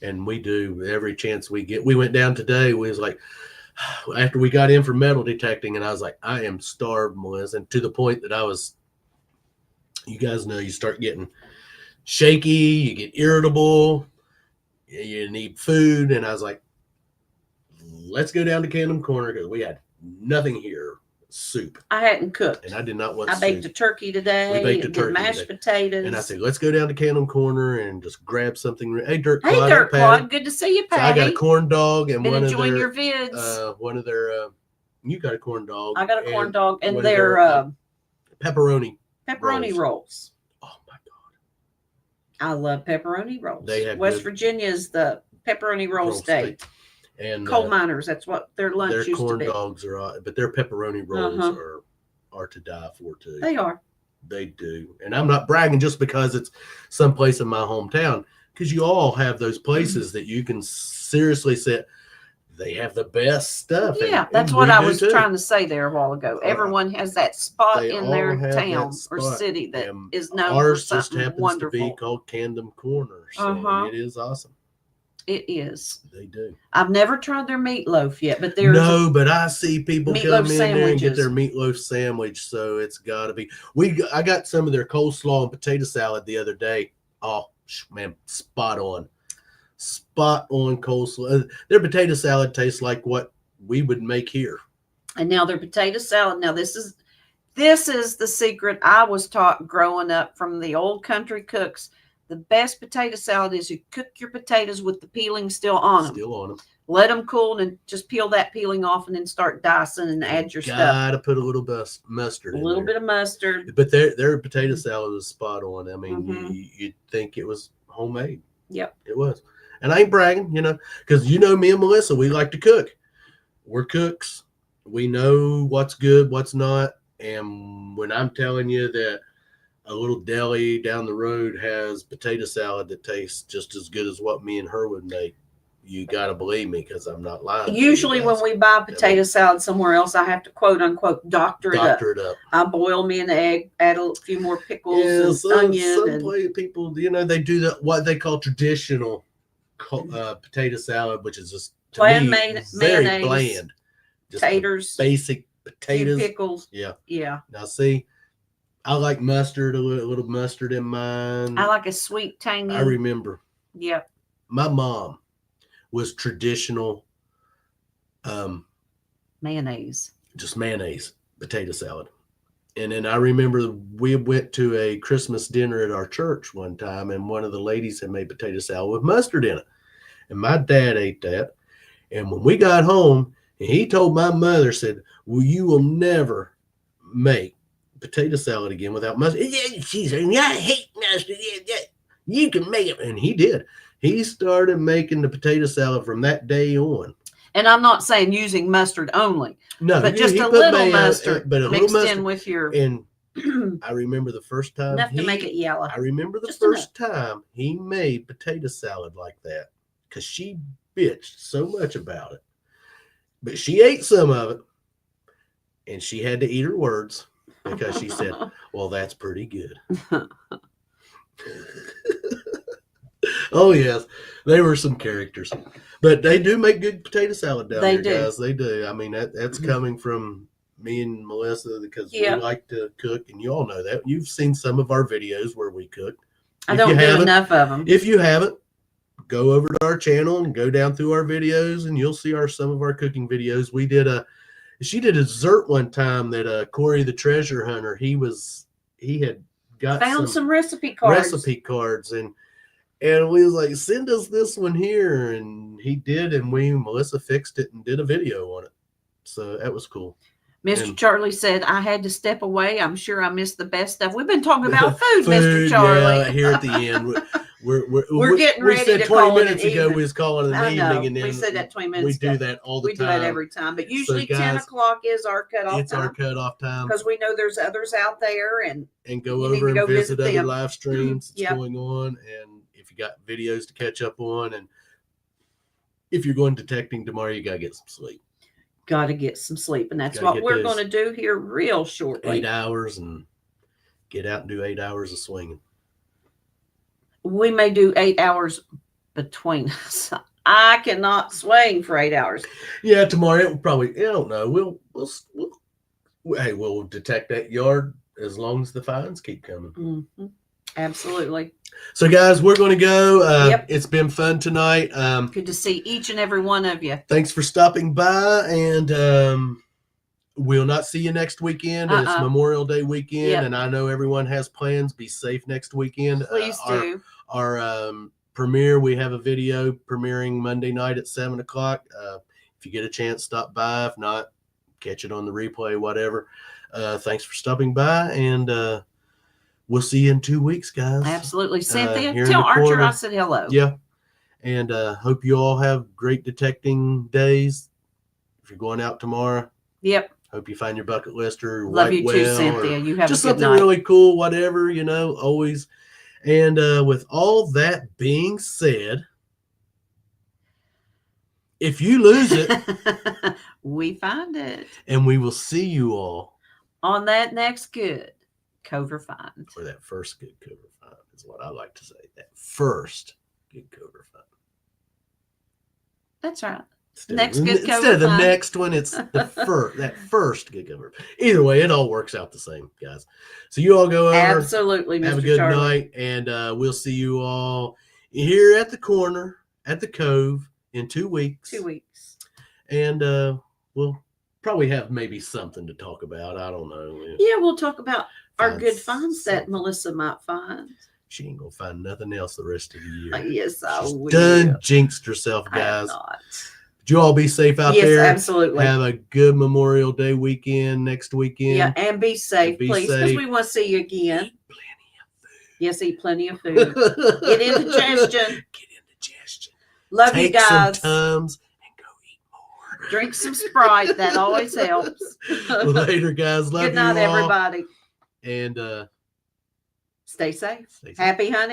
A: And we do every chance we get. We went down today. We was like, after we got in for metal detecting, and I was like, I am starved, Melissa, and to the point that I was. You guys know you start getting shaky, you get irritable, you need food, and I was like, let's go down to Camden Corner because we had nothing here. Soup.
B: I hadn't cooked.
A: And I did not want
B: I baked a turkey today.
A: We baked a
B: did
A: turkey
B: mashed
A: today.
B: potatoes.
A: And I said, let's go down to Camden Corner and just grab something. Hey, Dirt
B: Hey,
A: Quad.
B: Dirt Quad. Good to see you,
A: So
B: Patty.
A: I got a corn dog and
B: Been
A: one of
B: enjoying
A: their
B: your vids.
A: one of their you got a corn dog.
B: I got a corn dog and
A: one of
B: their
A: pepperoni
B: rolls.
A: Oh my God.
B: I love pepperoni rolls.
A: They have
B: West
A: good-
B: Virginia is the pepperoni roll state.
A: And
B: Coal miners, that's what their lunch
A: their
B: used to
A: corn
B: be.
A: dogs are, but their pepperoni rolls are to die for too.
B: They are.
A: They do. And I'm not bragging just because it's someplace in my hometown, because you all have those places that you can seriously say they have the best stuff.
B: Yeah, that's
A: and
B: what
A: we
B: I
A: do
B: was
A: too.
B: trying to say there a while ago. Everyone has that spot
A: They
B: in
A: all
B: their
A: have
B: town
A: that
B: or
A: spot.
B: city that is known
A: Ours
B: for
A: just
B: something
A: happens
B: wonderful.
A: to be called Camden Corner. So it is awesome.
B: It is.
A: They do.
B: I've never tried their meatloaf yet, but there's
A: but I see people
B: meatloaf
A: come in there and get
B: sandwiches.
A: their meatloaf sandwich, so it's got to be. I got some of their coleslaw and potato salad the other day. Oh man, spot on coleslaw. Their potato salad tastes like what we would make here.
B: And now their potato salad. Now this is the secret I was taught growing up from the old country cooks. The best potato salad is you cook your potatoes with the peeling still on them.
A: Still on them.
B: Let them cool and just peel that peeling off and then start dicing and add your stuff.
A: Gotta put a little mustard.
B: A little bit of mustard.
A: But their potato salad was spot on. I mean, you'd think it was homemade.
B: Yep.
A: It was. And I ain't bragging, because me and Melissa, we like to cook. We're cooks. We know what's good, what's not. And when I'm telling you that a little deli down the road has potato salad that tastes just as good as what me and her would make, you got to believe me because I'm not lying.
B: Usually when we buy potato salad somewhere else, I have to quote unquote doctor it up. I boil me an egg, add a few more pickles and onion.
A: Some people, they do what they call traditional potato salad, which is just very
B: mayonnaise,
A: bland. Just
B: taters,
A: basic potatoes,
B: pickles.
A: Yeah. Now see, I like mustard, a little mustard in mine.
B: I like a sweet tangy.
A: I remember.
B: Yep.
A: My mom was traditional
B: mayonnaise.
A: Just mayonnaise, potato salad. And then I remember we went to a Christmas dinner at our church one time, and one of the ladies had made potato salad with mustard in it. And my dad ate that. And when we got home, And he told my mother, said, well, you will never make potato salad again without mustard. She said, I hate mustard. You can make it. And he did. He started making the potato salad from that day on.
B: And I'm not saying using mustard only,
A: No,
B: but just
A: he
B: a
A: put
B: little
A: mayo,
B: mustard
A: but a little
B: mixed
A: mustard.
B: in with your
A: And I remember the first time
B: enough to make it yellow.
A: I remember the
B: Just
A: first time he made potato salad like that, because she bitched so much about it. But she ate some of it, and she had to eat her words, because she said, well, that's pretty good. Oh, yes. They were some characters. But they do make good potato salad down
B: They
A: there,
B: do.
A: guys. They do. I mean, that's coming from me and Melissa, because
B: Yeah.
A: we like to cook, and you all know that. You've seen some of our videos where we cook.
B: I
A: If
B: don't
A: you
B: do
A: haven't-
B: enough of them.
A: If you haven't, go over to our channel and go down through our videos, and you'll see some of our cooking videos. She did a dessert one time that Corey the treasure hunter, he had got
B: Found some recipe cards.
A: and we was like, send us this one here, and he did, and Melissa fixed it and did a video on it. So that was cool.
B: Mr.
A: And-
B: Charlie said, I had to step away. I'm sure I missed the best stuff. We've been talking about food, Mr. Charlie.
A: Yeah, here at the end.
B: We're getting
A: we
B: ready
A: said
B: to
A: 20
B: call it
A: minutes
B: an
A: ago
B: evening.
A: we was calling it an
B: I know.
A: evening, and then
B: We said that 20 minutes
A: we do
B: ago.
A: that all the
B: We
A: time.
B: do that every time. But usually
A: So,
B: 10
A: guys,
B: o'clock is our cutoff
A: It's our
B: time.
A: cutoff time.
B: Because we know there's others out there. And
A: And go
B: you need
A: over
B: to
A: and
B: go
A: visit
B: visit
A: other
B: them.
A: live streams that's
B: Yep.
A: going on. And if you got videos to catch up on, and if you're going detecting tomorrow, you got to get some sleep.
B: got to get some sleep. And that's
A: Gotta
B: what
A: get
B: we're
A: those
B: going to do here real shortly.
A: 8 hours, and get out and do 8 hours of swinging.
B: We may do 8 hours between us. I cannot swing for 8 hours.
A: Yeah, tomorrow it will probably, I don't know. We'll detect that yard as long as the fines keep coming.
B: Mm-hmm. Absolutely.
A: So, guys, we're going to go.
B: Yep.
A: It's been fun tonight.
B: Good to see each and every one of you.
A: Thanks for stopping by, and we'll not see you next weekend. It's Memorial Day weekend,
B: Yep.
A: and I know everyone has plans. Be safe next weekend.
B: Please do.
A: Our premiere, we have a video premiering Monday night at 7 o'clock. If you get a chance, stop by. If not, catch it on the replay, whatever. Thanks for stopping by, and we'll see you in 2 weeks, guys.
B: Absolutely. Cynthia,
A: here in
B: tell
A: the
B: Archer
A: corner.
B: I said hello.
A: Yeah. And hope you all have great detecting days. If you're going out tomorrow,
B: Yep.
A: hope you find your bucket list or
B: Love
A: white
B: you too,
A: whale,
B: Cynthia.
A: or
B: You have
A: just
B: a good
A: something
B: night.
A: really cool, whatever, always. And with all that being said, if you lose it,
B: we find it
A: and we will see you all
B: on that next good Cover Find.
A: for that first good cover find, is what I like to say. That first good cover find.
B: That's right.
A: Instead
B: Next
A: of,
B: good
A: instead
B: cover
A: of the
B: find.
A: next one, it's the first, that first good cover. Either way, it all works out the same, guys. So you all go over,
B: Absolutely, Mr.
A: have a good
B: Charlie.
A: night, and we'll see you all here at the corner at the Cove in 2 weeks.
B: 2 weeks.
A: And we'll probably have maybe something to talk about. I don't know.
B: Yeah, we'll talk about our
A: Find
B: good finds that
A: something.
B: Melissa might find.
A: She ain't gonna find nothing else the rest of the year.
B: Yes, I
A: She's
B: will.
A: done jinxed herself,
B: I am
A: guys.
B: not.
A: But you all be safe out
B: Yes,
A: there.
B: absolutely.
A: Have a good Memorial Day weekend next weekend.
B: Yeah, and be safe,
A: Be
B: please, because
A: safe.
B: we want to see you again.
A: Eat
B: Yes, eat plenty of food.
A: plenty of food.
B: Get indigestion.
A: Get indigestion.
B: Love
A: Take
B: you guys.
A: some Tums and go eat more.
B: Drink some Sprite. That always helps.
A: Later, guys. Love
B: Good night,
A: you all.
B: everybody.
A: And
B: Stay safe.
A: stay safe.
B: Happy hunting.